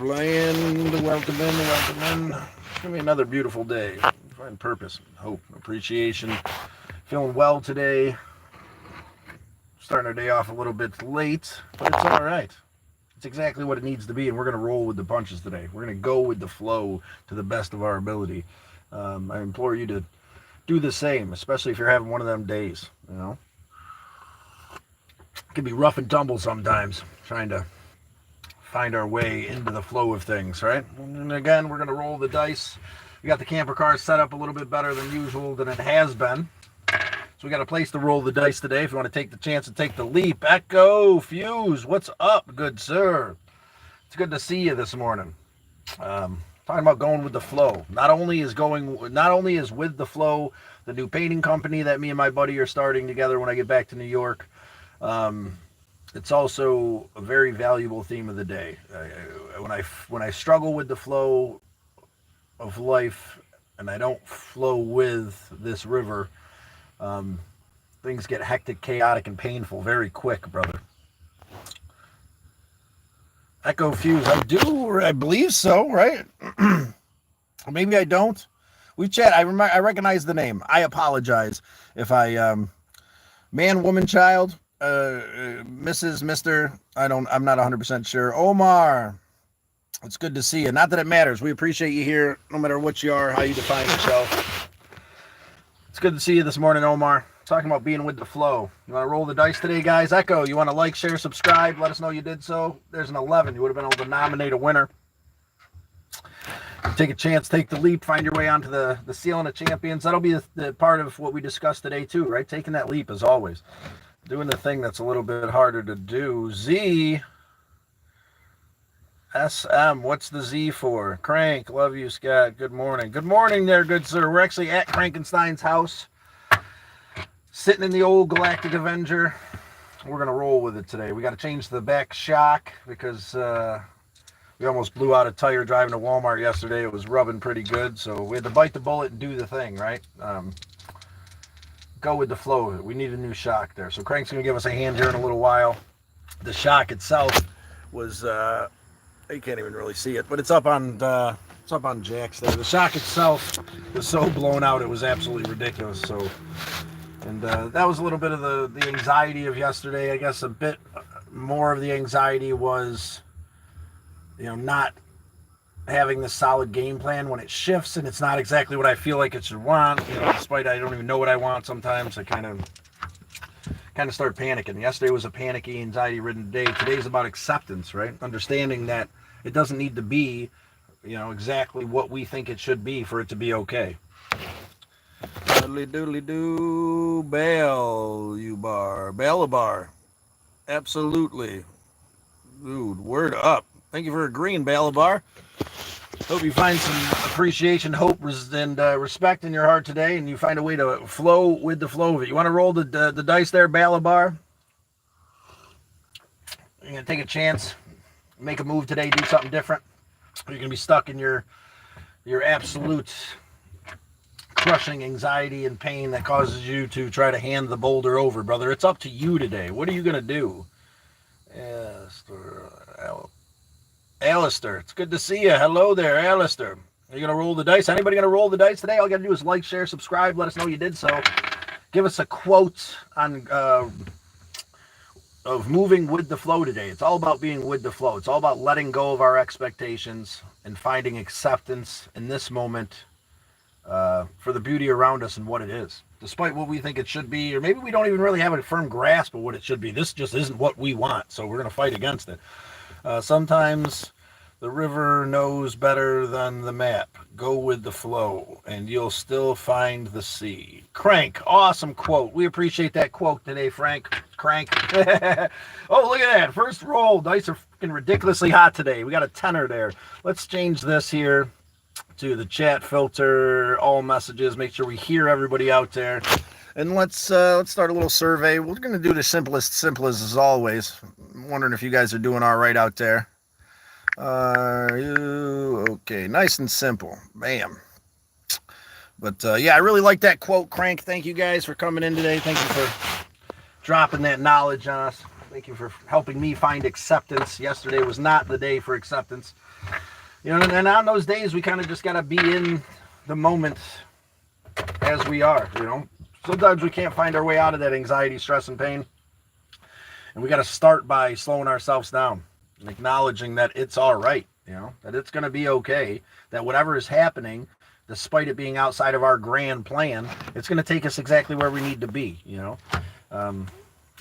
Land, welcome in. It's going to be another beautiful day. Find purpose, hope, appreciation. Feeling well today. Starting our day off a little bit late, but it's all right. It's exactly what it needs to be, and we're going to roll with the punches today. We're going to go with the flow to the best of our ability. I implore you to do the same, especially if you're having one of them days. It can be rough and tumble sometimes, trying to find our way into the flow of things, right? And again, we're going to roll the dice. We got the camper car set up a little bit better than usual than it has been. So we got a place to roll the dice today. If you want to take the chance and take the leap. Echo, Fuse, what's up, good sir? It's good to see you this morning. Talking about going with the flow. Not only is with the flow the new painting company that me and my buddy are starting together when I get back to New York. It's also a very valuable theme of the day. When I struggle with the flow of life and I don't flow with this river, things get hectic, chaotic, and painful very quick, brother. Echo Fuse, I believe so, right? Maybe I don't. We chat. I recognize the name. I apologize if I man, woman, child. Mrs., Mr., I'm not 100% sure. Omar, it's good to see you. Not that it matters. We appreciate you here, no matter what you are, how you define yourself. It's good to see you this morning, Omar. Talking about being with the flow. You want to roll the dice today, guys? Echo, you want to like, share, subscribe? Let us know you did so. There's an 11. You would have been able to nominate a winner. Take a chance, take the leap, find your way onto the ceiling of champions. That'll be the part of what we discussed today, too, right? Taking that leap, as always. Doing the thing that's a little bit harder to do. Z. SM. What's the Z for? Crank. Love you, Scott. Good morning. Good morning there, good sir. We're actually at Crankenstein's house. Sitting in the old Galactic Avenger. We're going to roll with it today. We got to change the back shock because we almost blew out a tire driving to Walmart yesterday. It was rubbing pretty good. So we had to bite the bullet and do the thing, right? Go with the flow of it. We need a new shock there. So Crank's going to give us a hand here in a little while. The shock itself was, you can't even really see it, but it's up on jacks there. The shock itself was so blown out, it was absolutely ridiculous. So, and that was a little bit of the anxiety of yesterday. I guess a bit more of the anxiety was, not having this solid game plan when it shifts and it's not exactly what I feel like it should want, despite I don't even know what I want sometimes. I kind of start panicking. Yesterday was a panicky, anxiety-ridden day. Today's about acceptance, right? Understanding that it doesn't need to be, exactly what we think it should be for it to be okay. Doodly-doodly-doo, Balabar. Absolutely. Dude, word up. Thank you for agreeing, Balabar. Hope you find some appreciation, hope, and respect in your heart today, and you find a way to flow with the flow of it. You want to roll the dice there, Balabar? You're going to take a chance, make a move today, do something different. Or you're going to be stuck in your absolute crushing anxiety and pain that causes you to try to hand the boulder over, brother. It's up to you today. What are you going to do? Alistair, it's good to see you. Hello there, Alistair. Are you going to roll the dice? Anybody going to roll the dice today? All you got to do is like, share, subscribe. Let us know you did so. Give us a quote on of moving with the flow today. It's all about being with the flow. It's all about letting go of our expectations and finding acceptance in this moment for the beauty around us and what it is. Despite what we think it should be, or maybe we don't even really have a firm grasp of what it should be. This just isn't what we want, so we're going to fight against it. Sometimes the river knows better than the map. Go with the flow, and you'll still find the sea. Crank, awesome quote. We appreciate that quote today, Crank. Oh, look at that. First roll. Dice are fucking ridiculously hot today. We got a tenor there. Let's change this here to the chat filter, all messages. Make sure we hear everybody out there. And let's start a little survey. We're going to do the simplest as always. I'm wondering if you guys are doing all right out there. Are you okay? Nice and simple. Bam. But yeah, I really like that quote, Crank. Thank you guys for coming in today. Thank you for dropping that knowledge on us. Thank you for helping me find acceptance. Yesterday was not the day for acceptance. You know, and on those days, we kind of just got to be in the moment as we are, you know. Sometimes we can't find our way out of that anxiety, stress, and pain. And we got to start by slowing ourselves down and acknowledging that it's all right, you know, that it's going to be okay, that whatever is happening, despite it being outside of our grand plan, it's going to take us exactly where we need to be, you know.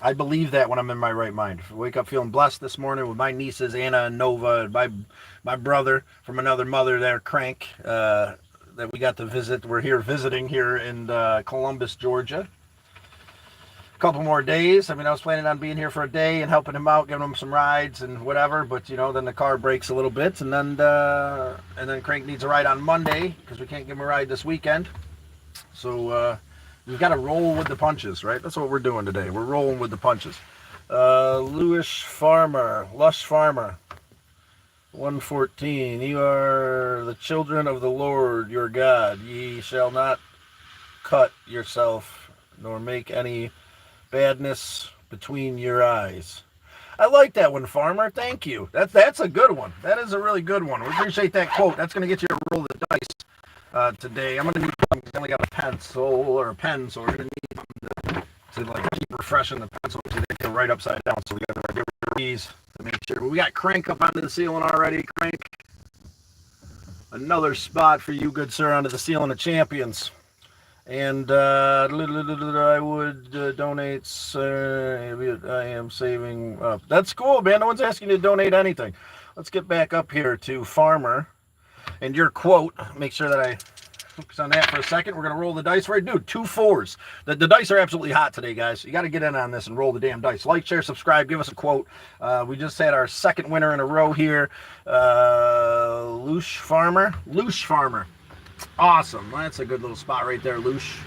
I believe that when I'm in my right mind. I wake up feeling blessed this morning with my nieces, Anna and Nova, and my brother from another mother there, Crank, that we got to visit. We're here visiting here in Columbus, Georgia. A couple more days. I mean, I was planning on being here for a day and helping him out, giving him some rides and whatever, but, you know, then the car breaks a little bit, and then Crank needs a ride on Monday because we can't give him a ride this weekend. So, we've got to roll with the punches, right? That's what we're doing today. We're rolling with the punches. Lush Farmer, 114. You are the children of the Lord your God. Ye shall not cut yourself, nor make any badness between your eyes. I like that one, Farmer. Thank you. That's a good one. That is a really good one. We appreciate that quote. That's going to get you to roll the dice today. I'm going to need something because I only got a pencil or a pen, so we're going to need something to like keep refreshing the pencil so they get right upside down. So we got to give these to make sure. But we got Crank up onto the ceiling already. Crank. Another spot for you, good sir, onto the ceiling of champions. And I would donate. I am saving up. That's cool, man. No one's asking you to donate anything. Let's get back up here to Farmer and your quote. Make sure that I focus on that for a second. We're going to roll the dice right, dude. 2 4s. The dice are absolutely hot today, guys. You got to get in on this and roll the damn dice. Like, share, subscribe. Give us a quote. We just had our second winner in a row here. Lush Farmer. Awesome. That's a good little spot right there, Lush.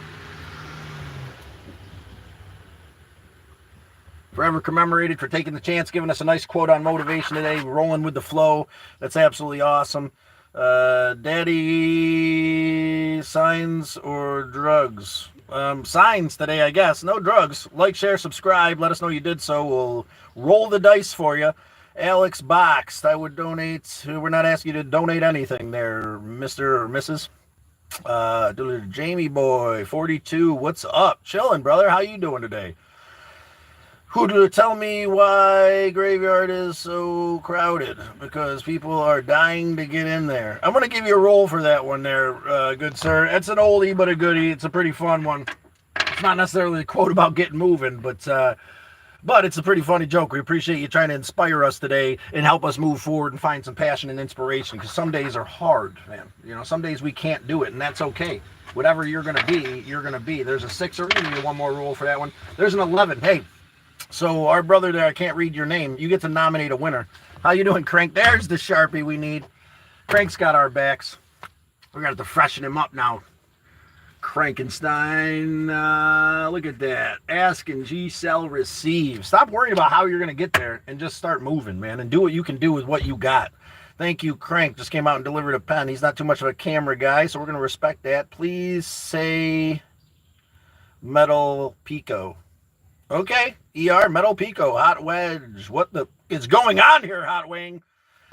Forever commemorated for taking the chance, giving us a nice quote on motivation today, rolling with the flow. That's absolutely awesome. Daddy, signs or drugs? Signs today, I guess. No drugs. Like, share, subscribe. Let us know you did so. We'll roll the dice for you. Alex Boxed. I would donate. We're not asking you to donate anything there, Mr. or Mrs. Jamie Boy, 42. What's up? Chilling, brother. How you doing today? Who to tell me why graveyard is so crowded? Because people are dying to get in there. I'm going to give you a roll for that one there, good sir. It's an oldie but a goodie. It's a pretty fun one. It's not necessarily a quote about getting moving, but it's a pretty funny joke. We appreciate you trying to inspire us today and help us move forward and find some passion and inspiration, because some days are hard, man. You know, some days we can't do it, and that's okay. Whatever you're going to be, you're going to be. There's a 6. We're going to give you one more roll for that one. There's an 11. Hey. So our brother there, I can't read your name. You get to nominate a winner. How you doing, Crank? There's the Sharpie we need. Crank's got our backs. We're going to have to freshen him up now. Crankenstein. Look at that. Ask and G shall receive. Stop worrying about how you're going to get there and just start moving, man, and do what you can do with what you got. Thank you, Crank. Just came out and delivered a pen. He's not too much of a camera guy, so we're going to respect that. Please say Metal Pico. Okay, ER, Metal Pico, Hot Wedge. What the is going on here, Hot Wing?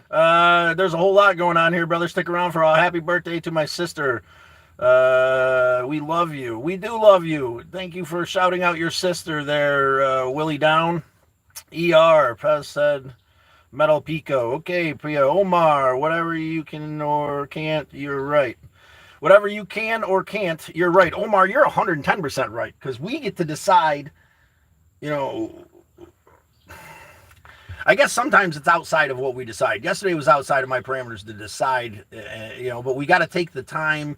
There's a whole lot going on here, brother. Stick around for a happy birthday to my sister. We love you. We do love you. Thank you for shouting out your sister there, Willie Down. ER, Pez said Metal Pico. Okay, Priya, Omar, whatever you can or can't, you're right. Whatever you can or can't, you're right. Omar, you're 110% right, because we get to decide. You know, I guess sometimes it's outside of what we decide. Yesterday was outside of my parameters to decide, but we got to take the time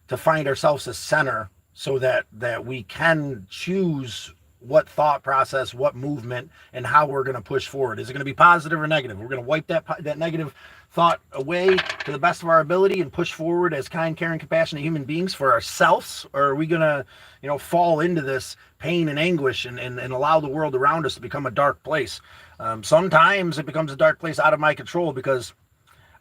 to find ourselves a center so that we can choose what thought process, what movement, and how we're going to push forward. Is it going to be positive or negative? We're going to wipe that negative thought away to the best of our ability and push forward as kind, caring, compassionate human beings for ourselves? Or are we going to, fall into this pain and anguish and allow the world around us to become a dark place? Sometimes it becomes a dark place out of my control because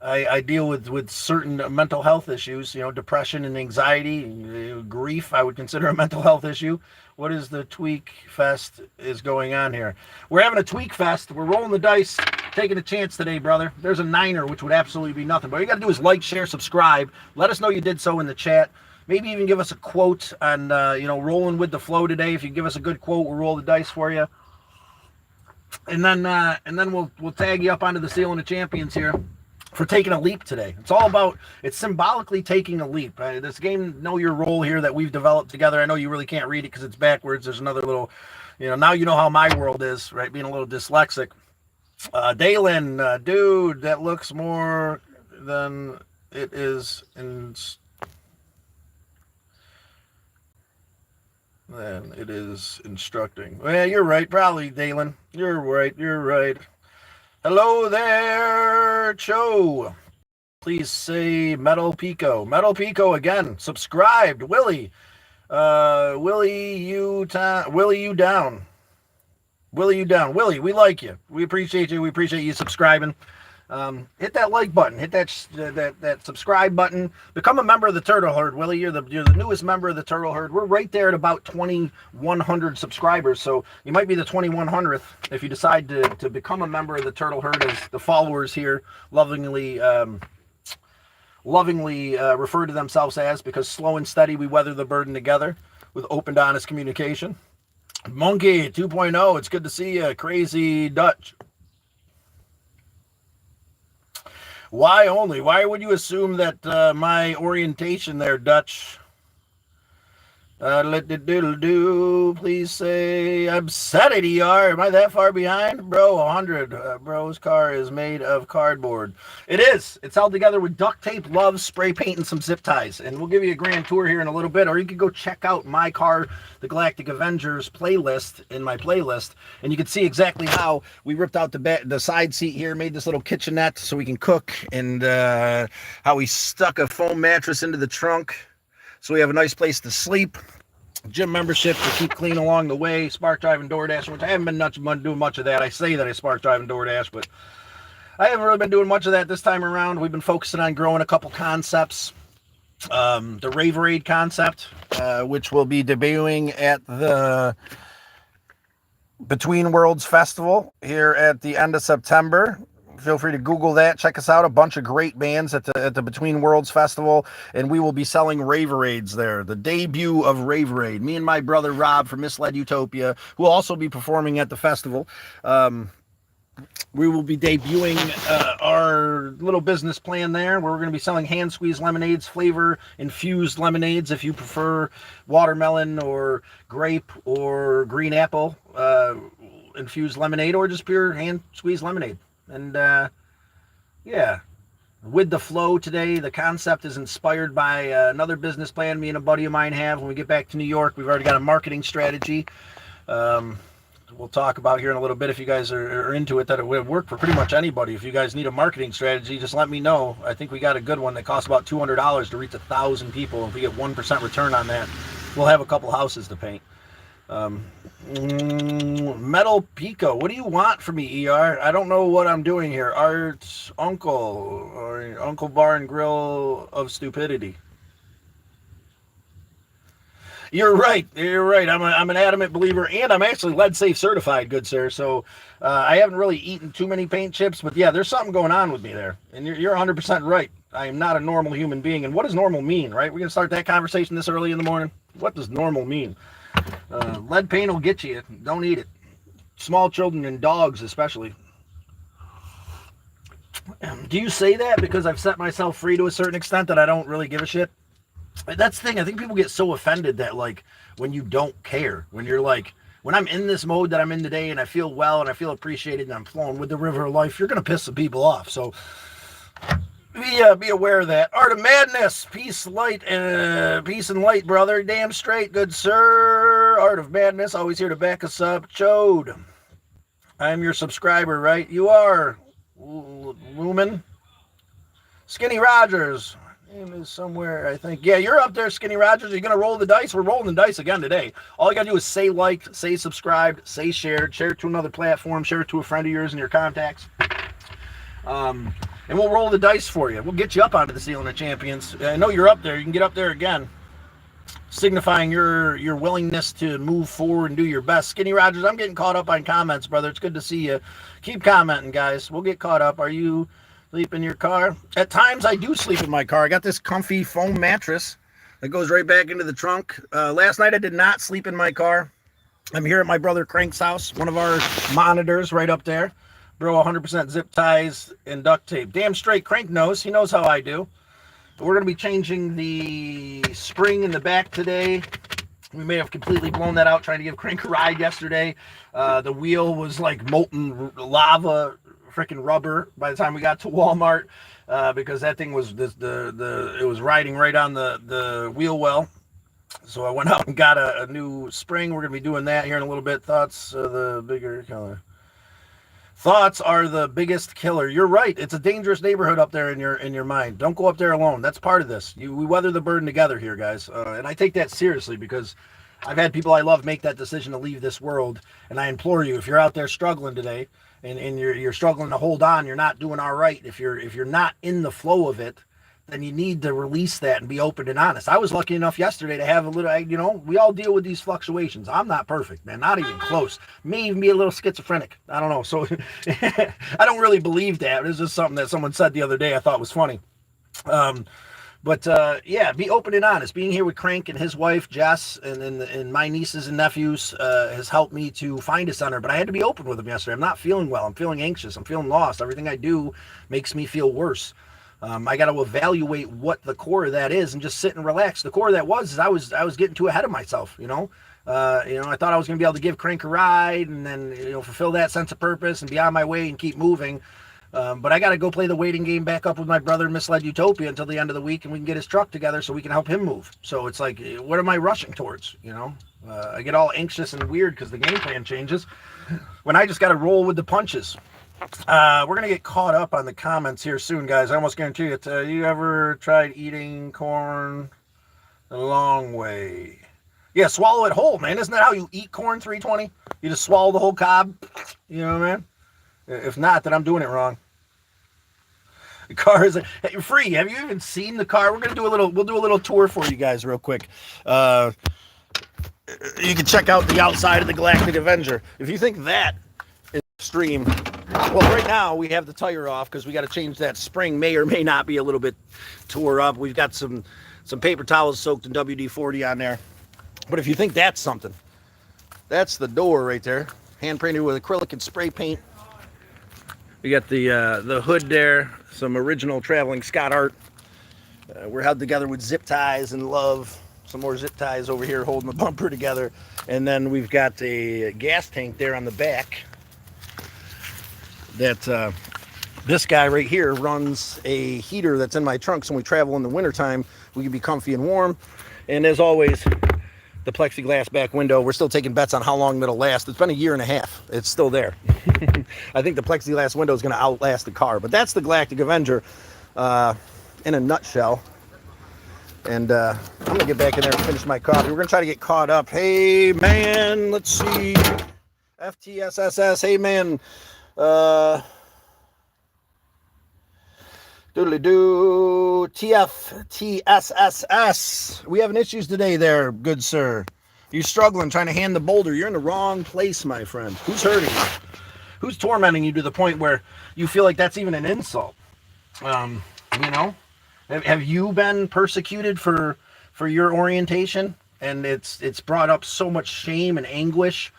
I deal with certain mental health issues, depression and anxiety, grief. I would consider a mental health issue. What is the tweak fest is going on here? We're having a tweak fest. We're rolling the dice, taking a chance today, brother. There's a niner, which would absolutely be nothing. But all you got to do is like, share, subscribe. Let us know you did so in the chat. Maybe even give us a quote on, rolling with the flow today. If you give us a good quote, we'll roll the dice for you. And then we'll tag you up onto the Ceiling of Champions here for taking a leap today. It's symbolically taking a leap. This game, Know Your Role here that we've developed together. I know you really can't read it because it's backwards. There's another little, now you know how my world is, right? Being a little dyslexic. Dalen, dude, that looks more than it is instructing. Well, you're right, probably, Dalen. You're right. Hello there, Cho. Please say Metal Pico. Metal Pico again. Subscribed. Willie. Willie, you down. Willie, we like you. We appreciate you. We appreciate you subscribing. Hit that like button. Hit that subscribe button. Become a member of the Turtle Herd, Willie. You're the newest member of the Turtle Herd. We're right there at about 2,100 subscribers, so you might be the 2,100th if you decide to become a member of the Turtle Herd, as the followers here lovingly refer to themselves as, because slow and steady we weather the burden together with open, honest communication. Monkey 2.0, it's good to see you. Crazy Dutch. Why only? Why would you assume that my orientation there, Dutch? Let the doodle do. Please say upset ER. Am I that far behind? Bro, 100. Bro's car is made of cardboard. It is. It's held together with duct tape, gloves, spray paint, and some zip ties. And we'll give you a grand tour here in a little bit. Or you could go check out My Car, the Galactic Avengers playlist in my playlist. And you can see exactly how we ripped out the side seat here, made this little kitchenette so we can cook, and how we stuck a foam mattress into the trunk so we have a nice place to sleep. Gym membership to keep clean along the way. Spark Drive and DoorDash, which I haven't been doing much of that. I say that I Spark Drive and DoorDash, but I haven't really been doing much of that this time around. We've been focusing on growing a couple concepts. The Raverade concept, which will be debuting at the Between Worlds Festival here at the end of September. Feel free to Google that. Check us out. A bunch of great bands at the Between Worlds Festival, and we will be selling Raverades there. The debut of Raverade. Me and my brother Rob from Misled Utopia, who will also be performing at the festival. We will be debuting our little business plan there, where we're going to be selling hand squeeze lemonades, flavor infused lemonades, if you prefer watermelon or grape or green apple infused lemonade, or just pure hand squeeze lemonade. And with the flow today, the concept is inspired by another business plan me and a buddy of mine have. When we get back to New York, we've already got a marketing strategy we'll talk about here in a little bit. If you guys are into it, that it would work for pretty much anybody. If you guys need a marketing strategy, just let me know. I think we got a good one that costs about $200 to reach 1,000 people. If we get 1% return on that, we'll have a couple houses to paint. Metal Pico, what do you want from me, ER? I don't know what I'm doing here. Art's uncle, or Uncle Bar and Grill of Stupidity. You're right. I'm an adamant believer, and I'm actually lead safe certified, good sir. So I haven't really eaten too many paint chips, but yeah, there's something going on with me there. And you're 100% right. I am not a normal human being. And what does normal mean, right? We're going to start that conversation this early in the morning. What does normal mean? Lead paint will get you. Don't eat it. Small children and dogs especially. Do you say that because I've set myself free to a certain extent that I don't really give a shit? That's the thing. I think people get so offended that, like, when you don't care, when you're like, when I'm in this mode that I'm in today and I feel well and I feel appreciated and I'm flowing with the river of life, you're going to piss some people off. So be aware of that. Art of Madness, peace and light, brother. Damn straight, good sir. Art of Madness, always here to back us up. Chode, I'm your subscriber, right? You are. Lumen. Skinny Rogers. Name is somewhere, I think. Yeah, you're up there, Skinny Rogers. Are you going to roll the dice? We're rolling the dice again today. All you got to do is say like, say subscribed, say shared, share it to another platform, share it to a friend of yours in your contacts. and we'll roll the dice for you. We'll get you up onto the ceiling of champions. I know you're up there. You can get up there again, signifying your willingness to move forward and do your best. Skinny Rogers, I'm getting caught up on comments, brother. It's good to see you. Keep commenting, guys. We'll get caught up. Are you sleep in your car? At times, I do sleep in my car. I got this comfy foam mattress that goes right back into the trunk. Last night, I did not sleep in my car. I'm here at my brother Crank's house, one of our monitors right up there. Bro, 100% zip ties and duct tape. Damn straight, Crank knows. He knows how I do. We're going to be changing the spring in the back today. We may have completely blown that out trying to give Crank a ride yesterday. The wheel was like molten lava, freaking rubber by the time we got to Walmart, because that thing was it was riding right on the wheel well. So I went out and got a new spring. We're going to be doing that here in a little bit. Thoughts are the bigger killer. Thoughts are the biggest killer. You're right. It's a dangerous neighborhood up there in your mind. Don't go up there alone. That's part of this. We weather the burden together here, guys. And I take that seriously because I've had people I love make that decision to leave this world. And I implore you, if you're out there struggling today and you're struggling to hold on, you're not doing all right. If you're not in the flow of it, then you need to release that and be open and honest. I was lucky enough yesterday to have a little, we all deal with these fluctuations. I'm not perfect, man, not even close. May even be a little schizophrenic. I don't know. So I don't really believe that. It's just something that someone said the other day I thought was funny. Yeah, be open and honest. Being here with Crank and his wife, Jess, and my nieces and nephews has helped me to find a center. But I had to be open with them yesterday. I'm not feeling well. I'm feeling anxious. I'm feeling lost. Everything I do makes me feel worse. I got to evaluate what the core of that is and just sit and relax. The core of that was I was getting too ahead of myself, I thought I was going to be able to give Crank a ride and then, fulfill that sense of purpose and be on my way and keep moving. But I got to go play the waiting game back up with my brother, Misled Utopia, until the end of the week, and we can get his truck together so we can help him move. So it's like, what am I rushing towards? I get all anxious and weird because the game plan changes when I just got to roll with the punches. We're going to get caught up on the comments here soon, guys. I almost guarantee it. You ever tried eating corn the long way? Yeah, swallow it whole, man. Isn't that how you eat corn 320? You just swallow the whole cob? Man? If not, then I'm doing it wrong. The car is free. Have you even seen the car? We'll do a little tour for you guys real quick. You can check out the outside of the Galactic Avenger. If you think that is extreme, well, right now we have the tire off because we got to change that spring. May or may not be a little bit tore up. We've got some paper towels soaked in WD-40 on there. But if you think that's something, that's the door right there, hand painted with acrylic and spray paint. We got the hood there, some original traveling Scott art. We're held together with zip ties and love. Some more zip ties over here holding the bumper together. And then we've got a gas tank there on the back. That this guy right here runs a heater that's in my trunk, so when we travel in the wintertime, we can be comfy and warm. And as always, the plexiglass back window. We're still taking bets on how long that'll last. It's been a year and a half. It's still there. I think the plexiglass window is going to outlast the car. But that's the Galactic Avenger in a nutshell. And I'm going to get back in there and finish my coffee. We're going to try to get caught up. Hey, man, let's see. FTSSS, hey, man. Doodly-doo, TFTSSS. We having issues today there, good sir. You're struggling trying to hand the boulder. You're in the wrong place, my friend. Who's hurting you? Who's tormenting you to the point where you feel like that's even an insult? Have you been persecuted for your orientation? And it's brought up so much shame and anguish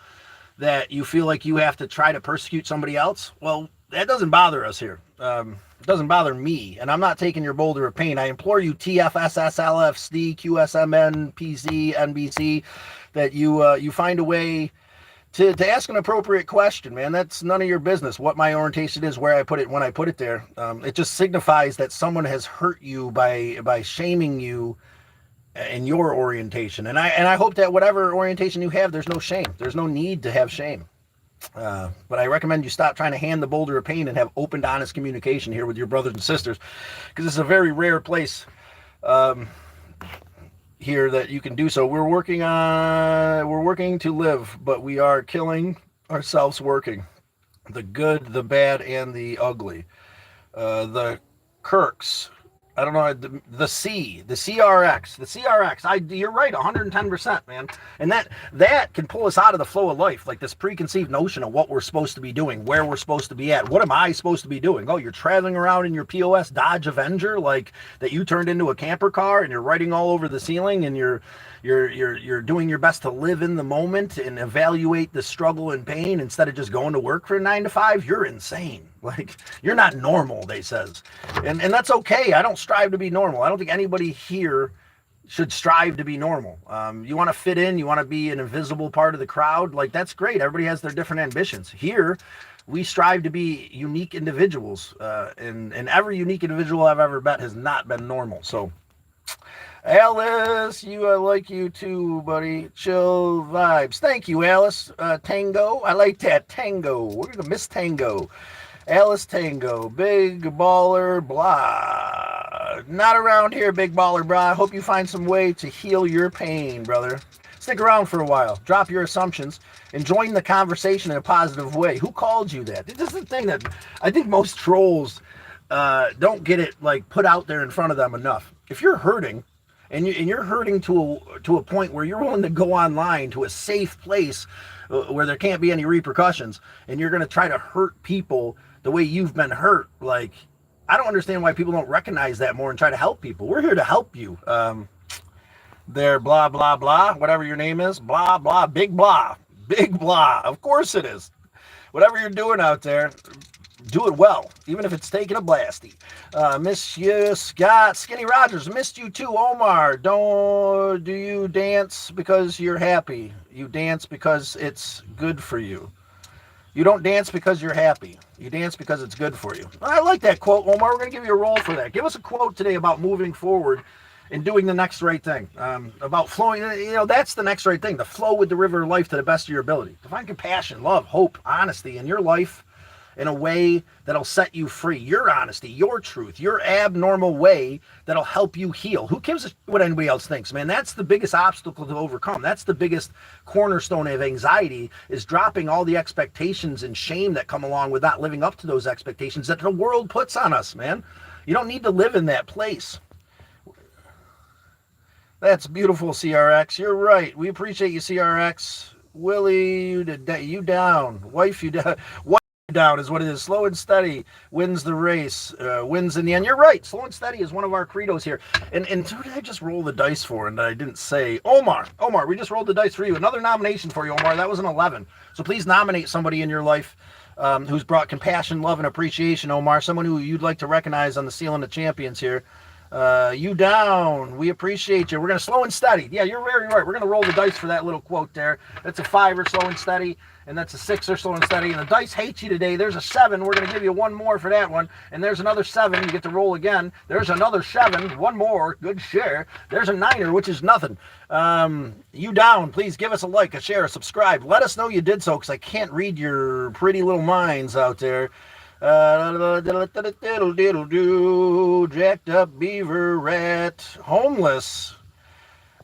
that you feel like you have to try to persecute somebody else? Well, that doesn't bother us here. It doesn't bother me, and I'm not taking your boulder of pain. I implore you, TFSSLFC, QSMN, PC, NBC, that you find a way to ask an appropriate question, man. That's none of your business what my orientation is, where I put it, when I put it there. It just signifies that someone has hurt you by shaming you in your orientation. And I hope that whatever orientation you have, there's no shame. There's no need to have shame. But I recommend you stop trying to hand the boulder of pain and have open, honest communication here with your brothers and sisters, because it's a very rare place here that you can do so. We're working to live, but we are killing ourselves working. The good, the bad, and the ugly. The Kirks. I don't know, the CRX. You're right, 110%, man. And that can pull us out of the flow of life, like this preconceived notion of what we're supposed to be doing, where we're supposed to be at. What am I supposed to be doing? Oh, you're traveling around in your POS Dodge Avenger, like that you turned into a camper car, and you're writing all over the ceiling, and you're doing your best to live in the moment and evaluate the struggle and pain instead of just going to work for 9 to 5. You're insane. Like, you're not normal, they says. And that's okay. I don't strive to be normal. I don't think anybody here should strive to be normal. You want to fit in, you want to be an invisible part of the crowd, like that's great. Everybody has their different ambitions. Here, we strive to be unique individuals, and every unique individual I've ever met has not been normal. So Alice, I like you too, buddy. Chill vibes. Thank you, Alice. Tango, I like that. Tango. We're gonna miss Tango. Alice Tango, big baller, blah. Not around here, big baller, blah. I hope you find some way to heal your pain, brother. Stick around for a while. Drop your assumptions and join the conversation in a positive way. Who called you that? This is the thing that I think most trolls don't get it like put out there in front of them enough. If you're hurting, and you're hurting to a point where you're willing to go online to a safe place where there can't be any repercussions, and you're going to try to hurt people the way you've been hurt, like, I don't understand why people don't recognize that more and try to help people. We're here to help you. There, blah, blah, blah, whatever your name is, blah, blah, big blah, big blah. Of course it is. Whatever you're doing out there, do it well, even if it's taking a blasty. Miss you, Scott. Skinny Rogers, missed you too. Omar, do you dance because you're happy? You dance because it's good for you. You don't dance because you're happy. You dance because it's good for you. I like that quote, Omar. We're going to give you a roll for that. Give us a quote today about moving forward and doing the next right thing. About flowing, that's the next right thing. To flow with the river of life to the best of your ability. To find compassion, love, hope, honesty in your life in a way that'll set you free. Your honesty, your truth, your abnormal way that'll help you heal. Who gives a what anybody else thinks, man? That's the biggest obstacle to overcome. That's the biggest cornerstone of anxiety, is dropping all the expectations and shame that come along with not living up to those expectations that the world puts on us, man. You don't need to live in that place. That's beautiful, CRX. You're right. We appreciate you, CRX. Willie, you down. Wife, you down. Down is what it is. Slow and steady wins the race, wins in the end. You're right. Slow and steady is one of our credos here. And who did I just roll the dice for? And I didn't say Omar, we just rolled the dice for you. Another nomination for you, Omar. That was an 11. So please nominate somebody in your life who's brought compassion, love, and appreciation, Omar. Someone who you'd like to recognize on the Ceiling of Champions here. You down. We appreciate you. We're going to slow and steady. Yeah, you're very right. We're going to roll the dice for that little quote there. That's a 5 or slow and steady. And that's a 6 or slow and steady. And the dice hate you today. There's a 7. We're going to give you 1 more for that one. And there's another 7. You get to roll again. There's another 7. 1 more. Good share. There's a 9er, which is nothing. You down. Please give us a like, a share, a subscribe. Let us know you did so, because I can't read your pretty little minds out there. Jacked up beaver rat. Homeless.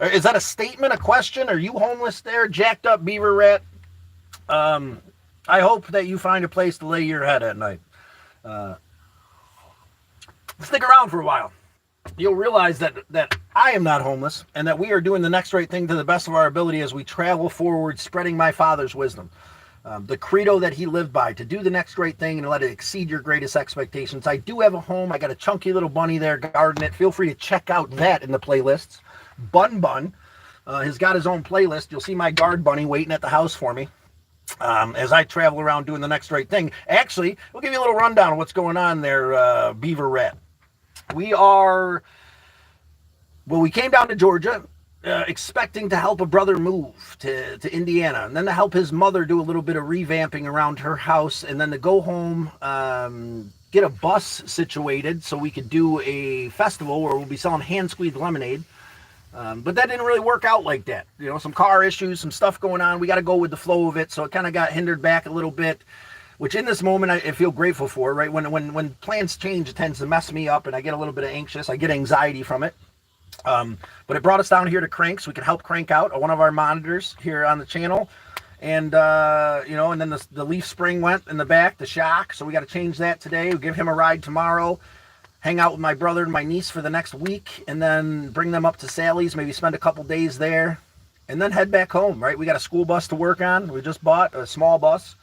Is that a statement, a question? Are you homeless there, jacked up beaver rat? I hope that you find a place to lay your head at night. Stick around for a while. You'll realize that I am not homeless, and that we are doing the next right thing to the best of our ability as we travel forward, spreading my Father's wisdom. The credo that he lived by, to do the next great thing and let it exceed your greatest expectations. I do have a home. I got a chunky little bunny there, garden it. Feel free to check out that in the playlists. Bun has got his own playlist. You'll see my guard bunny waiting at the house for me. As I travel around doing the next right thing. Actually, we'll give you a little rundown of what's going on there, Beaver Rat. We came down to Georgia expecting to help a brother move to Indiana, and then to help his mother do a little bit of revamping around her house, and then to go home, get a bus situated so we could do a festival where we'll be selling hand-squeezed lemonade. But that didn't really work out like that. Some car issues, some stuff going on. We got to go with the flow of it. So it kind of got hindered back a little bit, which in this moment I feel grateful for, right? When plans change, it tends to mess me up and I get a little bit of anxious. I get anxiety from it. But it brought us down here to Crank so we could help crank out one of our monitors here on the channel. And, and then the leaf spring went in the back, the shock. So we got to change that today. We'll give him a ride tomorrow. Hang out with my brother and my niece for the next week, and then bring them up to Sally's, maybe spend a couple days there, and then head back home, right? We got a school bus to work on. We just bought a small bus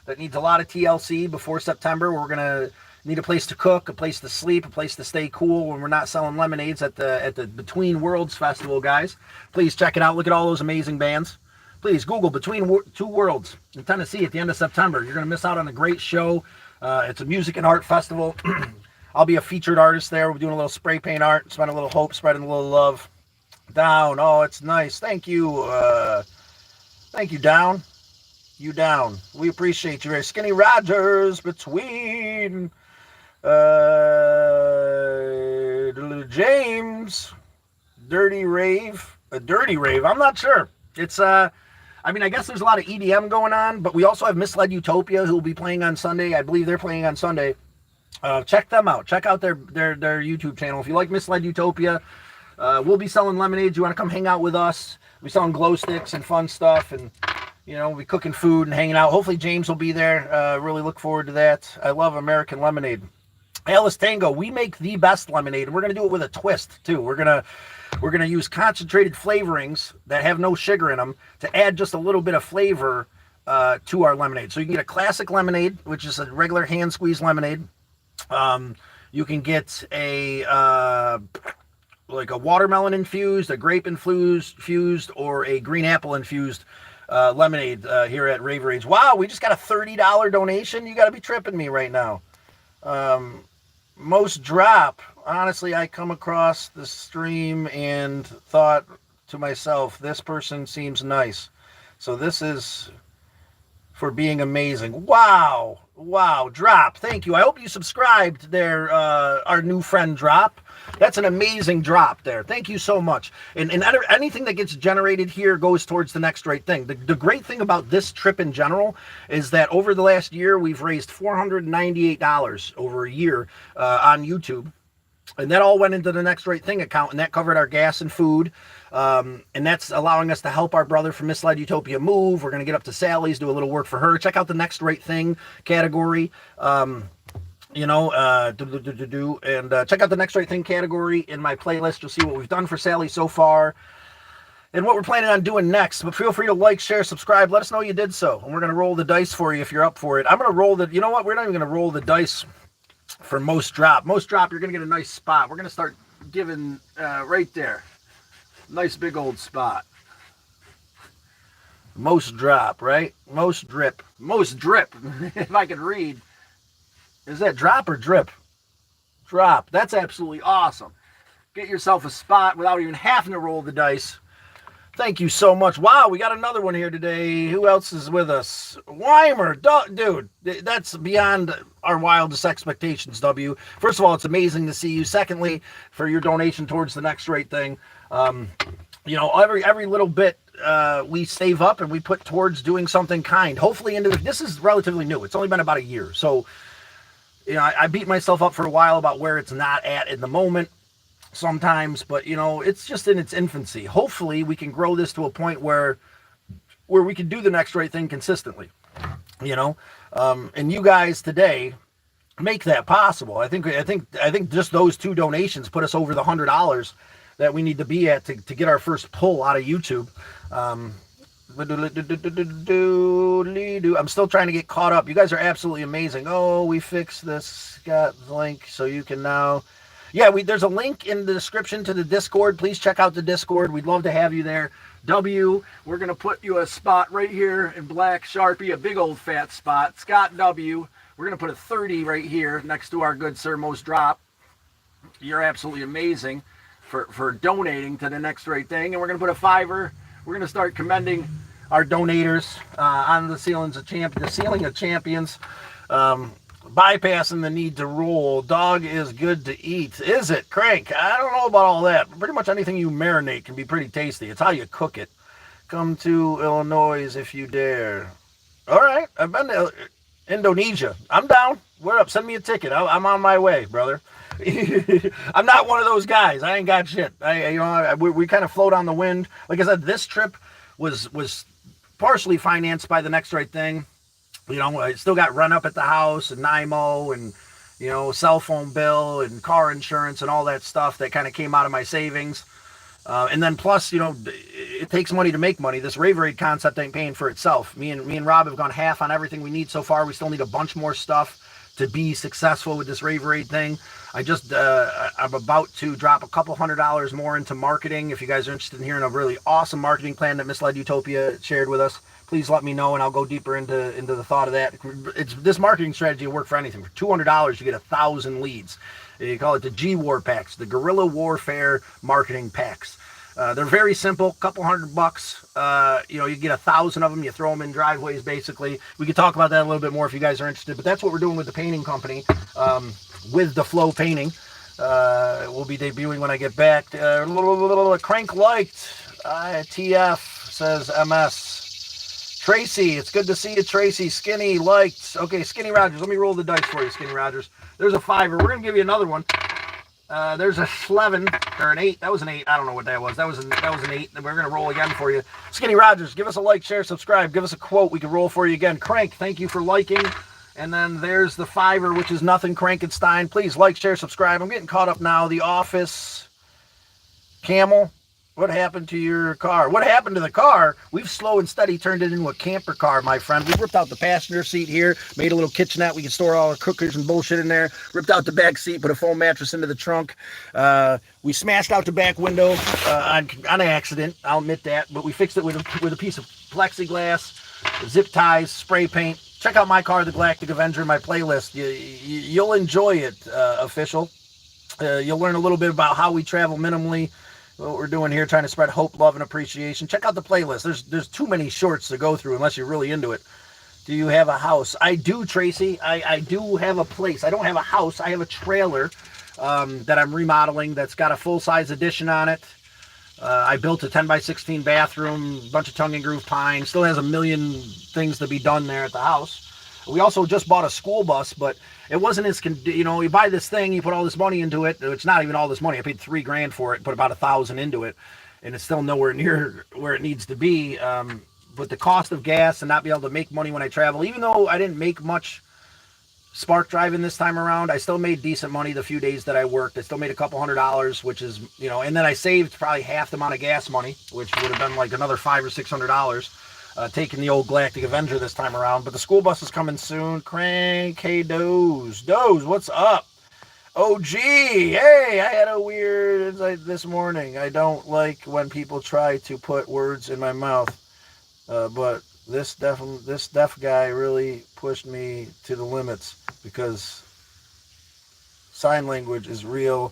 that needs a lot of TLC before September. We're going to need a place to cook, a place to sleep, a place to stay cool when we're not selling lemonades at the Between Worlds Festival, guys. Please check it out. Look at all those amazing bands. Please Google Between Two Worlds in Tennessee at the end of September. You're going to miss out on a great show. It's a music and art festival. I'll be a featured artist there. We're doing a little spray paint art, spreading a little hope, spreading a little love. Down. Oh, it's nice. Thank you. Thank you, Down. You Down. We appreciate you. Skinny Rogers between James. Dirty Rave. A Dirty Rave. I'm not sure. It's I guess there's a lot of EDM going on, but we also have Misled Utopia who will be playing on Sunday. I believe they're playing on Sunday. Check them out. Check out their YouTube channel. If you like Misled Utopia, we'll be selling lemonades. You want to come hang out with us? We're selling glow sticks and fun stuff, and we'll be cooking food and hanging out. Hopefully James will be there. Really look forward to that. I love American lemonade. Alice Tango, we make the best lemonade, and we're gonna do it with a twist too. We're gonna use concentrated flavorings that have no sugar in them to add just a little bit of flavor to our lemonade. So you can get a classic lemonade, which is a regular hand squeeze lemonade. You can get a watermelon infused, a grape infused, or a green apple infused lemonade here at Raver Age. Wow, we just got a $30 donation. You got to be tripping me right now. Most drop. Honestly, I come across the stream and thought to myself, this person seems nice. So this is for being amazing. Wow, Drop. Thank you. I hope you subscribed there, our new friend Drop. That's an amazing drop there. Thank you so much. And anything that gets generated here goes towards the next right thing. The great thing about this trip in general is that over the last year, we've raised $498 over a year on YouTube. And that all went into the Next Right Thing account, and that covered our gas and food. And that's allowing us to help our brother from Misled Utopia move. We're going to get up to Sally's, do a little work for her. Check out the Next Right Thing category. And check out the Next Right Thing category in my playlist. You'll see what we've done for Sally so far and what we're planning on doing next. But feel free to like, share, subscribe. Let us know you did so. And we're going to roll the dice for you if you're up for it. I'm going to roll the, we're not even going to roll the dice for most drop. Most drop, you're going to get a nice spot. We're going to start giving right there. Nice big old spot. Most drop, right? Most drip. Most drip. If I could read. Is that drop or drip? Drop. That's absolutely awesome. Get yourself a spot without even having to roll the dice. Thank you so much. Wow, we got another one here today. Who else is with us? Weimer. Dude, that's beyond our wildest expectations, W. First of all, it's amazing to see you. Secondly, for your donation towards the Next Right Thing. Every little bit we save up and we put towards doing something kind. Hopefully this is relatively new. It's only been about a year. So, I beat myself up for a while about where it's not at in the moment sometimes, but it's just in its infancy. Hopefully we can grow this to a point where we can do the Next Right Thing consistently, and you guys today make that possible. I think just those two donations put us over the $100 that we need to be at to get our first pull out of YouTube. I'm still trying to get caught up. You guys are absolutely amazing. Oh, we fixed this. Got the link so you can now. Yeah, there's a link in the description to the Discord. Please check out the Discord. We'd love to have you there. W, we're going to put you a spot right here in black Sharpie, a big old fat spot. Scott W, we're going to put a 30 right here next to our good Sir Most Drop. You're absolutely amazing for donating to the Next Right Thing. And we're going to put a $5. We're going to start commending our donators on the Ceiling of Champions. Bypassing the need to roll. Dog is good to eat. Is it, Crank? I don't know about all that. Pretty much anything you marinate can be pretty tasty. It's how you cook it. Come to Illinois if you dare. All right. I've been to Indonesia. I'm down. We're up. Send me a ticket. I'm on my way, brother. I'm not one of those guys. I ain't got shit. We kind of float on the wind. Like I said, this trip was partially financed by the Next Right Thing. You know, I still got run up at the house and NIMO and, you know, cell phone bill and car insurance and all that stuff that kind of came out of my savings. And then plus, you know, it takes money to make money. This Rave Raid concept ain't paying for itself. Me and Rob have gone half on everything we need so far. We still need a bunch more stuff to be successful with this Rave Raid thing. I'm about to drop a couple $100 more into marketing. If you guys are interested in hearing a really awesome marketing plan that Misled Utopia shared with us, please let me know and I'll go deeper into the thought of that. This marketing strategy will work for anything. For $200, you get 1,000 leads. You call it the G-War packs, the guerrilla warfare marketing packs. They're very simple, couple $100. You know, you get 1,000 of them, you throw them in driveways, basically. We could talk about that a little bit more if you guys are interested, but that's what we're doing with the painting company, with the Flow Painting. We'll be debuting when I get back. Crank liked, TF says MS. Tracy, it's good to see you, Tracy. Skinny liked. Okay, Skinny Rogers, let me roll the dice for you, Skinny Rogers. There's a 5. We're going to give you another one. There's a 11 or an 8. That was an 8. I don't know what that was. That was an 8. And we're going to roll again for you. Skinny Rogers, give us a like, share, subscribe. Give us a quote. We can roll for you again. Crank, thank you for liking. And then there's the 5, which is nothing. Crankenstein. Please like, share, subscribe. I'm getting caught up now. The Office. Camel. What happened to your car? What happened to the car? We've slow and steady turned it into a camper car, my friend. We ripped out the passenger seat here, made a little kitchenette. We can store all our cookers and bullshit in there. Ripped out the back seat, put a foam mattress into the trunk. We smashed out the back window on accident. I'll admit that, but we fixed it with a piece of plexiglass, zip ties, spray paint. Check out my car, the Galactic Avenger, in my playlist. You'll enjoy it, official. You'll learn a little bit about how we travel minimally. What we're doing here, trying to spread hope, love, and appreciation. Check out the playlist. There's too many shorts to go through unless you're really into it. Do you have a house? I do, Tracy. I do have a place. I don't have a house. I have a trailer that I'm remodeling that's got a full-size addition on it. I built a 10x16 bathroom, bunch of tongue and groove pine. Still has a million things to be done there at the house. We also just bought a school bus, but it wasn't as, you know, you buy this thing, you put all this money into it. It's not even all this money. I paid $3,000 for it, put about 1,000 into it, and it's still nowhere near where it needs to be. But the cost of gas and not be able to make money when I travel, even though I didn't make much spark driving this time around, I still made decent money the few days that I worked. I still made a couple $100, which is, you know, and then I saved probably half the amount of gas money, which would have been like another $500 or $600. Taking the old Galactic Avenger this time around. But the school bus is coming soon. Crank, hey, Doze, what's up? OG, hey, I had a weird insight this morning. I don't like when people try to put words in my mouth. But this deaf guy really pushed me to the limits because sign language is real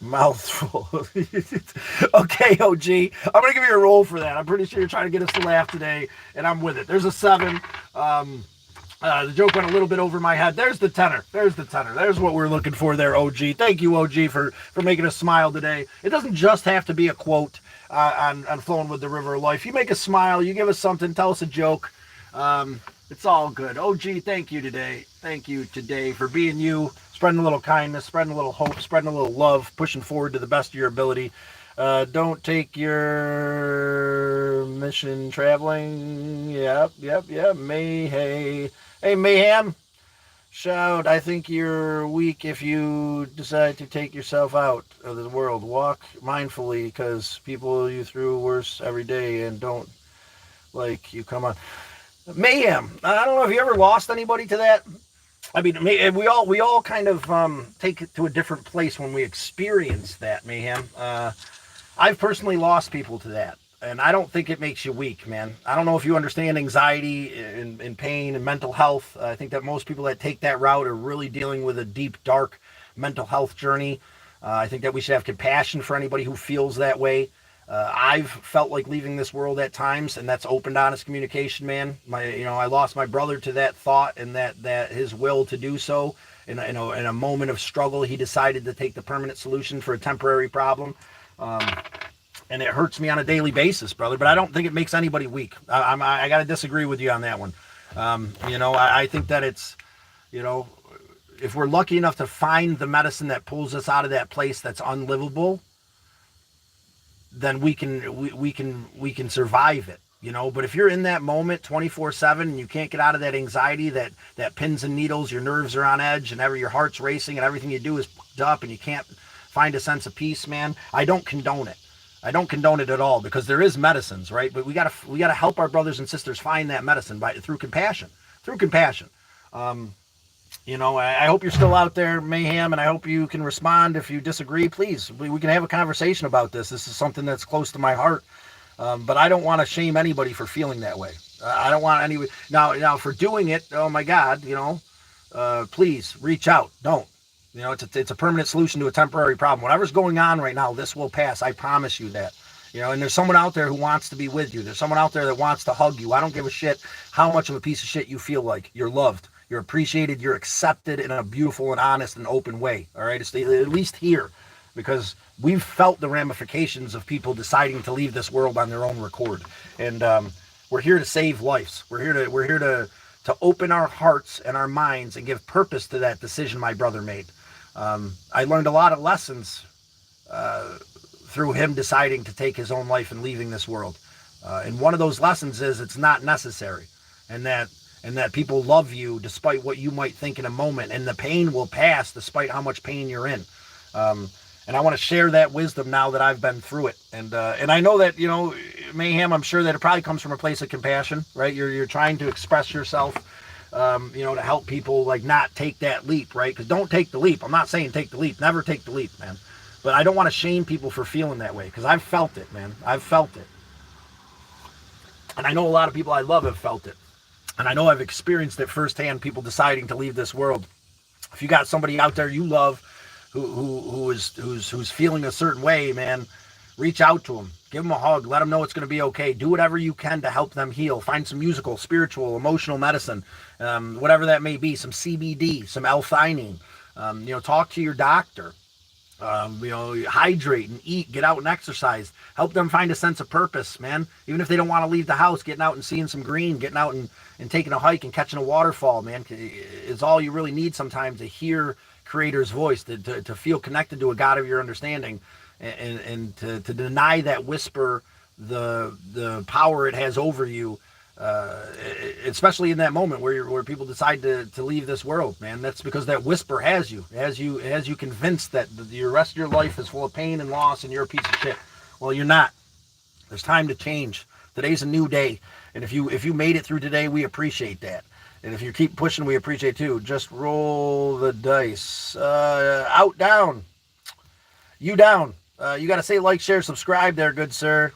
mouthful. Okay, OG, I'm gonna give you a roll for that. I'm pretty sure you're trying to get us to laugh today, and I'm with it. There's a 7. The joke went a little bit over my head. There's the tenor. There's what we're looking for there, OG. Thank you, OG, for making us smile today. It doesn't just have to be a quote on Flowing with the River of Life. You make us smile, you give us something, tell us a joke. It's all good. OG, thank you today. Thank you today for being you, spreading a little kindness, spreading a little hope, spreading a little love, pushing forward to the best of your ability. Don't take your mission traveling. Yep. Hey, Mayhem. Shout, I think you're weak if you decide to take yourself out of the world. Walk mindfully because people you through worse every day and don't like you. Come on. Mayhem. I don't know if you ever lost anybody to that. I mean, we all kind of take it to a different place when we experience that, Mayhem. I've personally lost people to that, and I don't think it makes you weak, man. I don't know if you understand anxiety and pain and mental health. I think that most people that take that route are really dealing with a deep, dark mental health journey. I think that we should have compassion for anybody who feels that way. I've felt like leaving this world at times, and that's open, honest communication, man. I lost my brother to that thought and that his will to do so. In a moment of struggle, he decided to take the permanent solution for a temporary problem. And it hurts me on a daily basis, brother, but I don't think it makes anybody weak. I got to disagree with you on that one. I think that it's, if we're lucky enough to find the medicine that pulls us out of that place that's unlivable, then we can survive it. But if you're in that moment 24/7 and you can't get out of that anxiety, that pins and needles, your nerves are on edge and your heart's racing and everything you do is fucked up and you can't find a sense of peace, man, I don't condone it. I don't condone it at all, because there is medicines, right? But we gotta help our brothers and sisters find that medicine through compassion. Through compassion. I hope you're still out there, Mayhem, and I hope you can respond. If you disagree, please, we can have a conversation about this. This is something that's close to my heart. But I don't want to shame anybody for feeling that way. I don't want any now for doing it. Oh my God, please reach out. Don't. It's a permanent solution to a temporary problem. Whatever's going on right now, this will pass. I promise you that. And there's someone out there who wants to be with you. There's someone out there that wants to hug you. I don't give a shit how much of a piece of shit you feel like. You're loved. You're appreciated. You're accepted in a beautiful and honest and open way. All right. It's at least here, because we've felt the ramifications of people deciding to leave this world on their own accord. And we're here to save lives. We're here to open our hearts and our minds and give purpose to that decision my brother made. I learned a lot of lessons through him deciding to take his own life and leaving this world. And one of those lessons is it's not necessary, and that people love you despite what you might think in a moment, and the pain will pass despite how much pain you're in. And I want to share that wisdom now that I've been through it. And I know that, Mayhem, I'm sure that it probably comes from a place of compassion, right? You're trying to express yourself, to help people not take that leap, right? Because don't take the leap. I'm not saying take the leap. Never take the leap, man. But I don't want to shame people for feeling that way, because I've felt it, man. I've felt it. And I know a lot of people I love have felt it. And I know I've experienced it firsthand, people deciding to leave this world. If you got somebody out there you love who's feeling a certain way, man, reach out to them. Give them a hug. Let them know it's going to be okay. Do whatever you can to help them heal. Find some musical, spiritual, emotional medicine, whatever that may be, some CBD, some L-theanine. Talk to your doctor. Hydrate and eat, get out and exercise. Help them find a sense of purpose, man. Even if they don't want to leave the house, getting out and seeing some green, getting out and taking a hike and catching a waterfall, man, is all you really need sometimes, to hear Creator's voice, to feel connected to a God of your understanding, and to deny that whisper the power it has over you, especially in that moment where people decide to leave this world, man. That's because that whisper has you convinced that the rest of your life is full of pain and loss and you're a piece of shit. Well, you're not. There's time to change. Today's a new day, and if you made it through today, we appreciate that. And if you keep pushing, we appreciate too. Just roll the dice. Out, down. You down. You got to say like, share, subscribe there, good sir.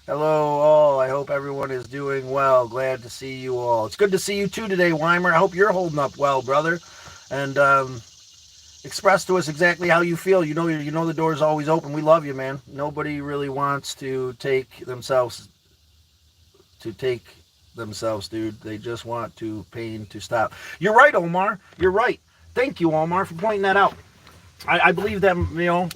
Hello all. I hope everyone is doing well. Glad to see you all. It's good to see you too today, Weimer. I hope you're holding up well, brother. And express to us exactly how you feel. You know the door's always open. We love you, man. Nobody really wants to take themselves, dude. They just want pain to stop. You're right, Omar. You're right. Thank you, Omar, for pointing that out. I believe that,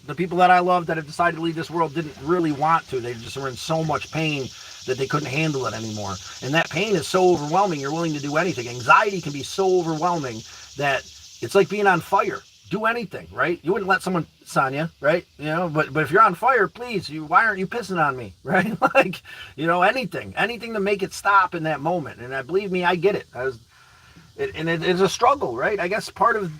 the people that I love that have decided to leave this world didn't really want to. They just were in so much pain that they couldn't handle it anymore. And that pain is so overwhelming, you're willing to do anything. Anxiety can be so overwhelming that it's like being on fire. Do anything, right? You wouldn't let someone piss on you, right? But if you're on fire, please, why aren't you pissing on me, right? Anything to make it stop in that moment. And believe me, I get it. It's a struggle, right? I guess part of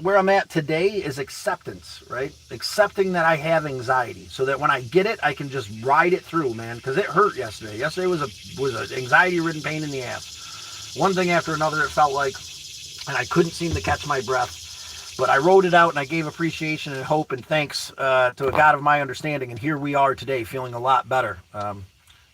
where I'm at today is acceptance, right? Accepting that I have anxiety, so that when I get it, I can just ride it through, man. Because it hurt yesterday. Yesterday was an anxiety-ridden pain in the ass. One thing after another, it felt like, and I couldn't seem to catch my breath. But I wrote it out, and I gave appreciation and hope and thanks to a God of my understanding. And here we are today, feeling a lot better.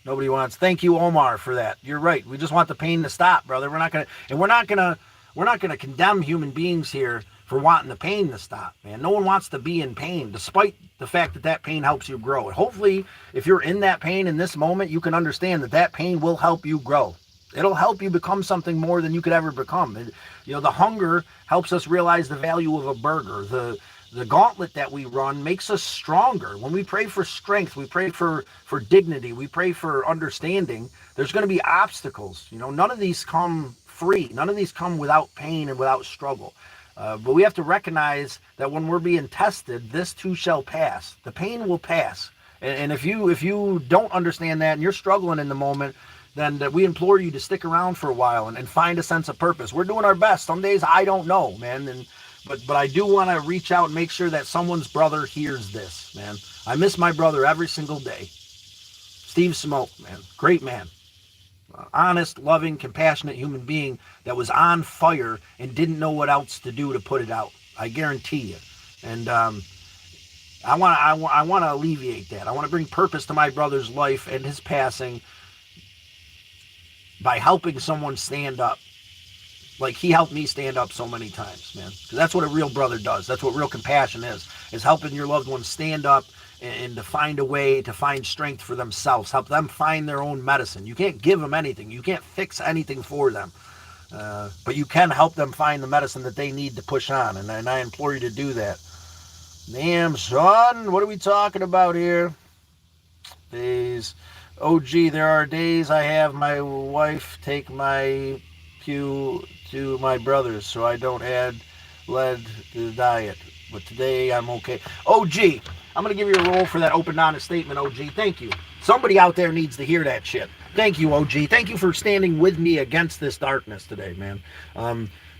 Nobody wants. Thank you, Omar, for that. You're right. We just want the pain to stop, brother. We're not gonna condemn human beings here for wanting the pain to stop, man. No one wants to be in pain, despite the fact that pain helps you grow. And hopefully, if you're in that pain in this moment, you can understand that pain will help you grow. It'll help you become something more than you could ever become. And, the hunger helps us realize the value of a burger. The gauntlet that we run makes us stronger. When we pray for strength, we pray for dignity, we pray for understanding, there's going to be obstacles. None of these come free. None of these come without pain and without struggle. But we have to recognize that when we're being tested, this too shall pass. The pain will pass. And if you don't understand that and you're struggling in the moment, then we implore you to stick around for a while and find a sense of purpose. We're doing our best. Some days I don't know, man, but I do want to reach out and make sure that someone's brother hears this, man. I miss my brother every single day. Steve Smoke, man, great man. Honest, loving, compassionate human being that was on fire and didn't know what else to do to put it out. I guarantee you. And I want to alleviate that. I want to bring purpose to my brother's life and his passing by helping someone stand up. Like he helped me stand up so many times, man. Because that's what a real brother does. That's what real compassion is helping your loved ones stand up and to find a way to find strength for themselves. Help them find their own medicine. You can't give them anything. You can't fix anything for them. But you can help them find the medicine that they need to push on. And I implore you to do that. Damn, son, what are we talking about here? Days. Oh, gee, there are days I have my wife take my pew to my brother's so I don't add lead to the diet. But today I'm okay. Oh, gee, I'm going to give you a roll for that open, honest statement, OG. Thank you. Somebody out there needs to hear that shit. Thank you, OG. Thank you for standing with me against this darkness today, man.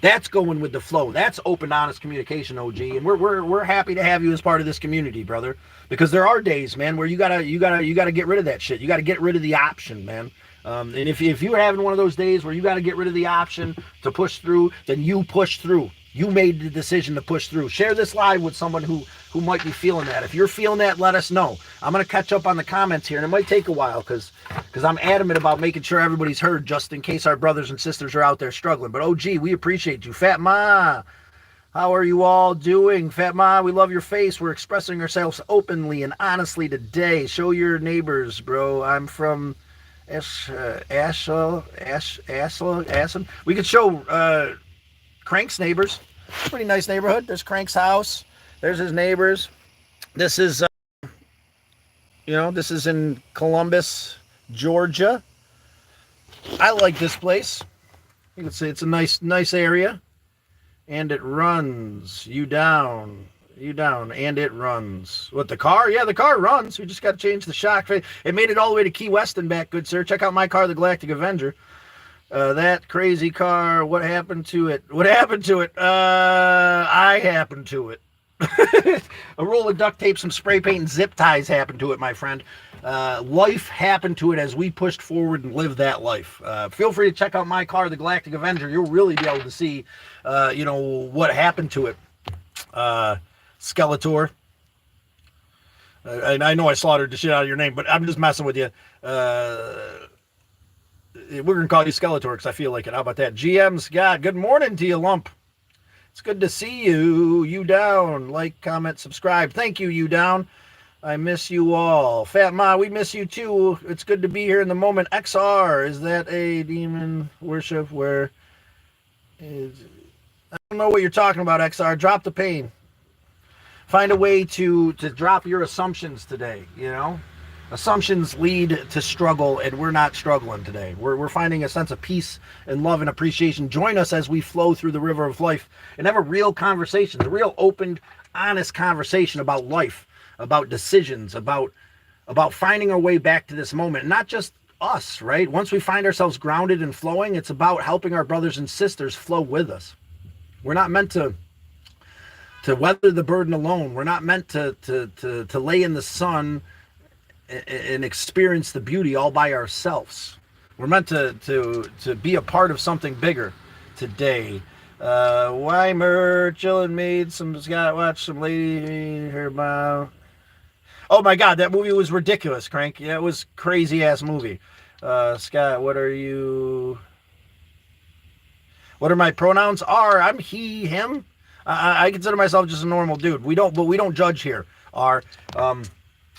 That's going with the flow. That's open, honest communication, OG. And we're happy to have you as part of this community, brother. Because there are days, man, where you gotta get rid of that shit. You gotta get rid of the option, man. And if you're having one of those days where you gotta get rid of the option to push through, then you push through. You made the decision to push through. Share this live with someone who might be feeling that. If you're feeling that, let us know. I'm going to catch up on the comments here, and it might take a while because I'm adamant about making sure everybody's heard just in case our brothers and sisters are out there struggling. But, OG, we appreciate you. Fat Ma, how are you all doing? Fat Ma, we love your face. We're expressing ourselves openly and honestly today. Show your neighbors, bro. I'm from Ashland. We could show... Crank's neighbors. Pretty nice neighborhood. There's Crank's house. There's his neighbors. This is, this is in Columbus, Georgia. I like this place. You can see it's a nice area. And it runs you down, and it runs. What, the car? Yeah, the car runs. We just got to change the shock. It made it all the way to Key West and back, good sir. Check out my car, the Galactic Avenger. That crazy car, what happened to it? I happened to it. A roll of duct tape, some spray paint, and zip ties happened to it, my friend. Life happened to it as we pushed forward and lived that life. Feel free to check out my car, the Galactic Avenger. You'll really be able to see, what happened to it. Skeletor. And I know I slaughtered the shit out of your name, but I'm just messing with you. We're going to call you Skeletor because I feel like it. How about that? GM Scott, good morning to you, lump. It's good to see you. You down. Like, comment, subscribe. Thank you, you down. I miss you all. Fat Ma, we miss you too. It's good to be here in the moment. XR, is that a demon worship where is... I don't know what you're talking about, XR. Drop the pain. Find a way to drop your assumptions today, Assumptions lead to struggle, and we're not struggling today. We're finding a sense of peace and love and appreciation. Join us as we flow through the river of life and have a real conversation, a real open, honest conversation about life, about decisions, about finding our way back to this moment. Not just us, right? Once we find ourselves grounded and flowing, it's about helping our brothers and sisters flow with us. We're not meant to weather the burden alone. We're not meant to lay in the sun and experience the beauty all by ourselves. We're meant to be a part of something bigger today. Weimer, chillin' made some Scott watch some lady her mom. Oh my god, that movie was ridiculous, Crank. Yeah, it was crazy ass movie. Scott, what are my pronouns? I'm he, him. I consider myself just a normal dude. We don't judge here.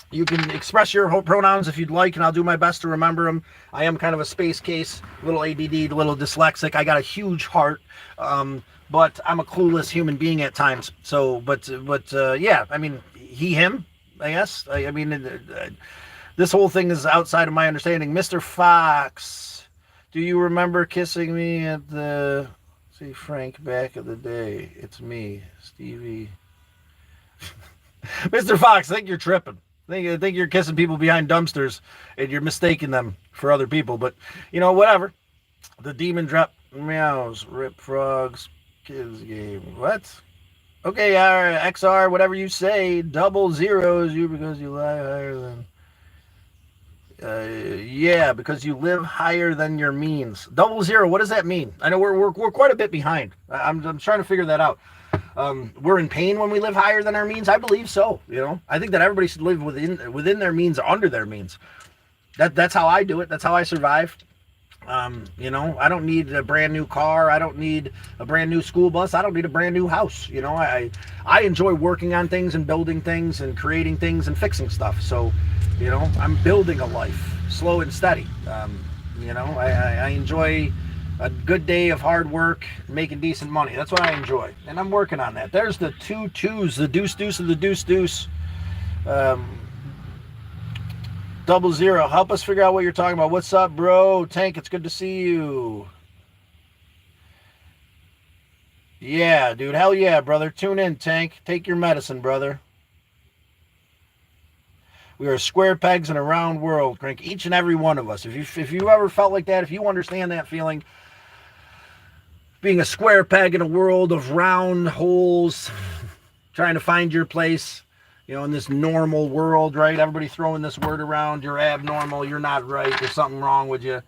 You can express your pronouns if you'd like, and I'll do my best to remember them. I am kind of a space case, a little ADD, a little dyslexic. I got a huge heart, but I'm a clueless human being at times. So, but yeah, I mean, he, him, I guess. I mean, this whole thing is outside of my understanding. Mr. Fox, do you remember kissing me at the... See, Frank, back of the day. It's me, Stevie. Mr. Fox, I think you're tripping. I think you're kissing people behind dumpsters and you're mistaking them for other people. But, whatever. The demon drop meows, rip frogs, kids game. What? Okay, XR, whatever you say, double zeros you because you lie higher than. Yeah, because you live higher than your means. Double zero, what does that mean? I know we're quite a bit behind. I'm trying to figure that out. We're in pain when we live higher than our means. I believe so. I think that everybody should live within their means or under their means. That's how I do it. That's how I survive. I don't need a brand new car. I don't need a brand new school bus. I don't need a brand new house. I enjoy working on things and building things and creating things and fixing stuff. So, I'm building a life, slow and steady. I enjoy a good day of hard work, making decent money. That's what I enjoy, and I'm working on that. There's the 2 2s, the deuce deuce of the deuce deuce. Double zero. Help us figure out what you're talking about. What's up, bro? Tank, it's good to see you. Yeah, dude. Hell yeah, brother. Tune in, Tank. Take your medicine, brother. We are square pegs in a round world, Crank. Each and every one of us. If you ever felt like that, if you understand that feeling, being a square peg in a world of round holes, trying to find your place, in this normal world, right? Everybody throwing this word around. You're abnormal. You're not right. There's something wrong with you.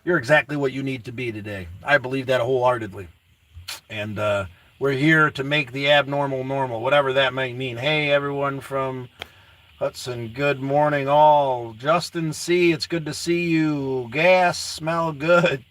You're exactly what you need to be today. I believe that wholeheartedly. And we're here to make the abnormal normal, whatever that might mean. Hey, everyone from Hudson, good morning all. Justin C., it's good to see you. Gas, smell good.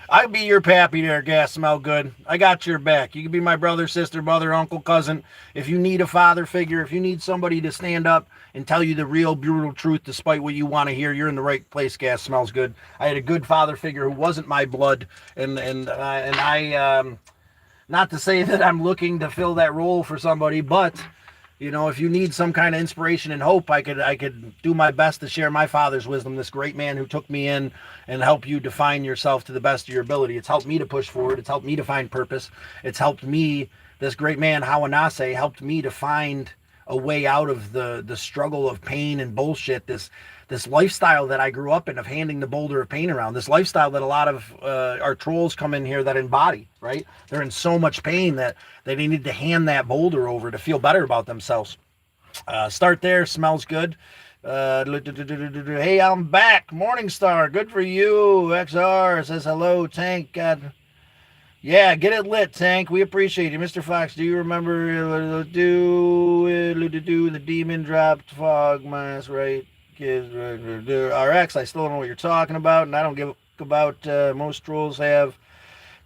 I'll be your pappy there, Gas, smell good. I got your back. You can be my brother, sister, mother, uncle, cousin. If you need a father figure, if you need somebody to stand up and tell you the real, brutal truth despite what you want to hear, you're in the right place, Gas, smells good. I had a good father figure who wasn't my blood, and I not to say that I'm looking to fill that role for somebody, but if you need some kind of inspiration and hope, I could do my best to share my father's wisdom, this great man who took me in, and help you define yourself to the best of your ability. It's helped me to push forward. It's helped me to find purpose. It's helped me, this great man, Hawanase, helped me to find a way out of the struggle of pain and bullshit, this lifestyle that I grew up in of handing the boulder of pain around, this lifestyle that a lot of our trolls come in here that embody, right? They're in so much pain that they need to hand that boulder over to feel better about themselves. Start there, smells good. Hey, I'm back. Morningstar, good for you. XR says hello, Tank. God. Yeah, get it lit, Tank. We appreciate you. Mr. Fox, do you remember the demon dropped fog mask, right? Kids, RX, I still don't know what you're talking about, and I don't give about most trolls have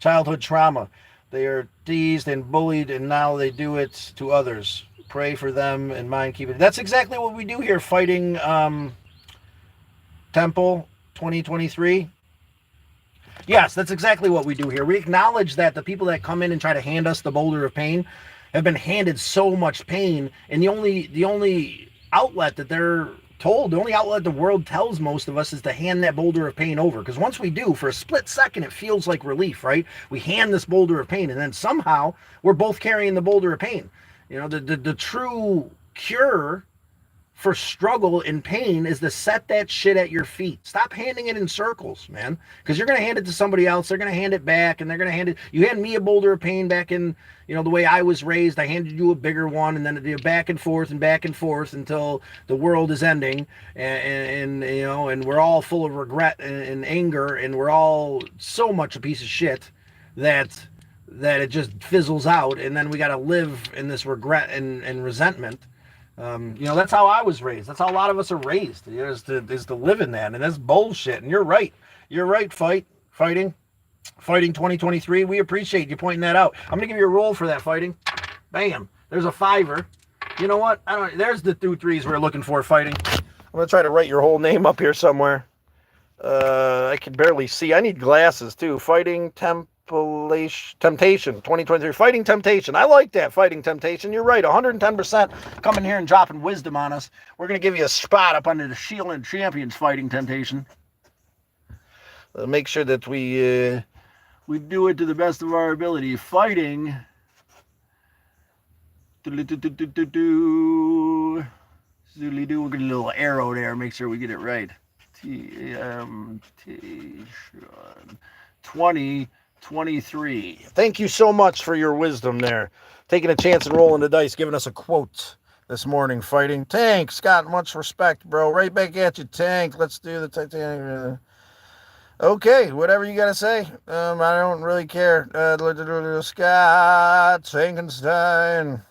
childhood trauma. They are teased and bullied, and now they do it to others. Pray for them and mind keep it. That's exactly what we do here, fighting Temple 2023. Yes, that's exactly what we do here. We acknowledge that the people that come in and try to hand us the boulder of pain have been handed so much pain, and the only outlet that they're told, the only outlet the world tells most of us is to hand that boulder of pain over. Because once we do, for a split second, it feels like relief, right? We hand this boulder of pain, and then somehow we're both carrying the boulder of pain. The true cure for struggle and pain is to set that shit at your feet. Stop handing it in circles, man. Because you're going to hand it to somebody else. They're going to hand it back, and they're going to hand it. You hand me a boulder of pain back in, the way I was raised. I handed you a bigger one, and then it'd be back and forth until the world is ending, and we're all full of regret and anger, and we're all so much a piece of shit that it just fizzles out, and then we got to live in this regret and resentment. That's how I was raised. That's how a lot of us are raised, is to live in that. And that's bullshit. And you're right. You're right, fighting 2023. We appreciate you pointing that out. I'm going to give you a roll for that, fighting. Bam. There's a $5. You know what? There's the 2 3s we're looking for, fighting. I'm going to try to write your whole name up here somewhere. I can barely see. I need glasses too. Fighting Temptation 2023. Fighting Temptation. I like that. Fighting Temptation. You're right. 110% coming here and dropping wisdom on us. We're going to give you a spot up under the Shield and Champions, Fighting Temptation. Make sure that we do it to the best of our ability. Fighting. Zoodly-doo. We'll get a little arrow there. Make sure we get it right. TMT 2023. Thank you so much for your wisdom there. Taking a chance and rolling the dice, giving us a quote this morning, fighting. Tank, Scott, much respect, bro. Right back at you, Tank. Let's do the Titanic. Okay, whatever you got to say. I don't really care. Scott Tankenstein.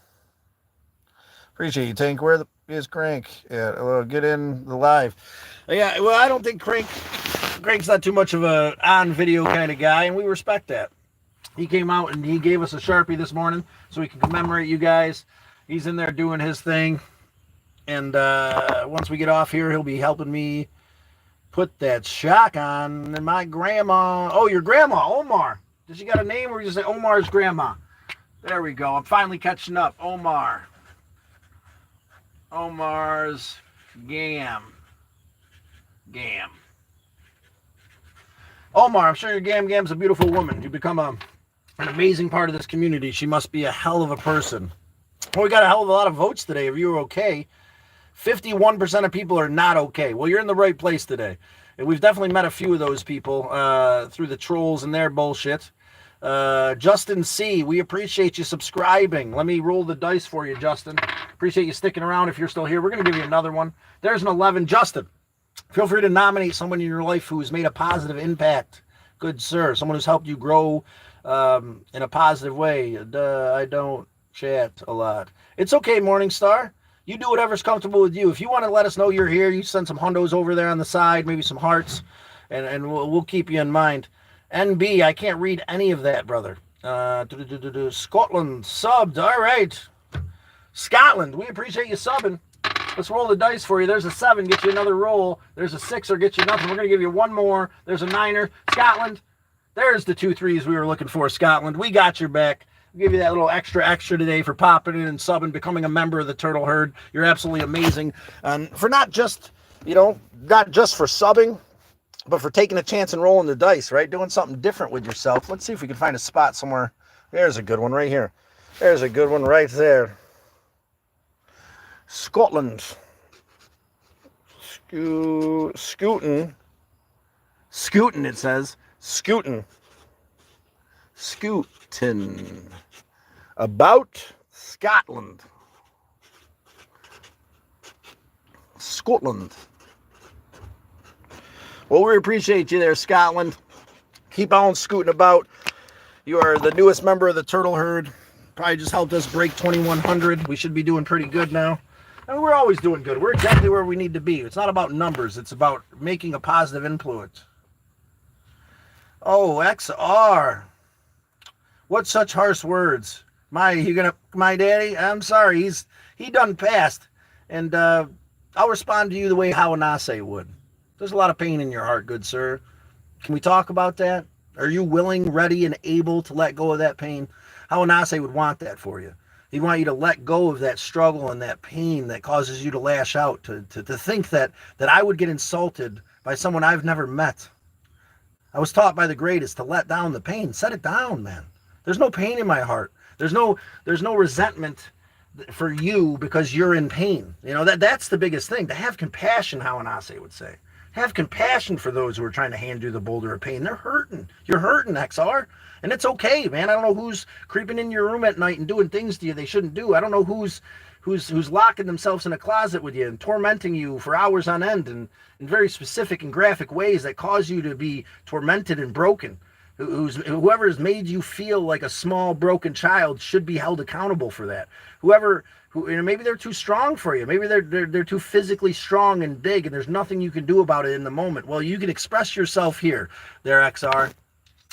Appreciate you, Tank. Where is Crank? Yeah, well, get in the live. Yeah, well, I don't think Crank's not too much of a on-video kind of guy, and we respect that. He came out and he gave us a Sharpie this morning so we can commemorate you guys. He's in there doing his thing. And once we get off here, he'll be helping me put that shock on. And my grandma, oh, your grandma, Omar. Does she got a name or you just say Omar's grandma? There we go. I'm finally catching up. Omar's Gam. Omar, I'm sure your Gam's a beautiful woman. You become an amazing part of this community. She must be a hell of a person. Well, we got a hell of a lot of votes today. If you were okay, 51% of people are not okay. Well, you're in the right place today. And we've definitely met a few of those people through the trolls and their bullshit. Justin C., we appreciate you subscribing. Let me roll the dice for you, Justin. Appreciate you sticking around if you're still here. We're going to give you another one. There's an 11. Justin, feel free to nominate someone in your life who's made a positive impact. Good sir. Someone who's helped you grow in a positive way. I don't chat a lot. It's okay, Morningstar. You do whatever's comfortable with you. If you want to let us know you're here, you send some hundos over there on the side, maybe some hearts, and we'll keep you in mind. NB, I can't read any of that, brother. Scotland, subbed. All right. Scotland, we appreciate you subbing. Let's roll the dice for you. There's a 7, get you another roll. There's a 6, get you nothing. We're going to give you one more. There's a 9. Scotland, there's the 2 3s we were looking for, Scotland. We got your back. We'll give you that little extra today for popping in and subbing, becoming a member of the Turtle Herd. You're absolutely amazing. For not just for subbing, but for taking a chance and rolling the dice, right? Doing something different with yourself. Let's see if we can find a spot somewhere. There's a good one right here. There's a good one right there. Scotland. Scootin', it says. Scootin'. About Scotland. Scotland. Well, we appreciate you there, Scotland. Keep on scooting about. You are the newest member of the Turtle Herd. Probably just helped us break 2,100. We should be doing pretty good now. And we're always doing good. We're exactly where we need to be. It's not about numbers. It's about making a positive influence. Oh, XR. What such harsh words. My daddy? I'm sorry. He done passed. And I'll respond to you the way Hawanase would. There's a lot of pain in your heart, good sir. Can we talk about that? Are you willing, ready, and able to let go of that pain? Hawanase would want that for you. He'd want you to let go of that struggle and that pain that causes you to lash out, to think that I would get insulted by someone I've never met. I was taught by the greatest to let down the pain. Set it down, man. There's no pain in my heart. There's no resentment for you because you're in pain. You know, that's the biggest thing. To have compassion, Hawanase would say. Have compassion for those who are trying to hand you the boulder of pain. They're hurting. You're hurting, XR. And it's okay, man. I don't know who's creeping in your room at night and doing things to you they shouldn't do. I don't know who's locking themselves in a closet with you and tormenting you for hours on end and in very specific and graphic ways that cause you to be tormented and broken. Whoever has made you feel like a small broken child should be held accountable for that. Maybe they're too strong for you. Maybe they're too physically strong and big, and there's nothing you can do about it in the moment. Well, you can express yourself here, there, XR.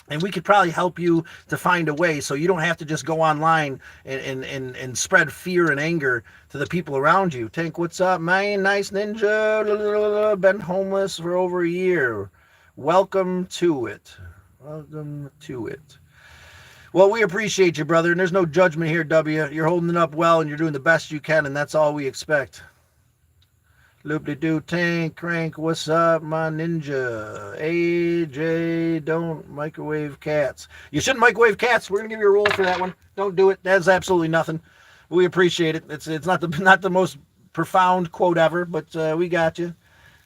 And we could probably help you to find a way so you don't have to just go online and spread fear and anger to the people around you. Tank, what's up, man? Nice ninja. Been homeless for over a year. Welcome to it. Well, we appreciate you, brother. And there's no judgment here, W. You're holding it up well and you're doing the best you can, and that's all we expect. Loop-de-doo, Tank, Crank, what's up, my ninja? AJ, don't microwave cats. You shouldn't microwave cats. We're going to give you a roll for that one. Don't do it. That's absolutely nothing. We appreciate it. It's not the most profound quote ever, but we got you.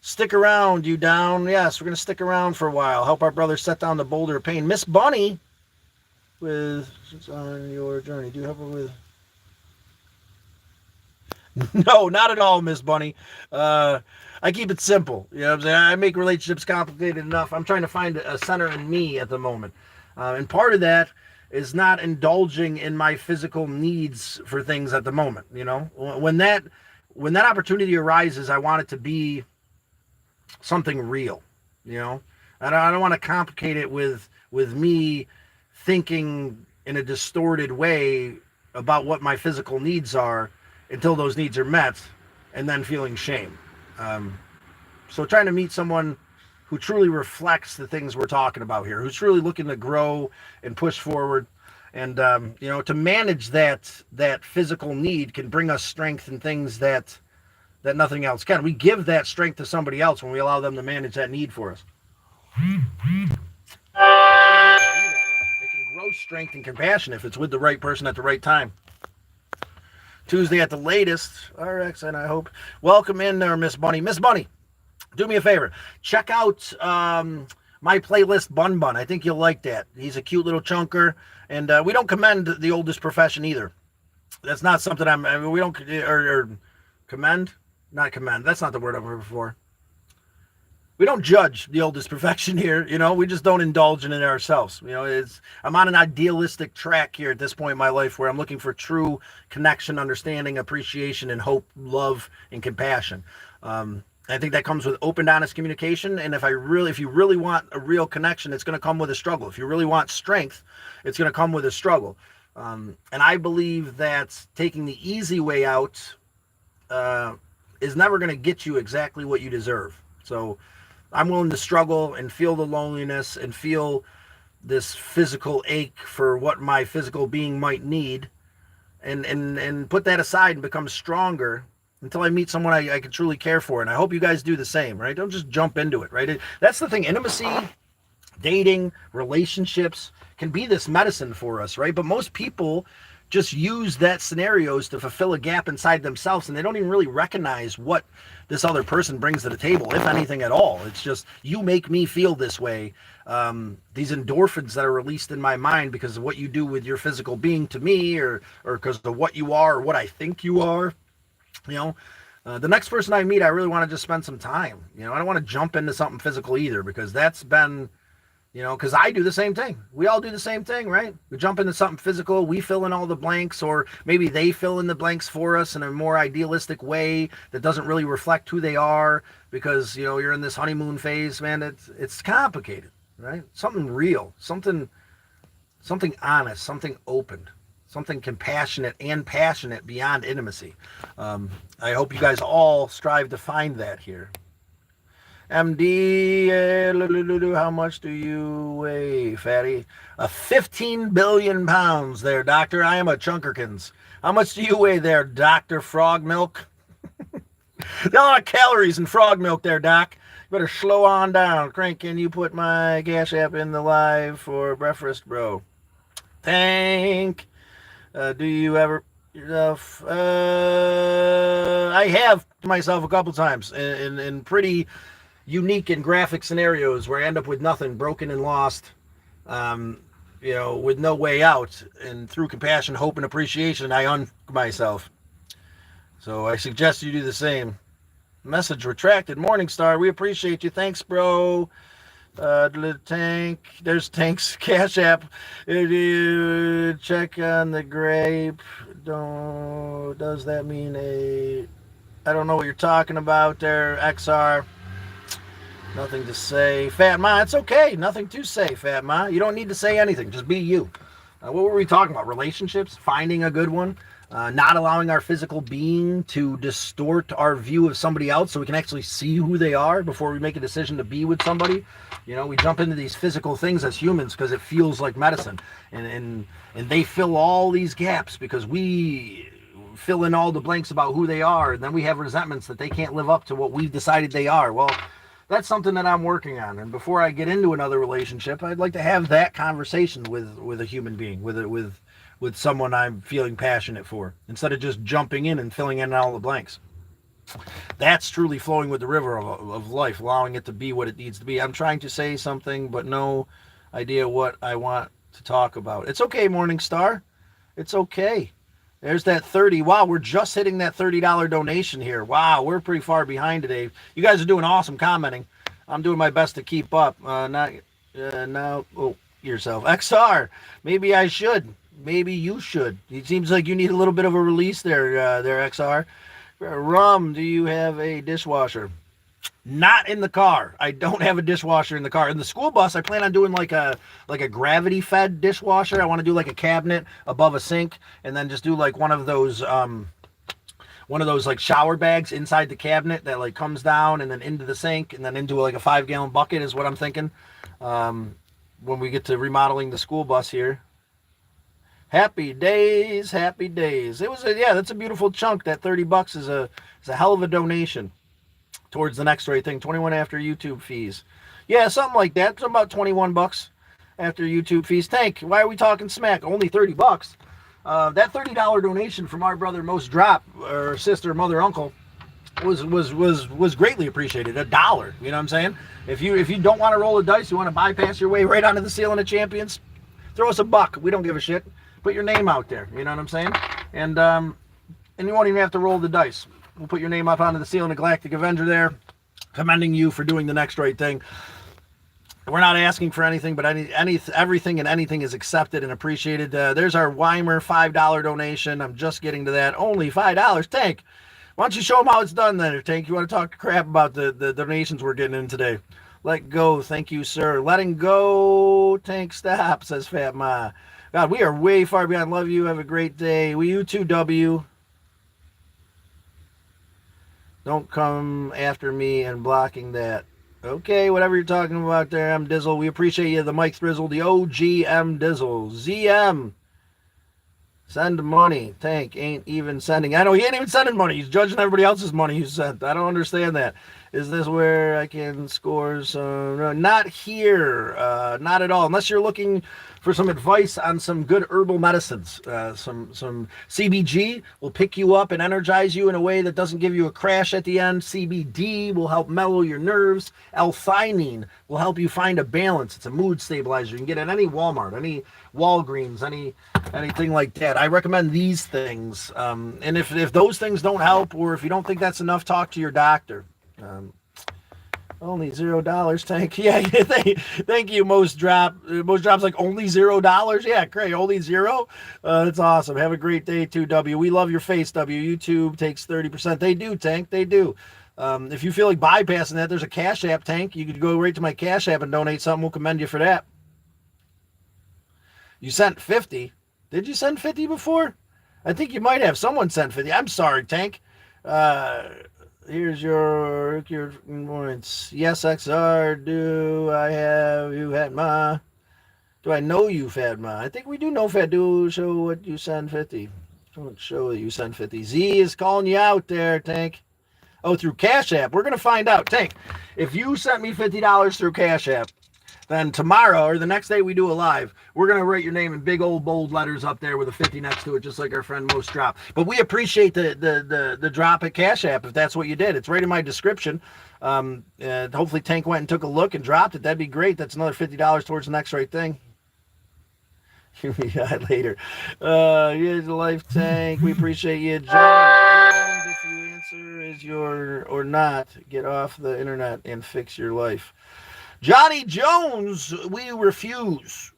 Stick around, you down. Yes, we're going to stick around for a while. Help our brother set down the boulder of pain. Miss Bunny with on your journey. Do you help her with? No, not at all, Miss Bunny. I keep it simple. You know what I'm saying? I make relationships complicated enough. I'm trying to find a center in me at the moment. And part of that is not indulging in my physical needs for things at the moment. You know, when that opportunity arises, I want it to be something real. You know, I don't want to complicate it with me thinking in a distorted way about what my physical needs are until those needs are met, and then feeling shame. So trying to meet someone who truly reflects the things we're talking about here, who's truly looking to grow and push forward. And, you know, to manage that physical need can bring us strength and things that nothing else can. We give that strength to somebody else when we allow them to manage that need for us. It can grow strength and compassion if it's with the right person at the right time. Tuesday at the latest. RX, and I hope. Welcome in there, Miss Bunny. Miss Bunny, do me a favor. Check out my playlist, Bun Bun. I think you'll like that. He's a cute little chunker, and we don't commend the oldest profession either. That's not something we don't, or commend? Not commend. That's not the word I'm looking for. We don't judge the oldest perfection here, you know. We just don't indulge in it ourselves. You know, I'm on an idealistic track here at this point in my life where I'm looking for true connection, understanding, appreciation, and hope, love, and compassion. I think that comes with open, honest communication. And if you really want a real connection, it's going to come with a struggle. If you really want strength, it's going to come with a struggle. And I believe that taking the easy way out is never going to get you exactly what you deserve. So I'm willing to struggle and feel the loneliness and feel this physical ache for what my physical being might need, and put that aside and become stronger until I meet someone I can truly care for. And I hope you guys do the same, right? Don't just jump into it, right? That's the thing. Intimacy, dating, relationships can be this medicine for us, right? But most people just use that scenarios to fulfill a gap inside themselves, and they don't even really recognize what this other person brings to the table, if anything at all. It's just, you make me feel this way. These endorphins that are released in my mind because of what you do with your physical being to me, or because of what you are or what I think you are. You know, the next person I meet, I really want to just spend some time. You know, I don't want to jump into something physical either, because that's been, you know, because I do the same thing. We all do the same thing, right? We jump into something physical, we fill in all the blanks, or maybe they fill in the blanks for us in a more idealistic way that doesn't really reflect who they are, because, you know, you're in this honeymoon phase, man. It's complicated, right? Something real, something honest, something open, something compassionate and passionate beyond intimacy. I hope you guys all strive to find that here. MD, how much do you weigh, fatty? 15 billion pounds there, doctor. I am a chunkerkins. How much do you weigh there, Dr. Frog Milk? There's a lot of calories in frog milk there, doc. You better slow on down. Crank, can you put my Cash App in the live for breakfast, bro? Thank. Do you ever... I have to myself a couple times in pretty unique and graphic scenarios where I end up with nothing, broken and lost, you know, with no way out. And through compassion, hope, and appreciation, I un myself. So I suggest you do the same. Message retracted. Morningstar, we appreciate you. Thanks, bro. Tank, there's Tank's Cash App. If you check on the grape, does that mean I don't know what you're talking about there, XR. Nothing to say. Fat Ma, it's okay. Nothing to say, Fat Ma. You don't need to say anything. Just be you. What were we talking about? Relationships? Finding a good one? Not allowing our physical being to distort our view of somebody else so we can actually see who they are before we make a decision to be with somebody. You know, we jump into these physical things as humans because it feels like medicine. And they fill all these gaps because we fill in all the blanks about who they are. And then we have resentments that they can't live up to what we've decided they are. Well, that's something that I'm working on. And before I get into another relationship, I'd like to have that conversation with a human being, with someone I'm feeling passionate for, instead of just jumping in and filling in all the blanks. That's truly flowing with the river of life, allowing it to be what it needs to be. I'm trying to say something, but no idea what I want to talk about. It's okay, Morning Star. It's okay. There's that 30. Wow, we're just hitting that $30 donation here. Wow, we're pretty far behind today. You guys are doing awesome commenting. I'm doing my best to keep up. Now, oh, yourself. XR, maybe I should. Maybe you should. It seems like you need a little bit of a release there, XR. Rum, do you have a dishwasher? Not in the car. I don't have a dishwasher in the car. In the school bus, I plan on doing like a gravity fed dishwasher. I want to do like a cabinet above a sink, and then just do like one of those like shower bags inside the cabinet that like comes down and then into the sink and then into like a 5-gallon bucket is what I'm thinking. When we get to remodeling the school bus here. Happy days, happy days. It was that's a beautiful chunk. That $30 is a hell of a donation towards the next right thing. 21 after YouTube fees. Yeah, something like that. It's about $21 after YouTube fees. Tank, why are we talking smack? Only $30. That $30 donation from our brother Most Drop, or sister, mother, uncle, was greatly appreciated. $1. You know what I'm saying? If you don't want to roll the dice, you want to bypass your way right onto the ceiling of champions, throw us $1. We don't give a shit. Put your name out there. You know what I'm saying? And you won't even have to roll the dice. We'll put your name up onto the ceiling of Galactic Avenger there, commending you for doing the next right thing. We're not asking for anything, but everything and anything is accepted and appreciated. There's our Weimer $5 donation. I'm just getting to that. Only $5. Tank, why don't you show them how it's done then, Tank? You want to talk crap about the donations we're getting in today. Let go. Thank you, sir. Letting go. Tank, stop, says Fat Ma. God, we are way far behind. Love you. Have a great day. We you too, W. Don't come after me and blocking that. Okay, whatever you're talking about there, M Dizzle. We appreciate you, the Mike Thrizzle, the OGM Dizzle. ZM. Send money. Tank ain't even sending. I know he ain't even sending money. He's judging everybody else's money you sent. I don't understand that. Is this where I can score some? No, not here. Not at all. Unless you're looking for some advice on some good herbal medicines. Some CBG will pick you up and energize you in a way that doesn't give you a crash at the end. CBD will help mellow your nerves. L-theanine will help you find a balance. It's a mood stabilizer. You can get it at any Walmart, any Walgreens, anything like that. I recommend these things. And if those things don't help, or if you don't think that's enough, talk to your doctor. Only $0, Tank. Yeah, thank you, Most Drop. Most Drop's like only $0. Yeah, great. Only 0. That's awesome. Have a great day too, W. We love your face, W. YouTube takes 30%. They do, Tank. They do. If you feel like bypassing that, there's a Cash App, Tank. You could go right to my Cash App and donate something. We'll commend you for that. You sent 50. Did you send 50 before? I think you might have. Someone sent 50. I'm sorry, Tank. Here's your points. Yes, XR. Do I have you, Fat Ma? Do I know you, Fat Ma? I think we do know Fat. Do show what you send 50. Don't show that you send 50. Z is calling you out there, Tank. Oh, through Cash App. We're going to find out. Tank, if you sent me $50 through Cash App, then tomorrow or the next day we do a live, we're going to write your name in big old bold letters up there with a 50 next to it, just like our friend Most Drop. But we appreciate the drop at Cash App if that's what you did. It's right in my description. Hopefully Tank went and took a look and dropped it. That'd be great. That's another $50 towards the next right thing. Yeah, later. Here's the life, Tank. We appreciate you. Jones, if you answer is your or not, get off the internet and fix your life. Johnny Jones, we refuse.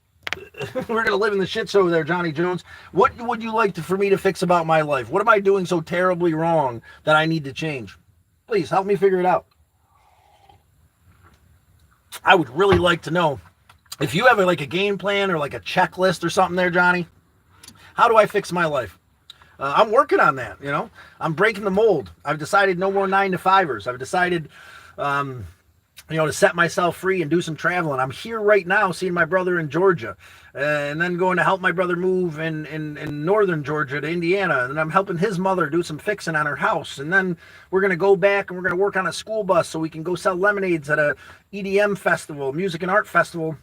We're going to live in the shit show there, Johnny Jones. What would you like for me to fix about my life? What am I doing so terribly wrong that I need to change? Please help me figure it out. I would really like to know if you have like a game plan or like a checklist or something there, Johnny. How do I fix my life? I'm working on that, you know. I'm breaking the mold. I've decided no more 9-to-5ers. I've decided to set myself free and do some traveling. I'm here right now seeing my brother in Georgia, and then going to help my brother move in northern Georgia to Indiana, and I'm helping his mother do some fixing on her house, and then we're going to go back and we're going to work on a school bus so we can go sell lemonades at a EDM festival, music and art festival,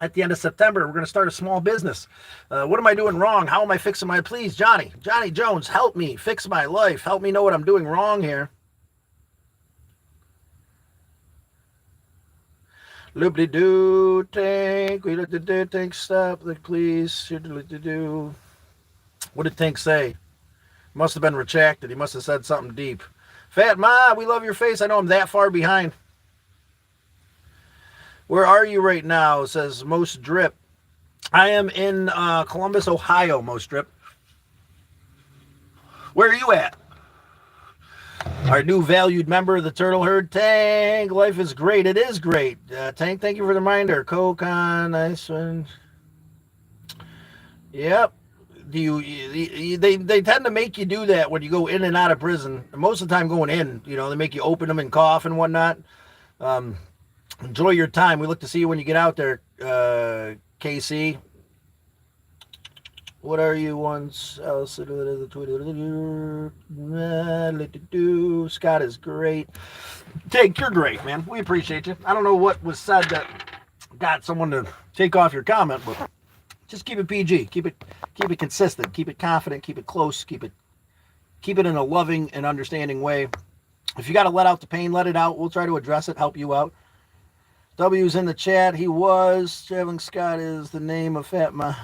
at the end of September. We're going to start a small business. What am I doing wrong? How am I fixing my... Please, Johnny Jones, help me fix my life. Help me know what I'm doing wrong here. Loop-de-doo, tank. We loop-de-doo, tank, stop, please. Loop-de-doo. What did Tank say? Must have been retracted. He must have said something deep. Fat Ma, we love your face. I know I'm that far behind. Where are you right now? Says Most Drip. I am in Columbus, Ohio, Most Drip. Where are you at? Our new valued member of the Turtle Herd, Tank. Life is great. It is great. Tank, thank you for the reminder. Kokon, nice one. Yep. They tend to make you do that when you go in and out of prison. Most of the time going in, they make you open them and cough and whatnot. Enjoy your time. We look to see you when you get out there, KC. What are you once else? Scott is great. Tank, you're great, man. We appreciate you. I don't know what was said that got someone to take off your comment, but just keep it PG. Keep it consistent. Keep it confident. Keep it close. Keep it in a loving and understanding way. If you got to let out the pain, let it out. We'll try to address it, help you out. W's in the chat. He was. Traveling Scott is the name of Fatma.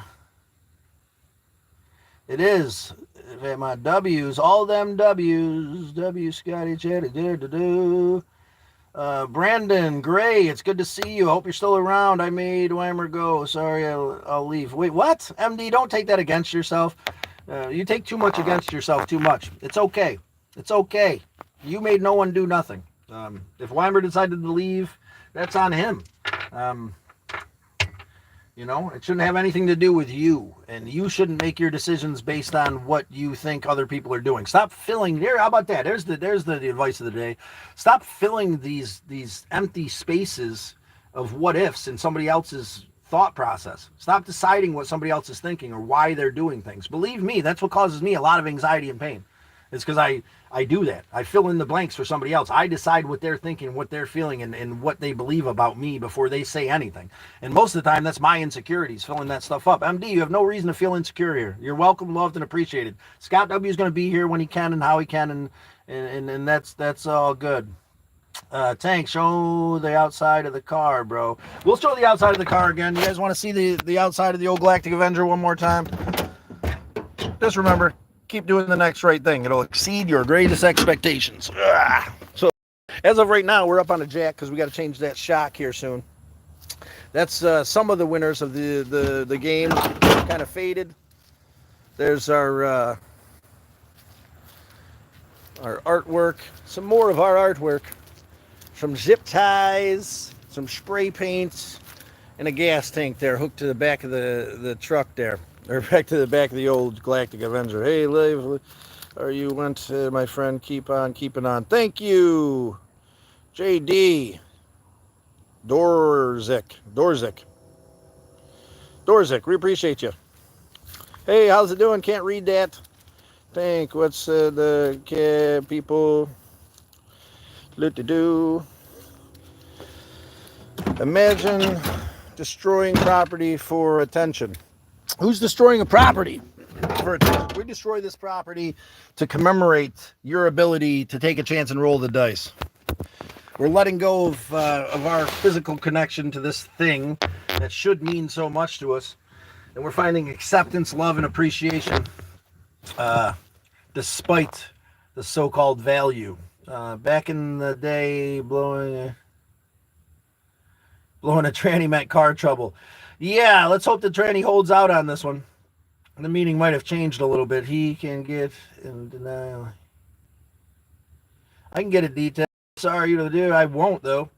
It is. Fatma W's. All them W's. W Scotty chat. Brandon Gray, it's good to see you. I hope you're still around. I made Weimer go. Sorry, I'll leave. Wait, what? MD, don't take that against yourself. You take too much against yourself, too much. It's okay. It's okay. You made no one do nothing. If Weimer decided to leave, that's on him. It shouldn't have anything to do with you, and you shouldn't make your decisions based on what you think other people are doing. Stop filling there. How about that? There's the advice of the day. Stop filling these empty spaces of what ifs in somebody else's thought process. Stop deciding what somebody else is thinking or why they're doing things. Believe me, that's what causes me a lot of anxiety and pain. It's because I do that. I fill in the blanks for somebody else. I decide what they're thinking, what they're feeling, and what they believe about me before they say anything. And most of the time, that's my insecurities, filling that stuff up. MD, you have no reason to feel insecure here. You're welcome, loved, and appreciated. Scott W is going to be here when he can and how he can, and that's all good. Tank, show the outside of the car, bro. We'll show the outside of the car again. You guys want to see the outside of the old Galactic Avenger one more time? Just remember, keep doing the next right thing. It'll exceed your greatest expectations. So as of right now, we're up on a jack because we got to change that shock here soon. That's some of the winners of the game. Kind of faded. There's our artwork. Some more of our artwork. Some zip ties, some spray paints, and a gas tank there hooked to the back of the truck there. Or back to the back of the old Galactic Avenger. Hey, Liv, are you went, my friend? Keep on keeping on. Thank you, JD. Dorzik. We appreciate you. Hey, how's it doing? Can't read that. Think, what's the people to do? Imagine destroying property for attention. Who's destroying a property for attention? We destroy this property to commemorate your ability to take a chance and roll the dice. We're letting go of our physical connection to this thing that should mean so much to us. And we're finding acceptance, love, and appreciation despite the so-called value. Back in the day, blowing a tranny meant car trouble. Yeah, let's hope the tranny holds out on this one. The meaning might have changed a little bit. He can get in denial. I can get it detailed. Sorry, dude. I won't, though.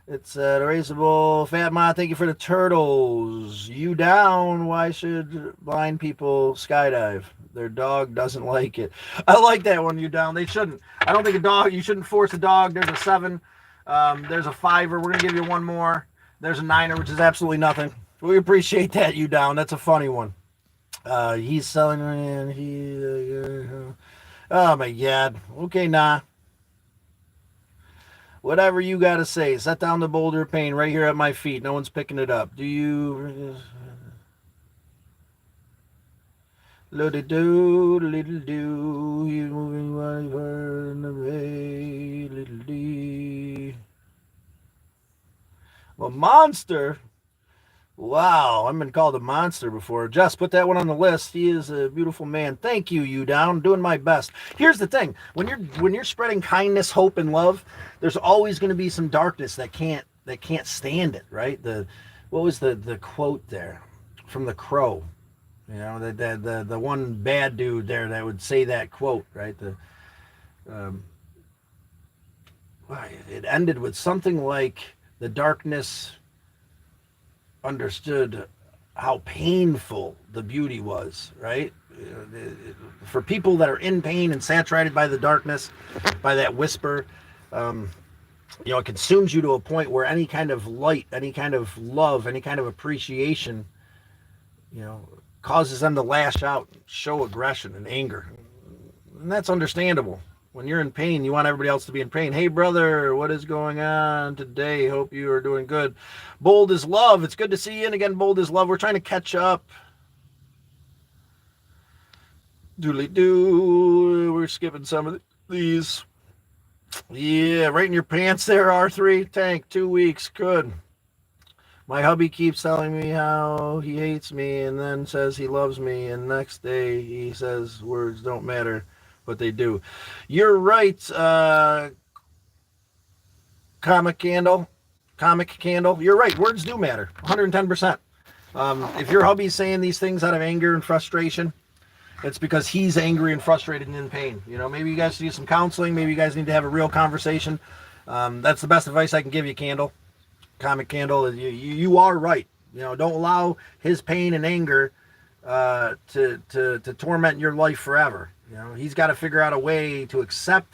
It's erasable. Fat Ma, thank you for the turtles. You down? Why should blind people skydive? Their dog doesn't like it. I like that one, you down. They shouldn't. I don't think you shouldn't force a dog. There's a 7. There's a 5er. We're going to give you one more. There's a 9er, which is absolutely nothing. We appreciate that, you down. That's a funny one. He's selling. Oh, my God. Okay, nah. Whatever you got to say. Set down the boulder of pain right here at my feet. No one's picking it up. Do you... Little do, you moving right in the way, little D. Well, monster. Wow, I've been called a monster before. Jess, put that one on the list. He is a beautiful man. Thank you, you down. Doing my best. Here's the thing: when you're spreading kindness, hope, and love, there's always going to be some darkness that can't stand it, right? What was the quote there from the Crow? You know, the one bad dude there that would say that quote, right? Um, it ended with something like the darkness understood how painful the beauty was, right? For people that are in pain and saturated by the darkness, by that whisper, um, it consumes you to a point where any kind of light, any kind of love, any kind of appreciation, you know, causes them to lash out, show aggression and anger. And that's understandable. When you're in pain, you want everybody else to be in pain. Hey, brother, what is going on today? Hope you are doing good. Bold is love. It's good to see you in again. Bold is love. We're trying to catch up. Doodly doo. We're skipping some of these. Yeah, right in your pants there, R3. Tank, 2 weeks. Good. My hubby keeps telling me how he hates me and then says he loves me, and next day he says words don't matter, but they do. You're right, Comic Candle. You're right, words do matter, 110%. If your hubby's saying these things out of anger and frustration, it's because he's angry and frustrated and in pain. Maybe you guys need some counseling. Maybe you guys need to have a real conversation. That's the best advice I can give you, Comic Candle. You are right. Don't allow his pain and anger to torment your life forever. He's got to figure out a way to accept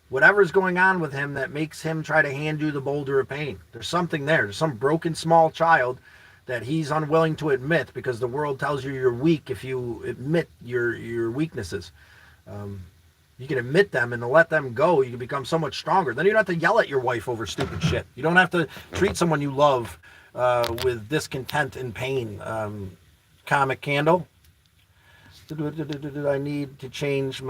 whatever's going on with him that makes him try to hand you the boulder of pain. There's something there. There's some broken small child that he's unwilling to admit because the world tells you you're weak if you admit your weaknesses. You can admit them and to let them go, you can become so much stronger. Then you don't have to yell at your wife over stupid shit. You don't have to treat someone you love with discontent and pain. Comic Candle. I need to change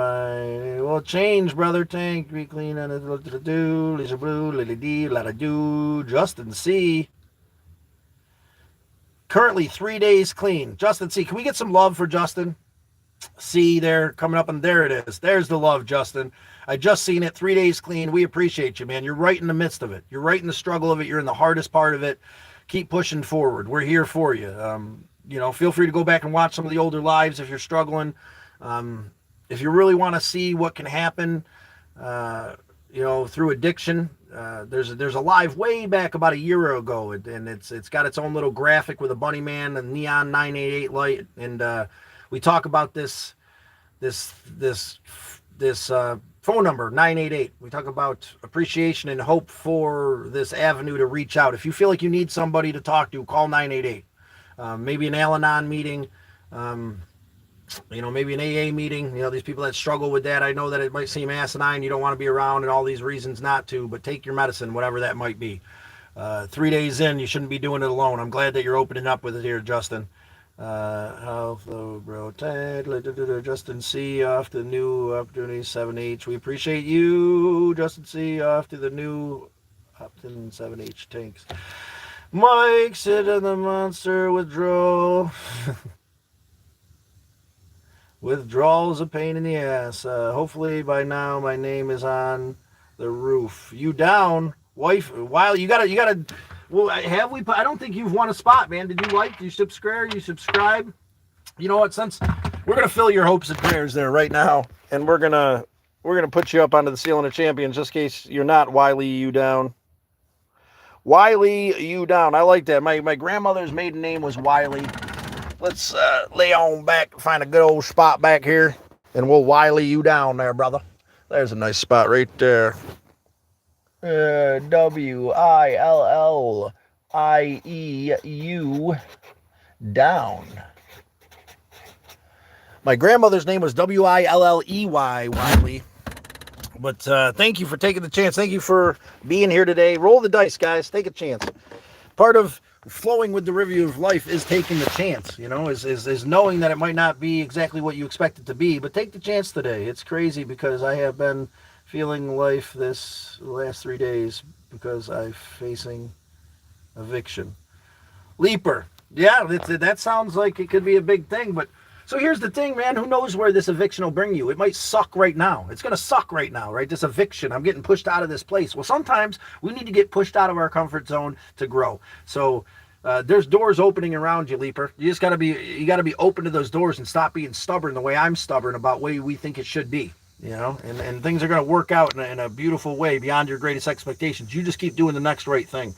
change, brother. Tank, be clean, and do, Lisa Blue, Lily D, Lada Do, Justin C. Currently 3 days clean. Justin C. Can we get some love for Justin? See there coming up, and there it is. There's the love, Justin. I just seen it. 3 days clean. We appreciate you, man. You're right in the midst of it. You're right in the struggle of it. You're in the hardest part of it. Keep pushing forward. We're here for you. Feel free to go back and watch some of the older lives if you're struggling. If you really want to see what can happen, through addiction, there's a live way back about a year ago, and it's got its own little graphic with a bunny man and neon 988 light, and we talk about this phone number 988. We talk about appreciation and hope for this avenue to reach out. If you feel like you need somebody to talk to, call 988. Maybe an Al-Anon meeting, maybe an AA meeting. These people that struggle with that, I know that it might seem asinine, you don't want to be around and all these reasons not to, but take your medicine, whatever that might be. 3 days in, you shouldn't be doing it alone. I'm glad that you're opening up with it here, Justin. Health, bro, Ted, Justin C. off the new opportunity 7H. We appreciate you, Justin C. off to the new Upton 7H tanks. Mike, sit in the monster withdrawal. Withdrawal's a pain in the ass. Hopefully by now my name is on the roof. You down, wife? While you gotta. Well, have we? I don't think you've won a spot, man. Did you like? Did you subscribe? You subscribe? You know what? Since we're gonna fill your hopes and prayers there right now, and we're gonna put you up onto the ceiling of champions, just in case you're not Wiley. You down? Wiley, you down? I like that. My grandmother's maiden name was Wiley. Let's lay on back, find a good old spot back here, and we'll Wiley you down there, brother. There's a nice spot right there. WILLIEU down. My grandmother's name was WILLEY, Wiley. But thank you for taking the chance. Thank you for being here today. Roll the dice, guys. Take a chance. Part of flowing with the review of life is taking the chance, is knowing that it might not be exactly what you expect it to be, but take the chance today. It's crazy because I have been feeling life this last 3 days because I'm facing Eviction. Leaper. Yeah, that sounds like it could be a big thing. But so here's the thing, man. Who knows where this eviction will bring you? It might suck right now. It's going to suck right now, right? This eviction. I'm getting pushed out of this place. Well, sometimes we need to get pushed out of our comfort zone to grow. So there's doors opening around you, Leaper. You got to be open to those doors and stop being stubborn the way I'm stubborn about the way we think it should be. And things are going to work out in a beautiful way beyond your greatest expectations. You just keep doing the next right thing.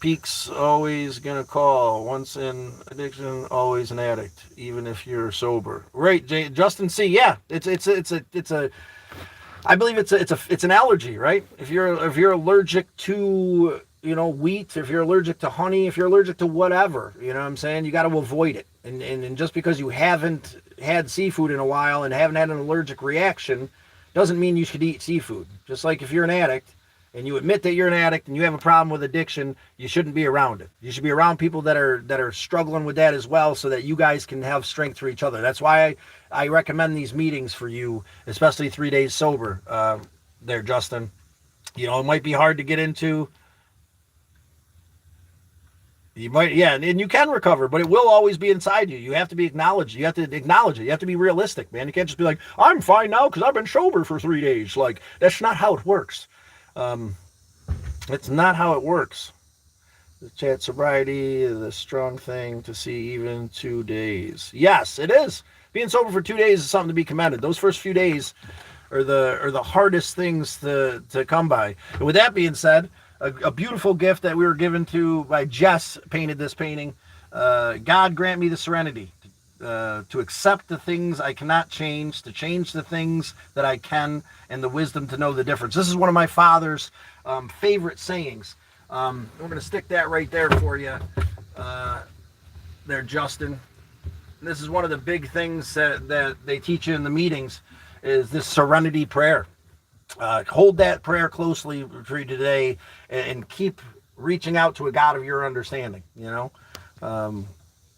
Peaks always gonna call. Once in addiction, always an addict, even if you're sober. Right, Justin C. Yeah, it's a. I believe it's an allergy, right? If you're allergic to wheat, if you're allergic to honey, if you're allergic to whatever, you know what I'm saying, you got to avoid it. And just because you haven't had seafood in a while and haven't had an allergic reaction, doesn't mean you should eat seafood. Just like if you're an addict and you admit that you're an addict and you have a problem with addiction, you shouldn't be around it. You should be around people that are struggling with that as well, so that you guys can have strength for each other. That's why I recommend these meetings for you, especially 3 days sober. There, Justin. It might be hard to get into. You might, yeah, and you can recover, but it will always be inside you. You have to be acknowledged. You have to acknowledge it. You have to be realistic, man. You can't just be like, I'm fine now because I've been sober for 3 days. Like, that's not how it works. It's not how it works. The chat, sobriety is a strong thing to see even 2 days. Yes, it is. Being sober for 2 days is something to be commended. Those first few days are the hardest things to come by. And with that being said, a beautiful gift that we were given by Jess painted this painting. God grant me the serenity to accept the things I cannot change, to change the things that I can, and the wisdom to know the difference. This is one of my father's favorite sayings. We're going to stick that right there for you, there, Justin. This is one of the big things that they teach you in the meetings, is this serenity prayer. Hold that prayer closely for you today, and keep reaching out to a God of your understanding.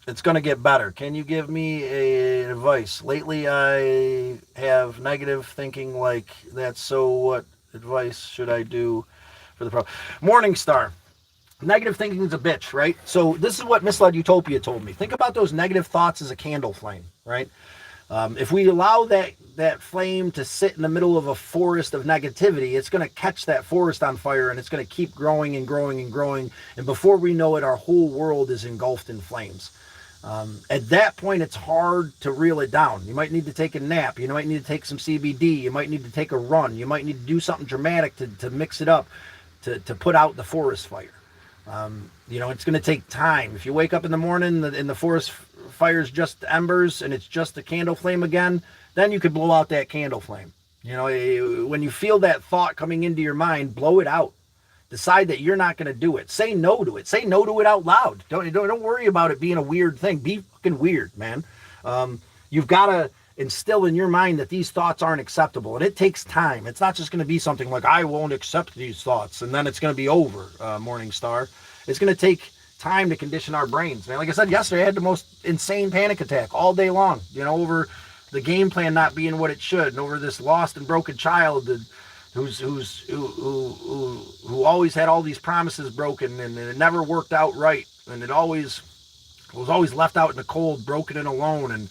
It's going to get better. Can you give me advice? Lately, I have negative thinking like that. So what advice should I do for the problem? Morning Star. Negative thinking is a bitch, right? So this is what Misled Utopia told me. Think about those negative thoughts as a candle flame, right? If we allow that flame to sit in the middle of a forest of negativity, it's going to catch that forest on fire, and it's going to keep growing and growing and growing. And before we know it, our whole world is engulfed in flames. At that point, it's hard to reel it down. You might need to take a nap. You might need to take some CBD. You might need to take a run. You might need to do something dramatic to mix it up, to put out the forest fire. It's going to take time. If you wake up in the morning and the forest fire's just embers and it's just a candle flame again, then you could blow out that candle flame. When you feel that thought coming into your mind, blow it out. Decide that you're not going to do it. Say no to it. Say no to it out loud. Don't worry about it being a weird thing. Be fucking weird, man. You've got to instill in your mind that these thoughts aren't acceptable, and it takes time. It's not just going to be something like, I won't accept these thoughts, and then it's going to be over, Morning Star. It's going to take time to condition our brains, man. Like I said yesterday, I had the most insane panic attack all day long, over the game plan not being what it should, and over this lost and broken child who always had all these promises broken, and it never worked out right, and it was always left out in the cold, broken and alone. And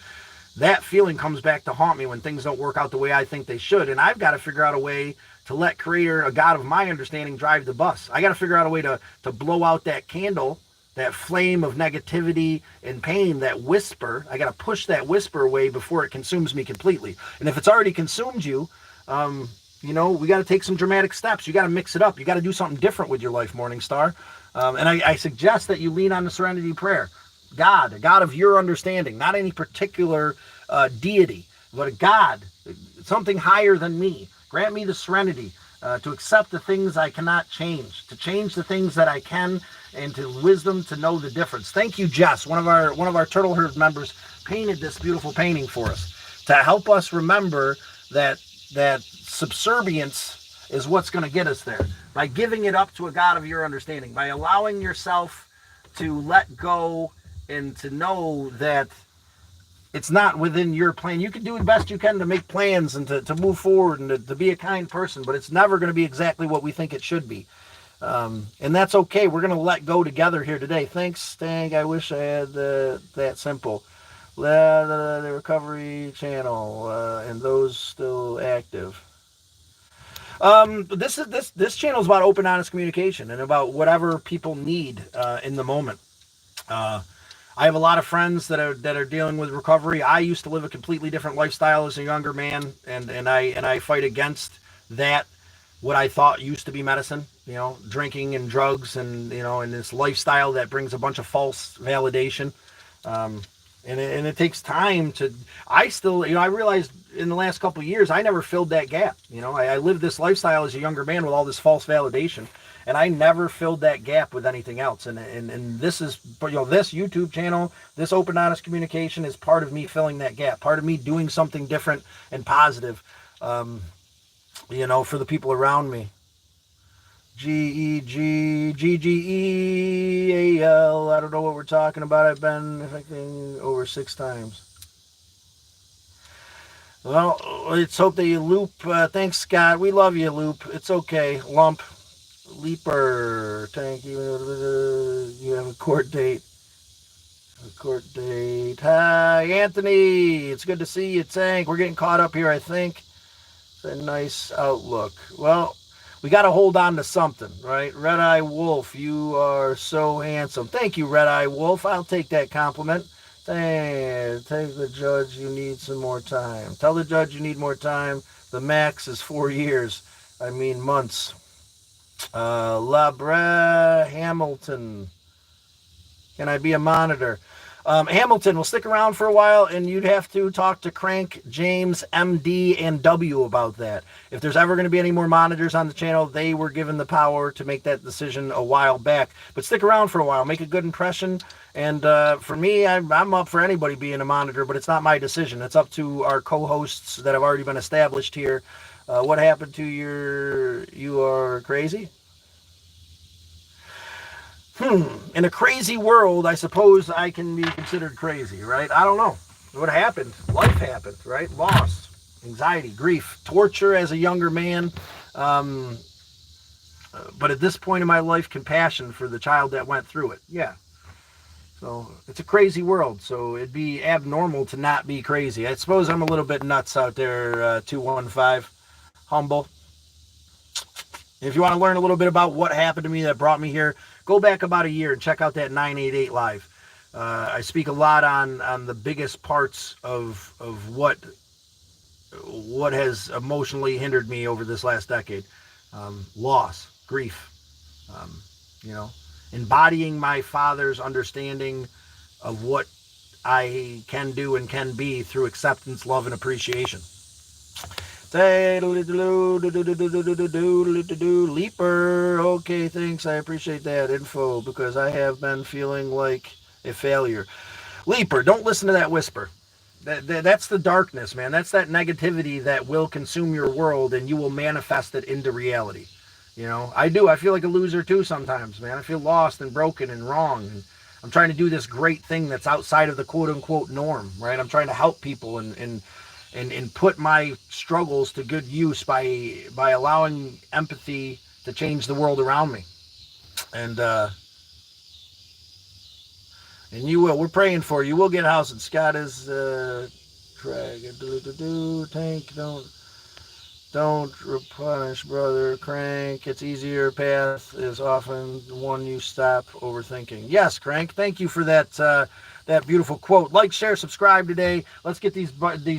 that feeling comes back to haunt me when things don't work out the way I think they should. And I've got to figure out a way to let Creator, a God of my understanding, drive the bus. I got to figure out a way to blow out that candle, that flame of negativity and pain, that whisper. I got to push that whisper away before it consumes me completely. And if it's already consumed you, we got to take some dramatic steps. You got to mix it up. You got to do something different with your life, Morning Star. And I suggest that you lean on the Serenity Prayer. God, a God of your understanding, not any particular deity, but a God, something higher than me. Grant me the serenity to accept the things I cannot change, to change the things that I can, and to wisdom to know the difference. Thank you, Jess. One of our Turtle Herd members painted this beautiful painting for us to help us remember that subservience is what's going to get us there. By giving it up to a God of your understanding, by allowing yourself to let go and to know that it's not within your plan. You can do the best you can to make plans and to move forward and to be a kind person, but it's never going to be exactly what we think it should be. And that's okay. We're going to let go together here today. Thanks, Stank. I wish I had that simple. The recovery channel and those still active. This channel is about open, honest communication and about whatever people need in the moment. I have a lot of friends that are dealing with recovery. I used to live a completely different lifestyle as a younger man, and I fight against that. What I thought used to be medicine, drinking and drugs, and and this lifestyle that brings a bunch of false validation. And it takes time to. I still, I realized in the last couple of years, I never filled that gap. I lived this lifestyle as a younger man with all this false validation, and I never filled that gap with anything else. And this is, this YouTube channel, this open, honest communication is part of me filling that gap, part of me doing something different and positive, for the people around me. GEGGEAL. I don't know what we're talking about. I've been affecting over 6 times. Well, let's hope that you loop. Thanks, Scott. We love you, loop. It's okay. Lump. Leaper. Thank you. You have a court date. Hi, Anthony. It's good to see you, Tank. We're getting caught up here, I think. It's a nice outlook. Well, we got to hold on to something, right? Red Eye Wolf, you are so handsome. Thank you, Red Eye Wolf. I'll take that compliment. Take the judge you need some more time. Tell the judge you need more time. The max is 4 years. I mean months. Labre Hamilton. Can I be a monitor? Hamilton will stick around for a while, and you'd have to talk to Crank, James, MD, and W about that. If there's ever going to be any more monitors on the channel, they were given the power to make that decision a while back. But stick around for a while, make a good impression. And for me, I'm up for anybody being a monitor, but it's not my decision. It's up to our co-hosts that have already been established here. What happened to you are crazy? In a crazy world, I suppose I can be considered crazy, right? I don't know. What happened? Life happened, right? Loss, anxiety, grief, torture as a younger man. But at this point in my life, compassion for the child that went through it. Yeah. So it's a crazy world. So it'd be abnormal to not be crazy. I suppose I'm a little bit nuts out there, 215. Humble. If you want to learn a little bit about what happened to me that brought me here, go back about a year and check out that 988 live. I speak a lot on the biggest parts of what has emotionally hindered me over this last decade. Loss, grief, embodying my father's understanding of what I can do and can be through acceptance, love, and appreciation. Leaper. Okay, thanks. I appreciate that info because I have been feeling like a failure. Leaper, don't listen to that whisper. That's the darkness, man. That's that negativity that will consume your world and you will manifest it into reality. I do. I feel like a loser too sometimes, man. I feel lost and broken and wrong. And I'm trying to do this great thing that's outside of the quote unquote norm, right? I'm trying to help people and put my struggles to good use by allowing empathy to change the world around me. And you will. We're praying for you. We'll get housing. Scott is Tank. Don't replenish, brother. Crank. It's easier. Path is often the one you stop overthinking. Yes, Crank. Thank you for that. That beautiful quote. Like, share, subscribe today. Let's get these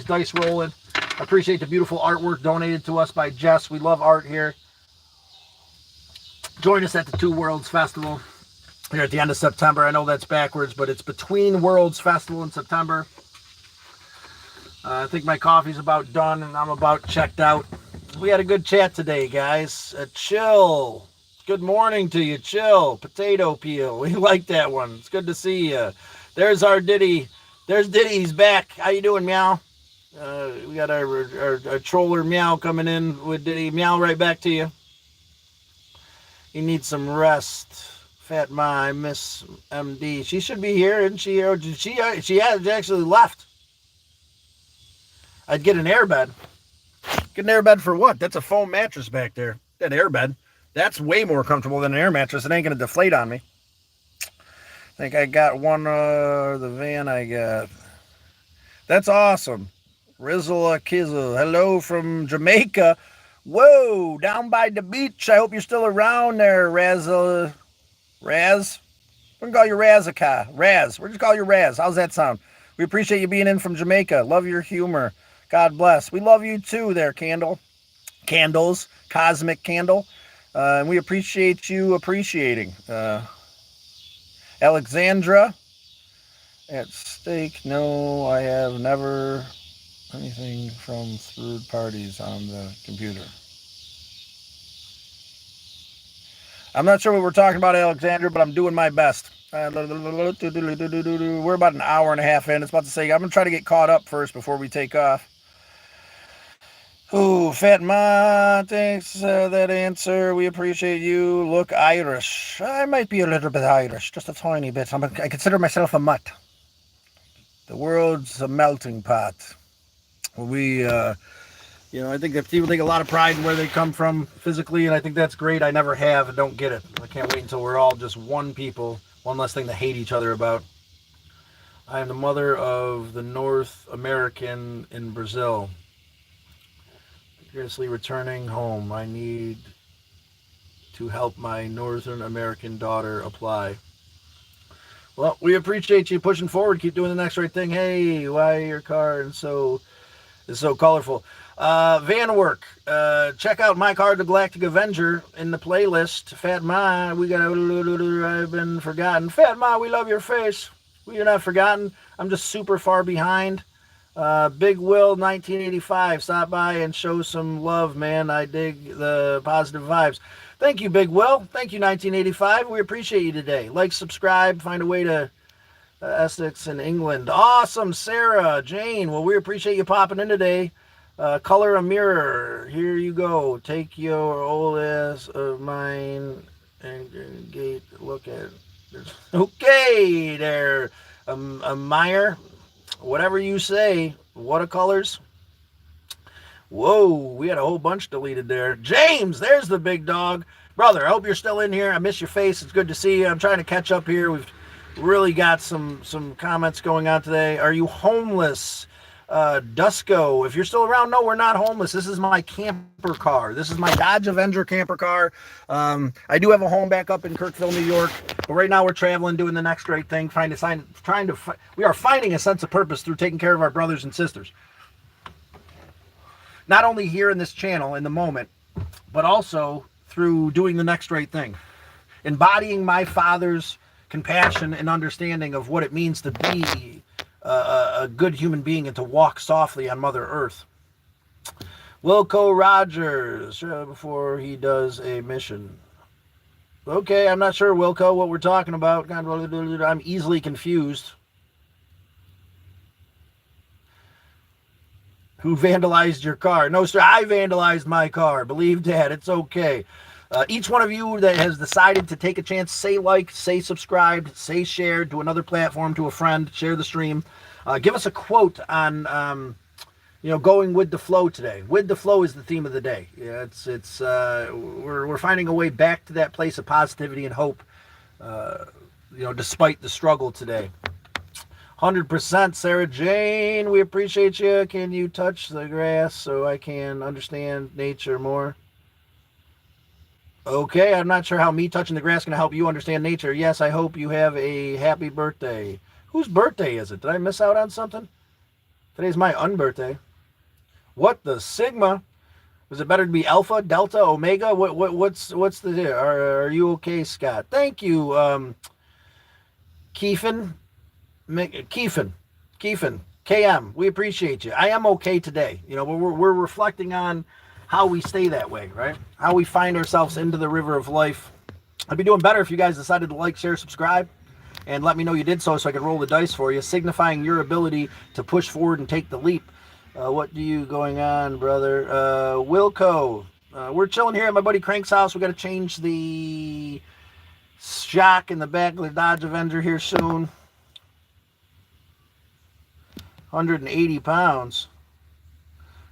dice rolling. I appreciate the beautiful artwork donated to us by Jess. We love art here. Join us at the Two Worlds Festival here at the end of September. I know that's backwards, but it's Between Worlds Festival in September. I think my coffee's about done and I'm about checked out. We had a good chat today, guys. Chill. Good morning to you. Chill. Potato peel. We like that one. It's good to see you. There's our Diddy. There's Diddy. He's back. How you doing, Meow? We got our troller Meow coming in with Diddy. Meow, right back to you. He needs some rest. Fat Ma, I miss MD. She should be here, isn't she? Or she has actually left. I'd get an airbed. Get an airbed for what? That's a foam mattress back there. That airbed. That's way more comfortable than an air mattress. It ain't going to deflate on me. I think I got one, the van I got. That's awesome. Rizzle Kizzle. Hello from Jamaica. Whoa, down by the beach. I hope you're still around there, Raz. Raz? We're going to call you Razaka. Raz. We're just call you Raz. How's that sound? We appreciate you being in from Jamaica. Love your humor. God bless. We love you too there, Candle. Candles. Cosmic Candle. And we appreciate you appreciating. Alexandra. At stake. No, I have never anything from third parties on the computer. I'm not sure what we're talking about, Alexandra, but I'm doing my best. We're about an hour and a half in. It's about to say, I'm going to try to get caught up first before we take off. Ooh, Fat Ma, thanks that answer. We appreciate you. Look Irish. I might be a little bit Irish, just a tiny bit. I consider myself a mutt. The world's a melting pot. I think that people take a lot of pride in where they come from physically, and I think that's great. I never have and don't get it. I can't wait until we're all just one people, one less thing to hate each other about. I am the mother of the North American in Brazil. Seriously returning home. I need to help my Northern American daughter apply. Well, we appreciate you pushing forward. Keep doing the next right thing. Hey, why your car is so colorful? Van work. Check out My Car the Galactic Avenger in the playlist. Fat Ma, we got I've been forgotten. Fat Ma, we love your face. You're not forgotten. I'm just super far behind. Big Will 1985. Stop by and show some love, man. I dig the positive vibes. Thank you, Big Will. Thank you, 1985. We appreciate you today. Like, subscribe, find a way to Essex and England. Awesome, Sarah, Jane. Well, we appreciate you popping in today. Color a mirror. Here you go. Take your old ass of mine and gate. Look at it. Okay, there. Meyer. Whatever you say. Watercolors. Whoa, we had a whole bunch deleted there. James, there's the big dog. Brother, I hope you're still in here. I miss your face. It's good to see you. I'm trying to catch up here. We've really got some comments going on today. Are you homeless? Dusko, if you're still around, no, we're not homeless. This is my camper car. This is my Dodge Avenger camper car. I do have a home back up in Kirkville, New York, but right now we're traveling, doing the next great thing, we are finding a sense of purpose through taking care of our brothers and sisters. Not only here in this channel in the moment, but also through doing the next right thing. Embodying my father's compassion and understanding of what it means to be a good human being and to walk softly on Mother Earth. Wilco Rogers, before he does a mission. Okay, I'm not sure, Wilco, what we're talking about. I'm easily confused. Who vandalized your car? No, sir, I vandalized my car. Believe that. It's okay. Each one of you that has decided to take a chance, say like, say subscribe, say share to another platform, to a friend, share the stream. Give us a quote on, going with the flow today. With the flow is the theme of the day. Yeah, we're finding a way back to that place of positivity and hope, despite the struggle today. 100% Sarah Jane, we appreciate you. Can you touch the grass so I can understand nature more? Okay, I'm not sure how me touching the grass can help you understand nature. Yes, I hope you have a happy birthday. Whose birthday is it? Did I miss out on something? Today's my unbirthday. What the Sigma? Was it better to be Alpha, Delta, Omega? What's the... Are you okay, Scott? Thank you, Keefin, KM, we appreciate you. I am okay today. We're reflecting on how we stay that way, right? How we find ourselves into the river of life. I'd be doing better if you guys decided to like, share, subscribe, and let me know you did so I could roll the dice for you, signifying your ability to push forward and take the leap. What do you going on, brother? Wilco, we're chilling here at my buddy Crank's house. We got to change the shock in the back of the Dodge Avenger here soon. 180 pounds.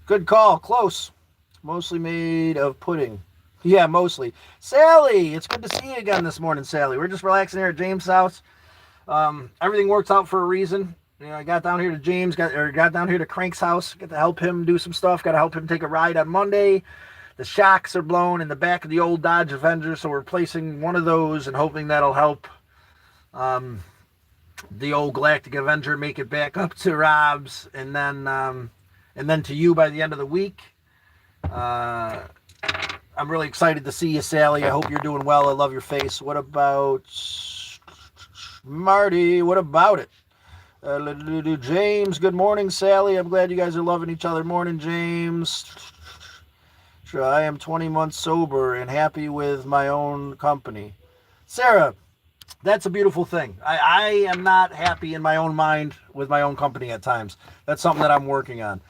Good call. Close. Mostly made of pudding. Yeah, mostly. Sally, it's good to see you again this morning, Sally. We're just relaxing here at James' house. Everything works out for a reason. I got down here to got down here to Crank's house. Got to help him do some stuff. Got to help him take a ride on Monday. The shocks are blown in the back of the old Dodge Avenger, so we're replacing one of those and hoping that'll help the old Galactic Avenger make it back up to Rob's, and then to you by the end of the week. I'm really excited to see you, Sally. I hope you're doing well. I love your face. What about Marty? What about it? James, good morning, Sally. I'm glad you guys are loving each other. Morning, James. Sure, I am 20 months sober and happy with my own company. Sarah, that's a beautiful thing. I am not happy in my own mind with my own company at times. That's something that I'm working on.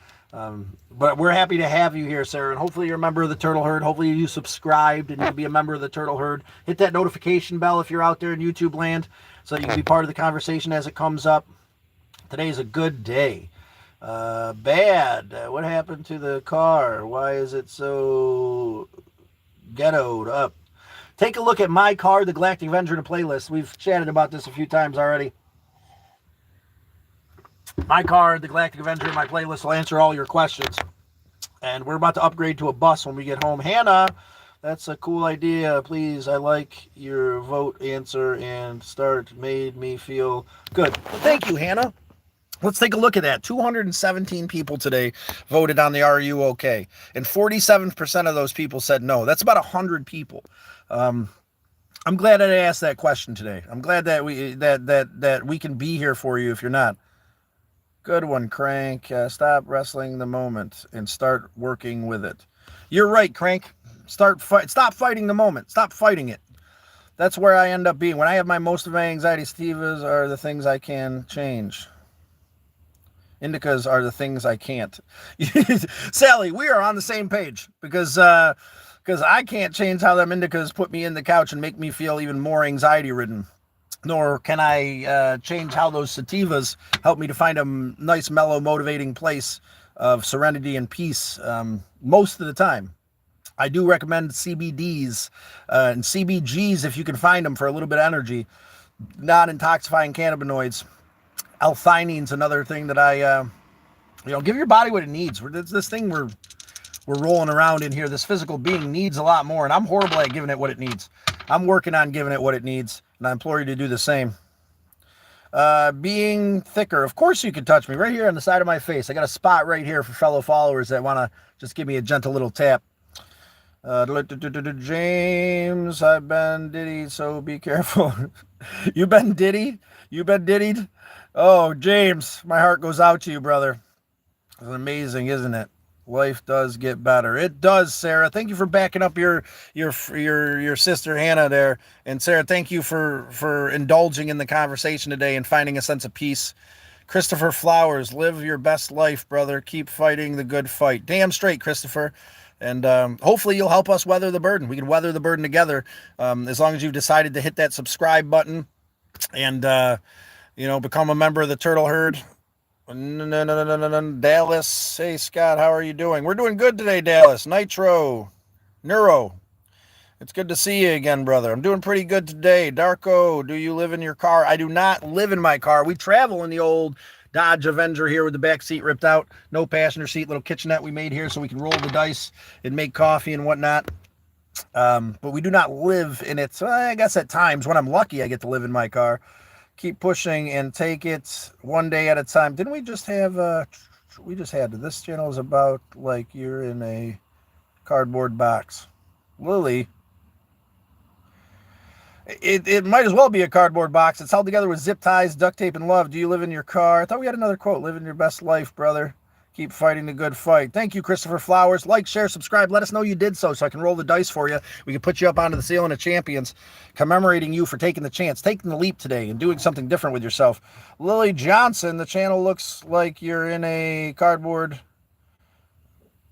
But we're happy to have you here, Sarah, and hopefully you're a member of the Turtle Herd. Hopefully you subscribed and you'll be a member of the Turtle Herd. Hit that notification bell if you're out there in YouTube land so you can be part of the conversation as it comes up. Today's a good day. Bad. What happened to the car? Why is it so ghettoed up? Take a look at my car, the Galactic Avenger, in a playlist. We've chatted about this a few times already. My car, the Galactic Avenger, in my playlist will answer all your questions. And we're about to upgrade to a bus when we get home. Hannah, that's a cool idea. Please, I like your vote answer and start. Made me feel good. Well, thank you, Hannah. Let's take a look at that. 217 people today voted on the Are You OK? And 47% of those people said no. That's about 100 people. I'm glad that I asked that question today. I'm glad that we can be here for you if you're not. Good one, Crank. Stop wrestling the moment and start working with it. You're right, Crank. Stop fighting the moment. Stop fighting it. That's where I end up being. When I have most of my anxiety, Stevas are the things I can change. Indicas are the things I can't. Sally, we are on the same page because I can't change how them indicas put me in the couch and make me feel even more anxiety ridden. Nor can I change how those sativas help me to find a nice, mellow, motivating place of serenity and peace most of the time. I do recommend CBDs and CBGs if you can find them for a little bit of energy. Non-intoxifying cannabinoids. L-theanine's another thing that I, give your body what it needs. This thing we're rolling around in here, this physical being needs a lot more, and I'm horrible at giving it what it needs. I'm working on giving it what it needs, and I implore you to do the same. Being thicker. Of course you can touch me right here on the side of my face. I got a spot right here for fellow followers that want to just give me a gentle little tap. James, I've been diddy, so be careful. You been diddy? You been diddied? Oh, James, my heart goes out to you, brother. It's amazing, isn't it? Life does get better. It does, Sarah. Thank you for backing up your sister Hannah there. And Sarah, thank you for indulging in the conversation today and finding a sense of peace. Christopher Flowers, live your best life, brother. Keep fighting the good fight. Damn straight, Christopher. And hopefully you'll help us weather the burden. We can weather the burden together as long as you've decided to hit that subscribe button and, become a member of the Turtle Herd. No. Dallas, hey, Scott, how are you doing? We're doing good today, Dallas. Neuro. It's good to see you again, brother. I'm doing pretty good today. Darko, do you live in your car? I do not live in my car. We travel in the old Dodge Avenger here with the back seat ripped out. No passenger seat, little kitchenette we made here so we can roll the dice and make coffee and whatnot. But we do not live in it. So I guess at times when I'm lucky, I get to live in my car. Keep pushing and take it one day at a time. Didn't we just have, this channel is about like you're in a cardboard box. Lily. It might as well be a cardboard box. It's held together with zip ties, duct tape, and love. Do you live in your car? I thought we had another quote. Live in your best life, brother. Keep fighting the good fight. Thank you, Christopher Flowers. Like, share, subscribe. Let us know you did so I can roll the dice for you. We can put you up onto the ceiling of champions, commemorating you for taking the chance, taking the leap today, and doing something different with yourself. Lily Johnson, the channel looks like you're in a cardboard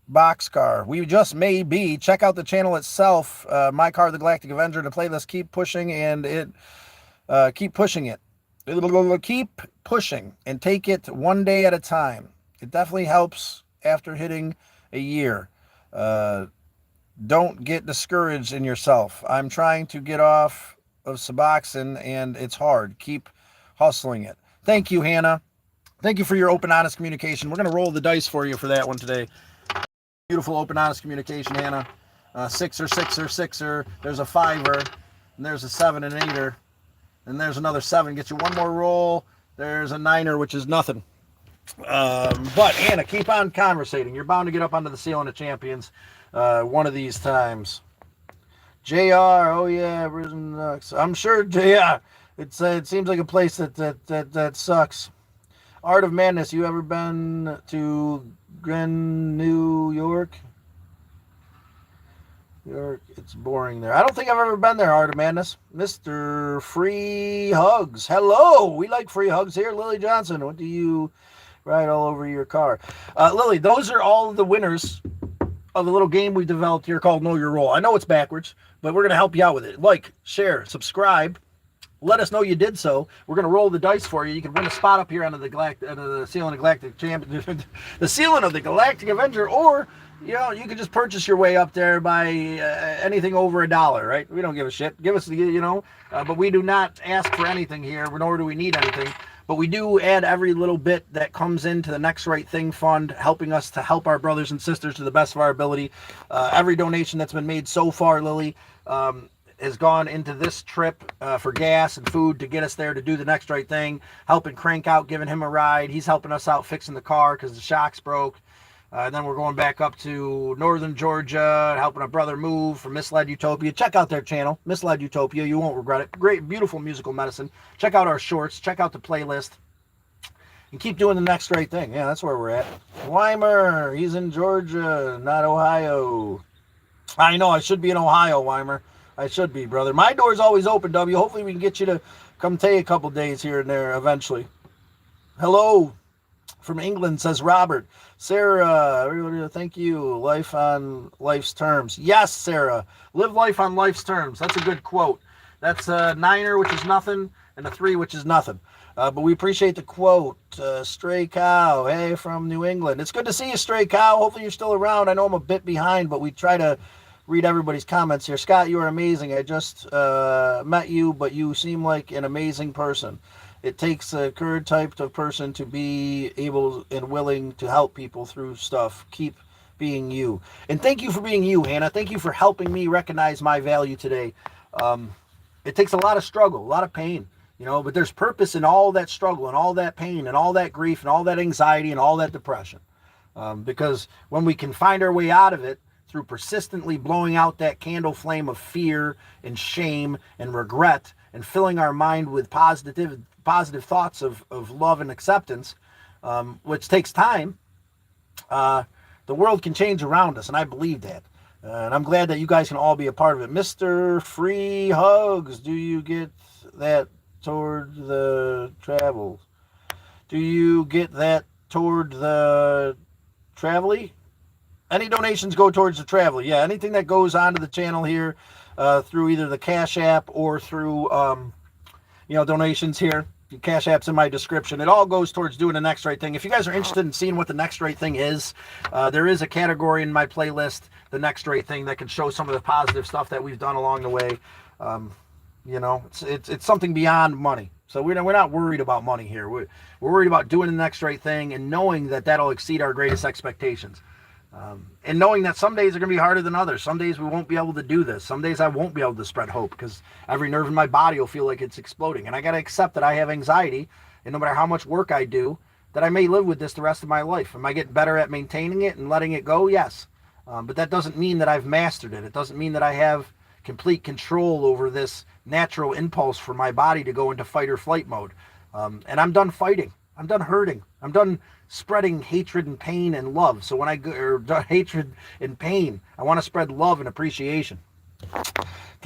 boxcar. We just may be. Check out the channel itself. My Car, the Galactic Avenger, the playlist. Keep pushing keep pushing it. Keep pushing and take it one day at a time. It definitely helps after hitting a year. Don't get discouraged in yourself. I'm trying to get off of Suboxone and it's hard. Keep hustling it. Thank you, Hannah. Thank you for your open, honest communication. We're going to roll the dice for you for that one today. Beautiful, open, honest communication, Hannah. Sixer, sixer, sixer. There's a fiver. And there's a seven and an eighter. And there's another seven. Get you one more roll. There's a niner, which is nothing. But, Hannah, keep on conversating. You're bound to get up onto the ceiling of champions one of these times. JR, oh yeah, I'm sure, JR. It seems like a place that sucks. Art of Madness, you ever been to New York? It's boring there. I don't think I've ever been there, Art of Madness. Mr. Free Hugs. Hello. We like free hugs here. Lily Johnson, what do you ride all over your car? Lily, those are all the winners of the little game we developed here called Know Your Role. I know it's backwards, but we're going to help you out with it. Like, share, subscribe. Let us know you did so. We're going to roll the dice for you. You can win a spot up here under the ceiling of Galactic Champion, the ceiling of the Galactic Avenger, or you can just purchase your way up there by anything over $1, right? We don't give a shit. Give us but we do not ask for anything here, nor do we need anything. But we do add every little bit that comes into the Next Right Thing Fund, helping us to help our brothers and sisters to the best of our ability. Every donation that's been made so far, Lily, has gone into this trip for gas and food to get us there to do the next right thing, helping Crank out, giving him a ride. He's helping us out fixing the car because the shocks broke. And then we're going back up to northern Georgia, helping a brother move from Misled Utopia. Check out their channel, Misled Utopia. You won't regret it. Great, beautiful musical medicine. Check out our shorts. Check out the playlist. And keep doing the next right thing. Yeah, that's where we're at. Weimer, he's in Georgia, not Ohio. I know, I should be in Ohio, Weimer. I should be, brother. My door's always open, W. Hopefully we can get you to come take a couple days here and there eventually. Hello from England, says Robert. Sarah, thank you. Life on life's terms. Yes, Sarah. Live life on life's terms. That's a good quote. That's a niner, which is nothing, and a 3, which is nothing. But we appreciate the quote. Stray Cow, hey, from New England. It's good to see you, Stray Cow. Hopefully you're still around. I know I'm a bit behind, but we try to read everybody's comments here. Scott, you are amazing. I just met you, but you seem like an amazing person. It takes a current type of person to be able and willing to help people through stuff. Keep being you. And thank you for being you, Hannah. Thank you for helping me recognize my value today. It takes a lot of struggle, a lot of pain, but there's purpose in all that struggle and all that pain and all that grief and all that anxiety and all that depression. Because when we can find our way out of it, through persistently blowing out that candle flame of fear and shame and regret and filling our mind with positive thoughts of love and acceptance, which takes time, the world can change around us, and I believe that. And I'm glad that you guys can all be a part of it. Mr. Free Hugs, do you get that toward the travel? Do you get that toward the travel-y? Any donations go towards the travel. Yeah, anything that goes onto the channel here through either the Cash App or through, donations here. The Cash App's in my description. It all goes towards doing the next right thing. If you guys are interested in seeing what the next right thing is, there is a category in my playlist, the next right thing, that can show some of the positive stuff that we've done along the way. It's something beyond money. So we're not worried about money here. We're worried about doing the next right thing and knowing that that'll exceed our greatest expectations. And knowing that some days are going to be harder than others. Some days we won't be able to do this. Some days I won't be able to spread hope because every nerve in my body will feel like it's exploding. And I got to accept that I have anxiety, and no matter how much work I do, that I may live with this the rest of my life. Am I getting better at maintaining it and letting it go? Yes. But that doesn't mean that I've mastered it. It doesn't mean that I have complete control over this natural impulse for my body to go into fight or flight mode. And I'm done fighting. I'm done hurting. I'm done spreading hatred and pain and love. So when I go, or hatred and pain, I want to spread love and appreciation. It's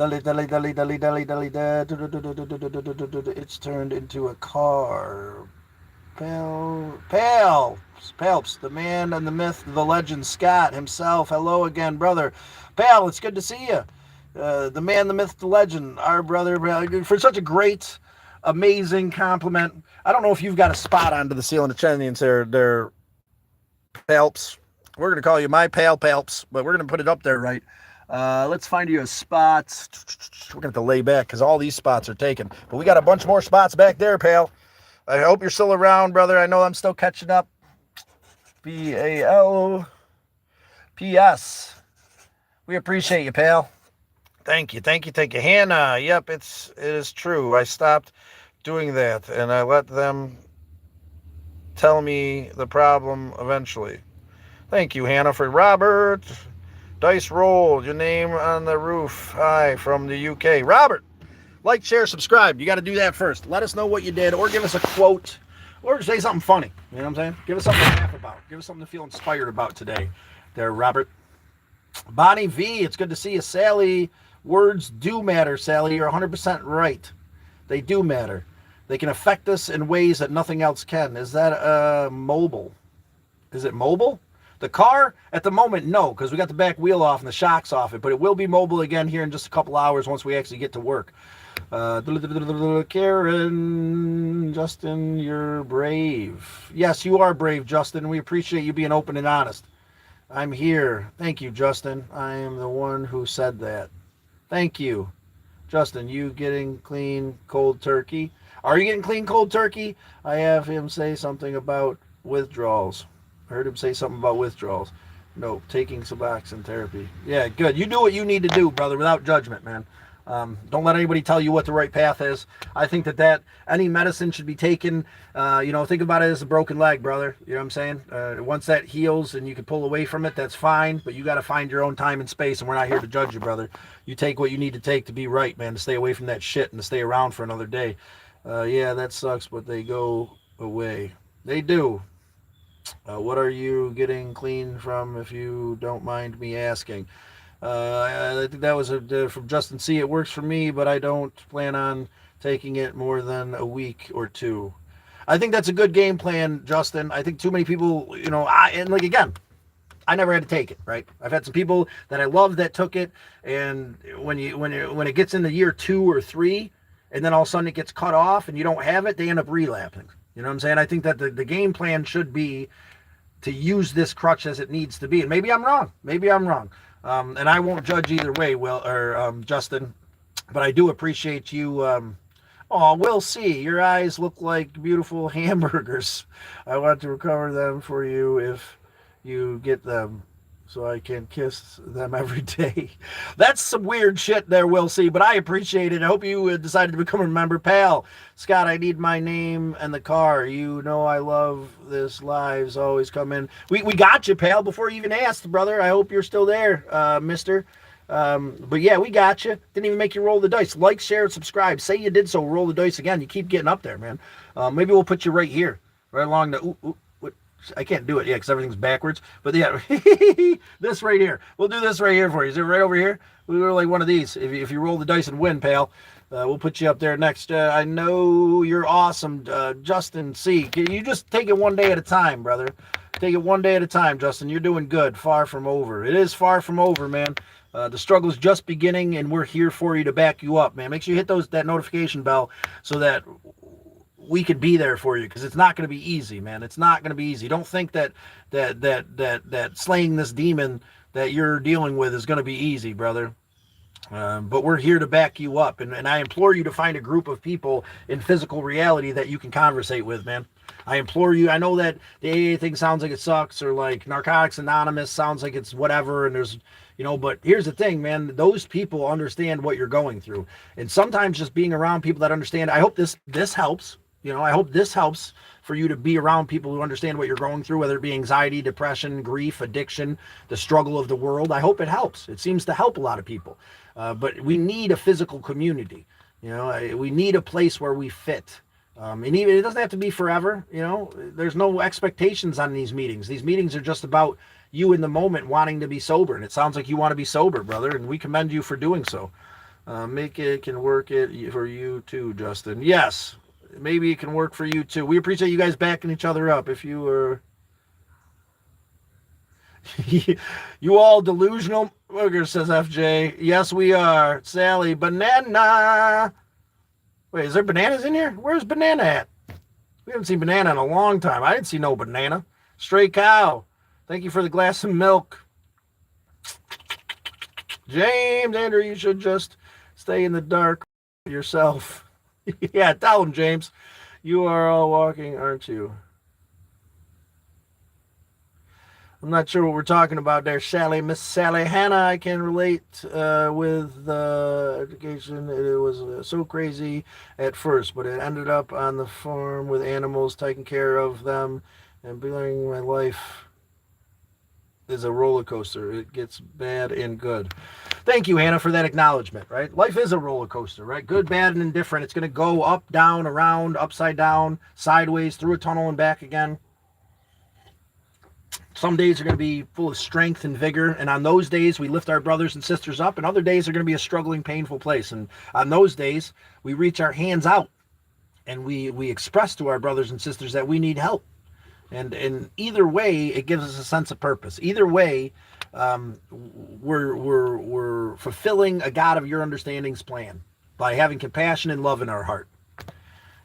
turned into a car. Palps, the man and the myth, the legend, Scott himself. Hello again, brother. Pal, it's good to see you. The man, the myth, the legend, our brother, for such a great, amazing compliment. I don't know if you've got a spot onto the ceiling of Chennians there, Palps. We're going to call you my pal Palps, but we're going to put it up there right. Let's find you a spot. We're going to have to lay back because all these spots are taken. But we got a bunch more spots back there, pal. I hope you're still around, brother. I know I'm still catching up. BALPS. We appreciate you, pal. Thank you. Hannah, yep, it is true. I stopped doing that, and I let them tell me the problem eventually. Thank you, Hannah. For Robert, dice rolled, your name on the roof. Hi, from the UK. Robert, like, share, subscribe. You got to do that first. Let us know what you did, or give us a quote, or say something funny. You know what I'm saying? Give us something to laugh about. Give us something to feel inspired about today. There, Robert. Bonnie V, it's good to see you. Sally, words do matter, Sally. You're 100% right. They do matter. They can affect us in ways that nothing else can. Is that mobile? Is it mobile? The car, at the moment, no, because we got the back wheel off and the shocks off it, but it will be mobile again here in just a couple hours once we actually get to work. Karen, Justin, you're brave. Yes, you are brave, Justin. We appreciate you being open and honest. I'm here. Thank you, Justin. I am the one who said that. Thank you. Justin, you getting clean cold turkey? Are you getting clean cold turkey? I have him say something about withdrawals. I heard him say something about withdrawals. No, taking Suboxone therapy. Yeah, good. You do what you need to do, brother, without judgment, man. Don't let anybody tell you what the right path is. I think that any medicine should be taken. Think about it as a broken leg, brother. You know what I'm saying? Once that heals and you can pull away from it, that's fine. But you got to find your own time and space, and we're not here to judge you, brother. You take what you need to take to be right, man, to stay away from that shit and to stay around for another day. Yeah, that sucks, but they go away. They do. What are you getting clean from, if you don't mind me asking? I think that was from Justin C. It works for me, but I don't plan on taking it more than a week or two. I think that's a good game plan, Justin. I think too many people, I never had to take it, right? I've had some people that I love that took it, and when it gets into year 2 or 3, and then all of a sudden it gets cut off and you don't have it, they end up relapsing. You know what I'm saying? I think that the game plan should be to use this crutch as it needs to be. And maybe I'm wrong. And I won't judge either way, Justin. But I do appreciate you. We'll see. Your eyes look like beautiful hamburgers. I want to recover them for you if you get them, so I can kiss them every day. That's some weird shit there, we'll see, but I appreciate it. I hope you decided to become a member. Pal, Scott, I need my name and the car. You know I love this. Lives always come in. We got you, pal, before you even asked, brother. I hope you're still there, mister. But yeah, we got you. Didn't even make you roll the dice. Like, share, and subscribe. Say you did so. Roll the dice again. You keep getting up there, man. Maybe we'll put you right here, right along the... I can't do it yet because everything's backwards. But yeah, this right here. We'll do this right here for you. Is it right over here? We were like one of these. If you roll the dice and win, pal, we'll put you up there next. I know you're awesome, Justin C. Can you just take it one day at a time, brother? Take it one day at a time, Justin. You're doing good. Far from over. It is far from over, man. The struggle's just beginning, and we're here for you to back you up, man. Make sure you hit that notification bell so that we could be there for you, because it's not going to be easy, man. It's not going to be easy. Don't think that slaying this demon that you're dealing with is going to be easy, brother. But we're here to back you up, and I implore you to find a group of people in physical reality that you can conversate with, man. I implore you. I know that the AA thing sounds like it sucks, or like Narcotics Anonymous sounds like it's whatever, and there's, but here's the thing, man. Those people understand what you're going through, and sometimes just being around people that understand. I hope this helps. I hope this helps for you to be around people who understand what you're going through, whether it be anxiety, depression, grief, addiction, the struggle of the world. I hope it helps. It seems to help a lot of people. But we need a physical community. We need a place where we fit. And even it doesn't have to be forever. There's no expectations on these meetings. These meetings are just about you in the moment wanting to be sober. And it sounds like you want to be sober, brother. And we commend you for doing so. Make it can work it for you too, Justin. Yes. Maybe it can work for you too. We appreciate you guys backing each other up. If you were you all delusional boogers, says FJ. Yes, we are. Sally, banana. Wait, is there bananas in here? Where's banana at? We haven't seen banana in a long time. I didn't see no banana. Stray cow. Thank you for the glass of milk. James, Andrew, you should just stay in the dark yourself. Yeah, tell him, James. You are all walking, aren't you? I'm not sure what we're talking about there, Sally. Miss Sally Hannah, I can relate with education. It was so crazy at first, but it ended up on the farm with animals, taking care of them, and beginning my life is a roller coaster. It gets bad and good. Thank you, Hannah, for that acknowledgement, right? Life is a roller coaster, right? Good, bad, and indifferent. It's going to go up, down, around, upside down, sideways, through a tunnel and back again. Some days are going to be full of strength and vigor, and on those days we lift our brothers and sisters up, and other days are going to be a struggling, painful place. And on those days we reach our hands out and we express to our brothers and sisters that we need help. And either way, it gives us a sense of purpose. Either way, we're fulfilling a God of your understanding's plan by having compassion and love in our heart.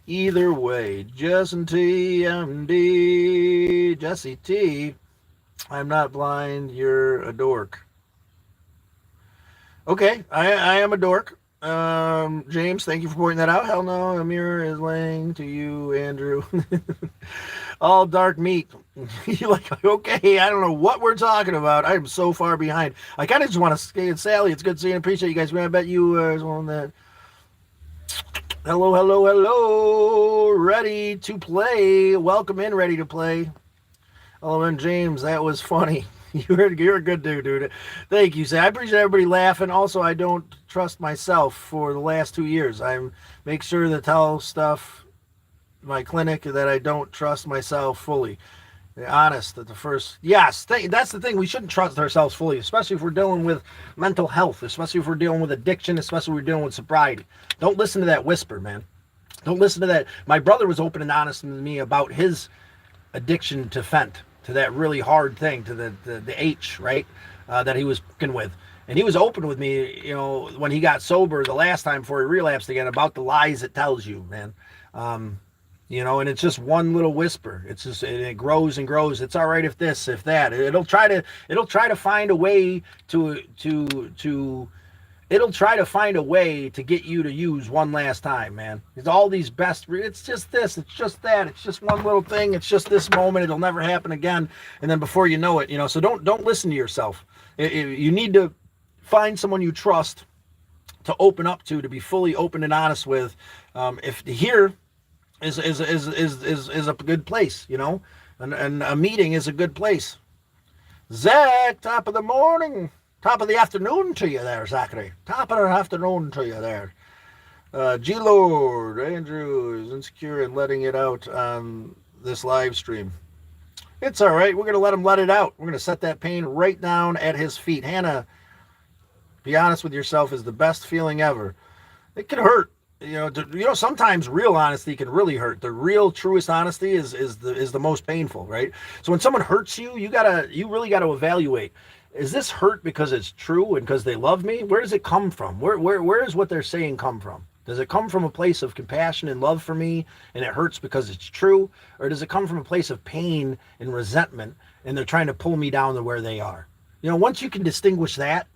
Either way, Justin T, MD, Jesse T. I'm not blind. You're a dork. Okay, I am a dork. James, thank you for pointing that out. Hell no, a mirror is laying to you, Andrew. All dark meat. You're like, okay, I don't know what we're talking about. I'm so far behind. I kind of just want to say, Sally, it's good seeing and appreciate you guys. I bet you are one that. Hello, hello, hello. Ready to play. Welcome in, ready to play. Oh, and James, that was funny. You're a good dude. Thank you, Say. I appreciate everybody laughing. Also, I don't trust myself for the last 2 years. I make sure to tell stuff my clinic that I don't trust myself fully. Honest at the first. Yes, that's the thing. We shouldn't trust ourselves fully, especially if we're dealing with mental health, especially if we're dealing with addiction, especially if we're dealing with sobriety. Don't listen to that whisper, man. Don't listen to that. My brother was open and honest with me about his addiction to Fent, to that really hard thing, to the H, right, that he was working with. And he was open with me, when he got sober the last time before he relapsed again, about the lies it tells you, man. And it's just one little whisper. It's just, it grows and grows. It's all right if this, if that. It'll try to find a way it'll try to find a way to get you to use one last time, man. It's all these it's just this, it's just that, it's just one little thing, it's just this moment, it'll never happen again. And then before you know it, so don't listen to yourself. You need to find someone you trust to open up to be fully open and honest with. If here is a good place, and a meeting is a good place. Zach, top of the morning. Top of the afternoon to you there, Zachary. Top of the afternoon to you there. G-Lord, Andrew is insecure and letting it out on this live stream. It's all right. We're going to let him let it out. We're going to set that pain right down at his feet. Hannah, be honest with yourself is the best feeling ever. It can hurt. Sometimes real honesty can really hurt. The real, truest honesty is the most painful, right? So when someone hurts you, you really got to evaluate. Is this hurt because it's true and because they love me? Where does it come from? Where is what they're saying come from? Does it come from a place of compassion and love for me and it hurts because it's true? Or does it come from a place of pain and resentment and they're trying to pull me down to where they are? Once you can distinguish that,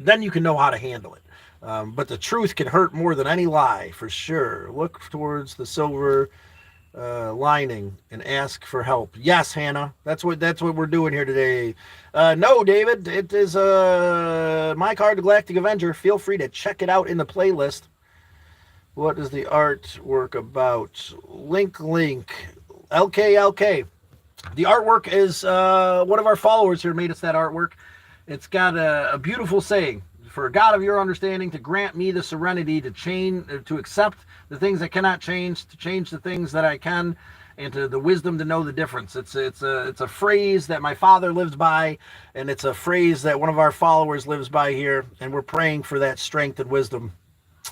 then you can know how to handle it. But the truth can hurt more than any lie, for sure. Look towards the silver lining and ask for help. Yes, Hannah, that's what we're doing here today. No, David, it is My Card, the Galactic Avenger. Feel free to check it out in the playlist. What is the artwork about? Link, LK. The artwork is one of our followers here made us that artwork. It's got a beautiful saying. For a God of your understanding to grant me the serenity to accept the things I cannot change, to change the things that I can, and to the wisdom to know the difference. It's a phrase that my father lives by, and it's a phrase that one of our followers lives by here, and we're praying for that strength and wisdom.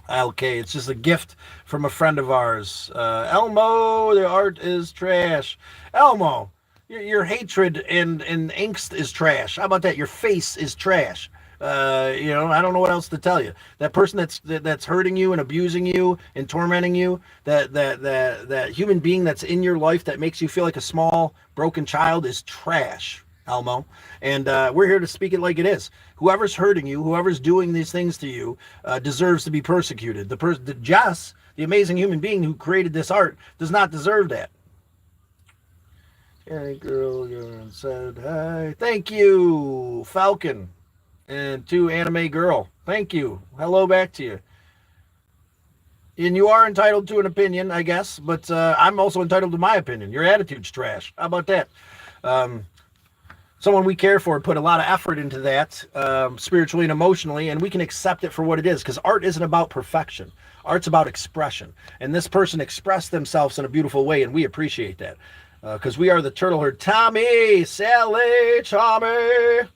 Okay, it's just a gift from a friend of ours. Elmo, the art is trash. Elmo, your hatred and angst is trash. How about that? Your face is trash. I don't know what else to tell you. That person that's hurting you and abusing you and tormenting you, that human being that's in your life that makes you feel like a small broken child is trash. Elmo, and we're here to speak it like it is. Whoever's hurting you, whoever's doing these things to you, deserves to be persecuted. The Jess, the amazing human being who created this art, does not deserve that. Hey girl, you said hi. Thank you, Falcon, and to Anime Girl. Thank you. Hello back to you. And you are entitled to an opinion, I guess, but I'm also entitled to my opinion. Your attitude's trash. How about that? Um, Someone we care for put a lot of effort into that, spiritually and emotionally, and we can accept it for what it is, because art isn't about perfection. Art's about expression. And this person expressed themselves in a beautiful way, and we appreciate that. Because we are the Turtle Herd. Tommy, Sally, Tommy,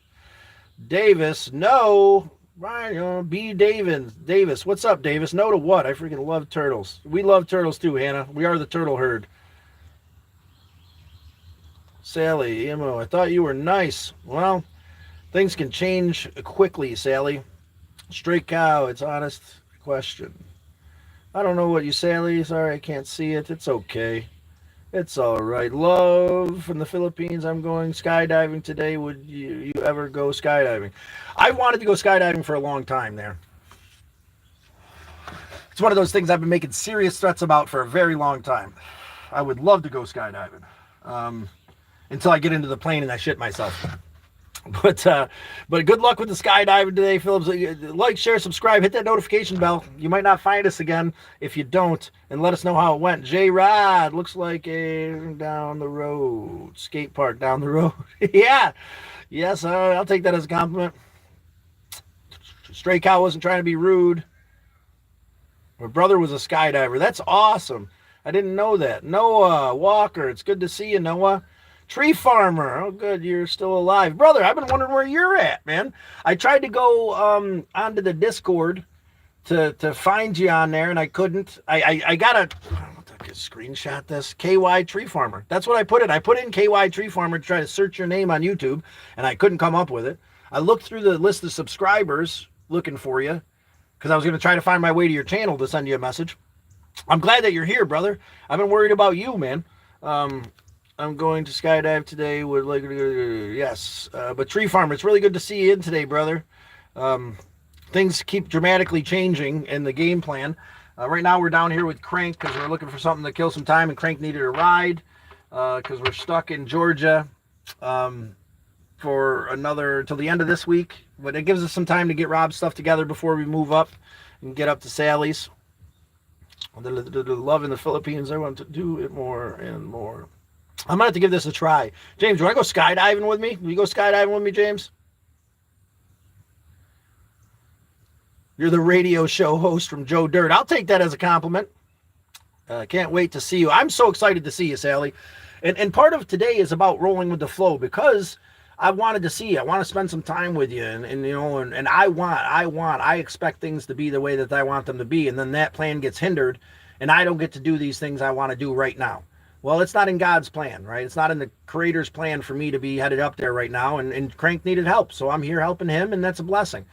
Davis, no. Ryan, B. Davis, what's up, Davis? No to what? I freaking love turtles. We love turtles too, Hannah. We are the Turtle Herd. Sally, Emo, I thought you were nice. Well, things can change quickly, Sally. Straight cow, it's honest question. I don't know what you, Sally. Sorry, I can't see it. It's okay. It's all right. Love from the Philippines. I'm going skydiving today. Would you ever go skydiving? I wanted to go skydiving for a long time there. It's one of those things I've been making serious threats about for a very long time. I would love to go skydiving. Until I get into the plane and I shit myself. But good luck with the skydiving today, Phillips. Like, share, subscribe, hit that notification bell. You might not find us again if you don't, and let us know how it went. J Rod looks like a down the road skate park down the road. Yeah, yes, I'll take that as a compliment. Stray Cow wasn't trying to be rude. My brother was a skydiver. That's awesome. I didn't know that. Noah Walker, it's good to see you, Noah. Tree Farmer, oh good, you're still alive. Brother, I've been wondering where you're at, man. I tried to go onto the Discord to find you on there, and I couldn't. I got a screenshot this. KY Tree Farmer. That's what I put in. I put in KY Tree Farmer to try to search your name on YouTube, and I couldn't come up with it. I looked through the list of subscribers looking for you, because I was going to try to find my way to your channel to send you a message. I'm glad that you're here, brother. I've been worried about you, man. I'm going to skydive today. Would like to, yes. But Tree Farmer, it's really good to see you in today, brother. Things keep dramatically changing in the game plan. Right now we're down here with Crank because we're looking for something to kill some time, and Crank needed a ride because we're stuck in Georgia for another till the end of this week. But it gives us some time to get Rob's stuff together before we move up and get up to Sally's. The love in the Philippines. I want to do it more and more. I'm going to have to give this a try. James, you want to go skydiving with me? Will you go skydiving with me, James? You're the radio show host from Joe Dirt. I'll take that as a compliment. Can't wait to see you. I'm so excited to see you, Sally. And part of today is about rolling with the flow, because I wanted to see you. I want to spend some time with you. And you know, and I expect things to be the way that I want them to be. And then that plan gets hindered, and I don't get to do these things I want to do right now. Well, it's not in God's plan, right? It's not in the Creator's plan for me to be headed up there right now. And Crank needed help, so I'm here helping him, and that's a blessing.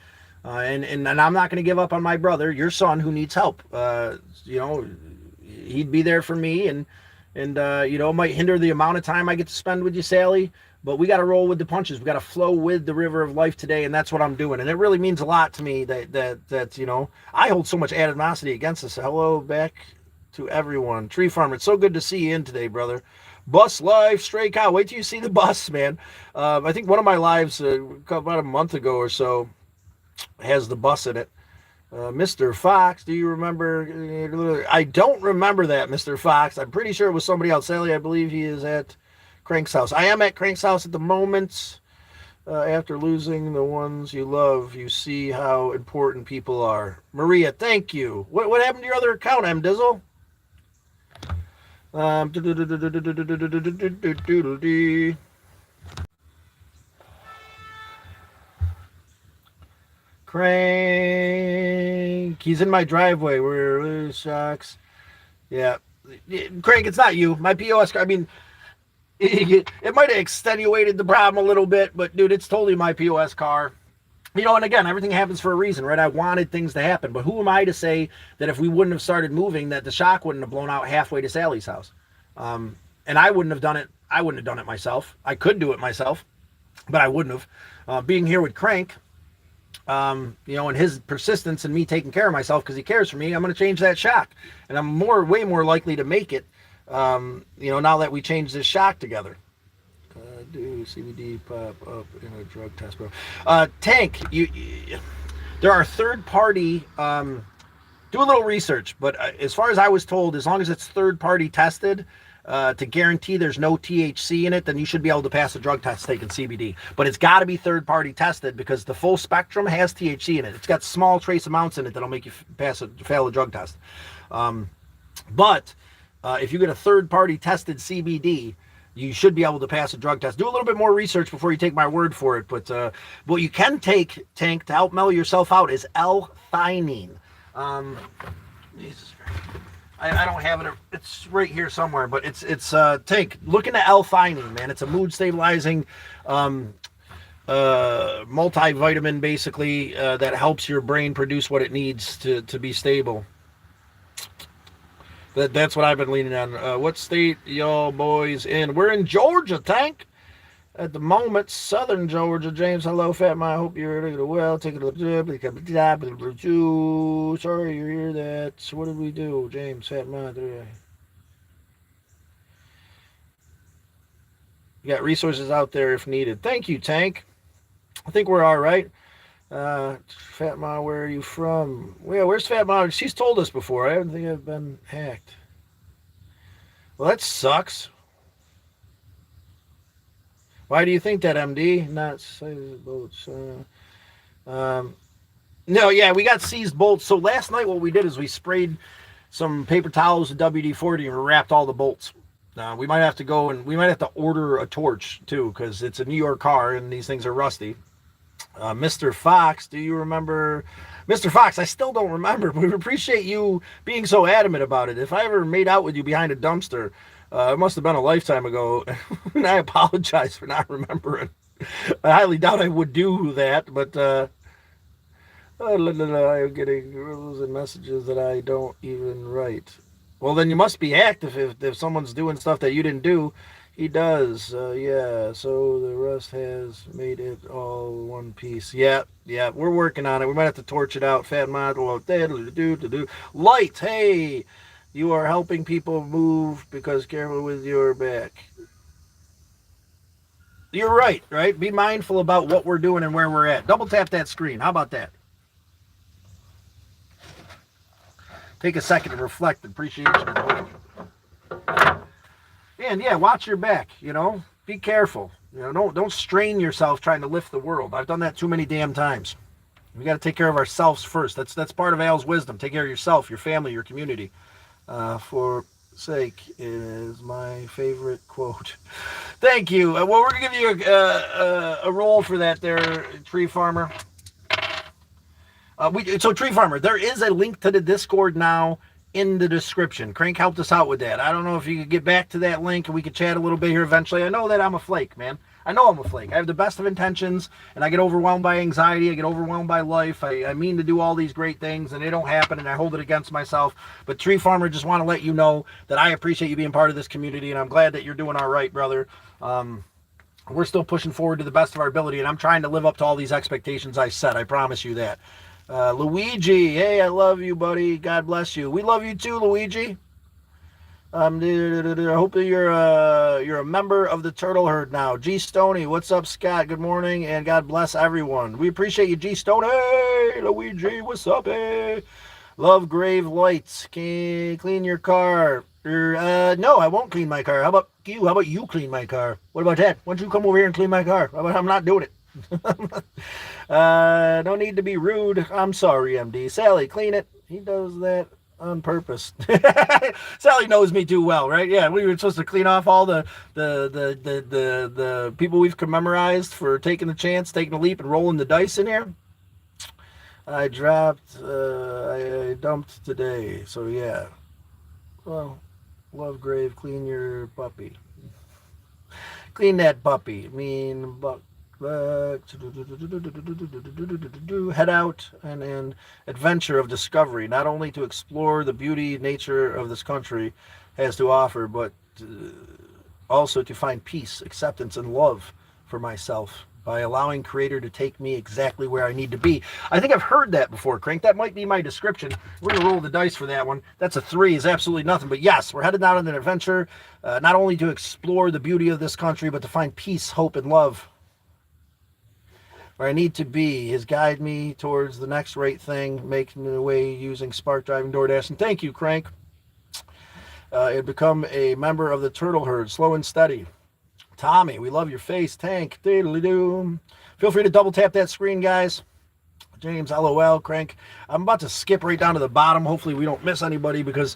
And I'm not going to give up on my brother, your son, who needs help. You know, he'd be there for me, and you know, it might hinder the amount of time I get to spend with you, Sally. But we got to roll with the punches. We got to flow with the river of life today, and that's what I'm doing. And it really means a lot to me that you know, I hold so much animosity against this. Hello back to everyone. Tree Farmer, it's so good to see you in today, brother. Bus Life, Stray Cow. Wait till you see the bus, man. I think one of my lives about a month ago or so has the bus in it. Mr. Fox, do you remember? I don't remember that, Mr. Fox. I'm pretty sure it was somebody else. Sally, I believe he is at Crank's house. I am at Crank's house at the moment. After losing the ones you love, you see how important people are. Maria, thank you. What happened to your other account, M. Dizzle? Crank, he's in my driveway. We're shocks. Yeah, Crank, it's not you. My POS. I mean, it might have extenuated the problem a little bit, but dude, it's totally my POS car. You know, and again, everything happens for a reason, right? I wanted things to happen, but who am I to say that if we wouldn't have started moving, that the shock wouldn't have blown out halfway to Sally's house? And I wouldn't have done it. I wouldn't have done it myself. I could do it myself. but I wouldn't have. Being here with Crank, and his persistence and me taking care of myself because he cares for me, I'm going to change that shock. And I'm way more likely to make it, now that we changed this shock together. Do CBD pop up in a drug test, bro? Tank, there are third-party, do a little research, but as far as I was told, as long as it's third-party tested, to guarantee there's no THC in it, then you should be able to pass a drug test taking CBD. But it's got to be third-party tested because the full spectrum has THC in it. It's got small trace amounts in it that'll make you fail a drug test. But if you get a third-party tested CBD, you should be able to pass a drug test. Do a little bit more research before you take my word for it. But what you can take, Tank, to help mellow yourself out is L-theanine. Jesus Christ. I don't have it. It's right here somewhere, but it's Tank. Look into L-theanine, man. It's a mood stabilizing multivitamin, basically, that helps your brain produce what it needs to be stable. That's what I've been leaning on. What state y'all boys in? We're in Georgia, Tank. At the moment, southern Georgia. James, hello, Fat Ma. I hope you're doing well. Take it a little. Sorry you hear that. So what did we do, James? Fat Ma. You got resources out there if needed. Thank you, Tank. I think we're all right. Fat Ma, where are you from? Well, where's Fat Ma? She's told us before. I don't think I've been hacked. Well, that sucks. Why do you think that, MD? Not seized bolts. No, yeah, we got seized bolts. So last night what we did is we sprayed some paper towels with WD-40 and wrapped all the bolts. We might have to go and we might have to order a torch too because it's a New York car and these things are rusty. Mr. Fox, do you remember? Mr. Fox, I still don't remember, but we appreciate you being so adamant about it. If I ever made out with you behind a dumpster, it must have been a lifetime ago, and I apologize for not remembering. I highly doubt I would do that, but I'm getting rules and messages that I don't even write. Well, then you must be active if someone's doing stuff that you didn't do. He does, yeah, so the rest has made it all one piece. Yeah, we're working on it. We might have to torch it out. Fat model, light, hey, you are helping people move because careful with your back. You're right? Be mindful about what we're doing and where we're at. Double tap that screen. How about that? Take a second to reflect. Appreciation. And yeah, watch your back, be careful. Don't strain yourself trying to lift the world. I've done that too many damn times. We got to take care of ourselves first. That's part of Al's wisdom. Take care of yourself, your family, your community. For sake is my favorite quote. Thank you. Well, we're going to give you a roll for that there, Tree Farmer. So Tree Farmer, there is a link to the Discord now in the description. Crank helped us out with that. I don't know if you could get back to that link and we could chat a little bit here eventually. I know that I'm a flake, man. I know I'm a flake. I have the best of intentions and I get overwhelmed by anxiety. I get overwhelmed by life. I mean to do all these great things and they don't happen and I hold it against myself. But Tree Farmer, just want to let you know that I appreciate you being part of this community and I'm glad that you're doing all right, brother. We're still pushing forward to the best of our ability and I'm trying to live up to all these expectations I set. I promise you that. Luigi, hey, I love you, buddy. God bless you. We love you too, Luigi. I hope that you're a member of the Turtle Herd now. G Stoney, what's up, Scott? Good morning, and God bless everyone. We appreciate you, G Stoney. Hey, Luigi, what's up? Hey, love Grave Lights. Can you clean your car? No, I won't clean my car. How about you? How about you clean my car? What about that? Why don't you come over here and clean my car? How about I'm not doing it? No need to be rude. I'm sorry, MD. Sally, clean it. He does that on purpose. Sally knows me too well, right? Yeah, we were supposed to clean off all the people we've commemorized for taking the chance, taking the leap, and rolling the dice in here. I dumped today, so yeah. Well, love Grave, clean your puppy. Clean that puppy. Buck. Head out and an adventure of discovery, not only to explore the beauty nature of this country has to offer, but also to find peace, acceptance, and love for myself by allowing Creator to take me exactly where I need to be. I think I've heard that before, Crank. That might be my description. We're going to roll the dice for that one. That's a 3, is absolutely nothing. But yes, we're headed out on an adventure, not only to explore the beauty of this country, but to find peace, hope, and love where I need to be. His guide me towards the next right thing, making the way using Spark Driving DoorDash. And thank you, Crank. It become a member of the turtle herd, slow and steady. Tommy, we love your face. Tank, diddly-doo. Feel free to double tap that screen, guys. James, LOL, Crank. I'm about to skip right down to the bottom. Hopefully we don't miss anybody because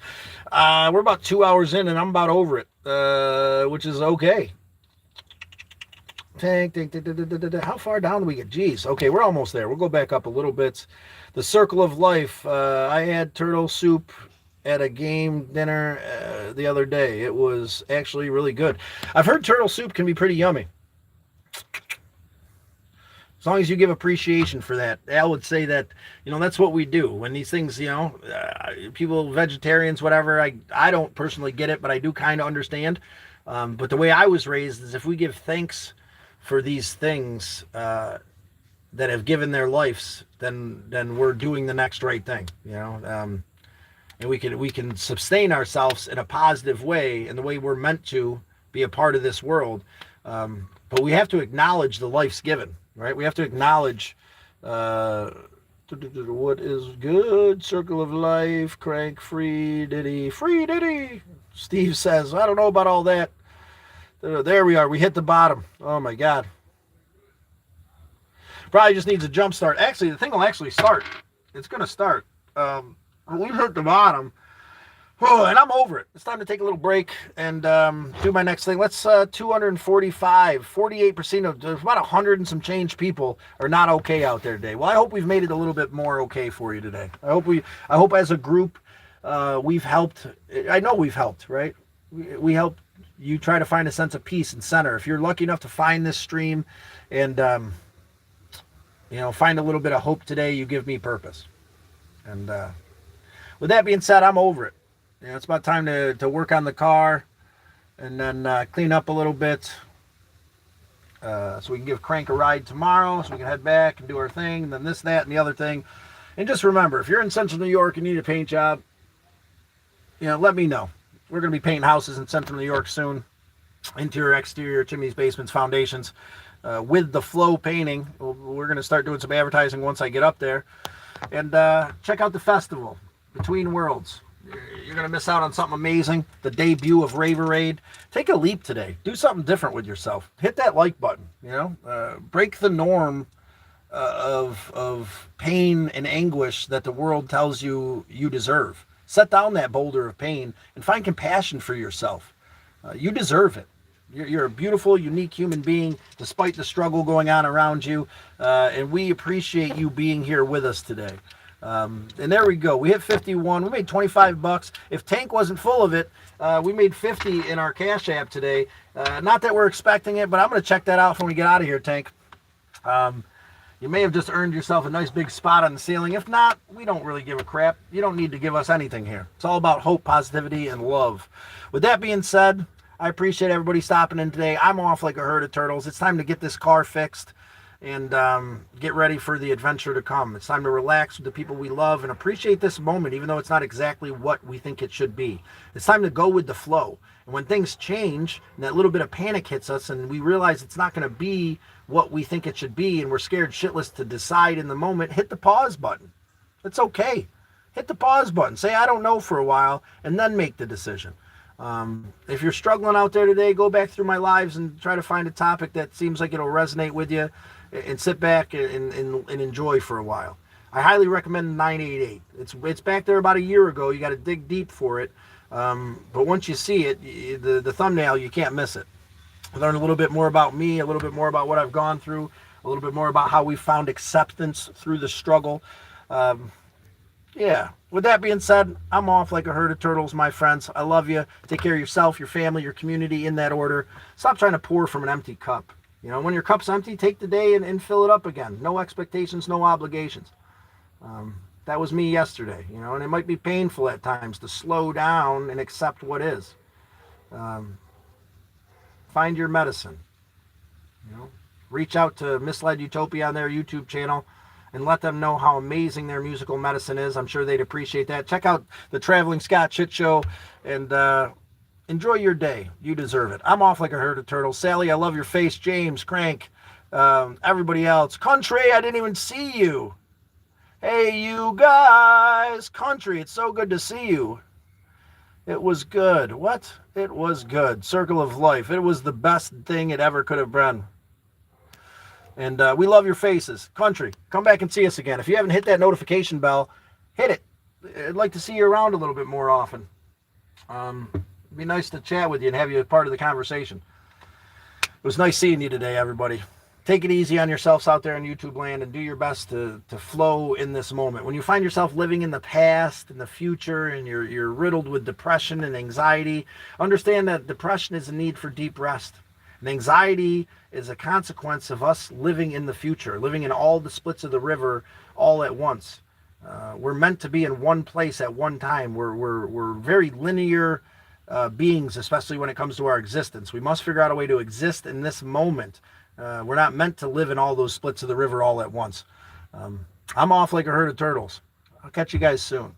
we're about 2 hours in and I'm about over it, which is okay. Tank, how far down do we get? Jeez. Okay, we're almost there. We'll go back up a little bit. The circle of life. I had turtle soup at a game dinner the other day. It was actually really good. I've heard turtle soup can be pretty yummy. As long as you give appreciation for that. Al would say that, that's what we do. When these things, people, vegetarians, whatever, I don't personally get it, but I do kind of understand. But the way I was raised is if we give thanks for these things that have given their lives, then we're doing the next right thing, and we can sustain ourselves in a positive way, and the way we're meant to be a part of this world. But we have to acknowledge the life's given, right? We have to acknowledge what is good. Circle of life, Crank, free Diddy. Steve says, I don't know about all that. There we are. We hit the bottom. Oh my God. Probably just needs a jump start. Actually, the thing will actually start. It's going to start. We hit the bottom. Oh, and I'm over it. It's time to take a little break and do my next thing. Let's 245, 48% of, there's about 100 and some change people are not okay out there today. Well, I hope we've made it a little bit more okay for you today. I hope as a group we've helped. I know we've helped, right? We helped you try to find a sense of peace and center. If you're lucky enough to find this stream and find a little bit of hope today, you give me purpose. And with that being said, I'm over it. It's about time to work on the car and then clean up a little bit so we can give Crank a ride tomorrow, so we can head back and do our thing, and then this, that, and the other thing. And just remember, if you're in Central New York and need a paint job, let me know. We're going to be painting houses in Central New York soon. Interior, exterior, chimneys, basements, foundations. With the Flow painting, we're going to start doing some advertising once I get up there. And check out the festival, Between Worlds. You're going to miss out on something amazing. The debut of Raverade. Take a leap today. Do something different with yourself. Hit that like button. Break the norm of pain and anguish that the world tells you you deserve. Set down that boulder of pain and find compassion for yourself. You deserve it. You're a beautiful, unique human being, despite the struggle going on around you. And we appreciate you being here with us today. And there we go. We hit 51. We made $25. If Tank wasn't full of it, we made 50 in our Cash App today. Not that we're expecting it, but I'm going to check that out when we get out of here, Tank. You may have just earned yourself a nice big spot on the ceiling. If not, we don't really give a crap. You don't need to give us anything here. It's all about hope, positivity, and love. With that being said, I appreciate everybody stopping in today. I'm off like a herd of turtles. It's time to get this car fixed and get ready for the adventure to come. It's time to relax with the people we love and appreciate this moment, even though it's not exactly what we think it should be. It's time to go with the flow. And when things change and that little bit of panic hits us and we realize it's not going to be what we think it should be and we're scared shitless to decide in the moment, hit the pause button. It's okay. Hit the pause button. Say, I don't know for a while, and then make the decision. If you're struggling out there today, go back through my lives and try to find a topic that seems like it'll resonate with you and sit back and enjoy for a while. I highly recommend 988. It's back there about a year ago. You got to dig deep for it. But once you see it, the thumbnail, you can't miss it. Learn a little bit more about me, a little bit more about what I've gone through, a little bit more about how we found acceptance through the struggle. Yeah. With that being said, I'm off like a herd of turtles, my friends. I love you. Take care of yourself, your family, your community in that order. Stop trying to pour from an empty cup. When your cup's empty, take the day and fill it up again. No expectations, no obligations. That was me yesterday, and it might be painful at times to slow down and accept what is. Find your medicine. Reach out to Misled Utopia on their YouTube channel and let them know how amazing their musical medicine is. I'm sure they'd appreciate that. Check out the Traveling Scott Shit Show and enjoy your day. You deserve it. I'm off like a herd of turtles. Sally, I love your face. James, Crank, everybody else. Country, I didn't even see you. Hey, you guys. Country, it's so good to see you. It was good. What? It was good. Circle of Life. It was the best thing it ever could have been. And we love your faces. Country, come back and see us again. If you haven't hit that notification bell, hit it. I'd like to see you around a little bit more often. It'd be nice to chat with you and have you as part of the conversation. It was nice seeing you today, everybody. Take it easy on yourselves out there in YouTube land and do your best to flow in this moment. When you find yourself living in the past and the future and you're riddled with depression and anxiety, understand that depression is a need for deep rest. And anxiety is a consequence of us living in the future, living in all the splits of the river all at once. We're meant to be in one place at one time. We're very linear beings, especially when it comes to our existence. We must figure out a way to exist in this moment. We're not meant to live in all those splits of the river all at once. I'm off like a herd of turtles. I'll catch you guys soon.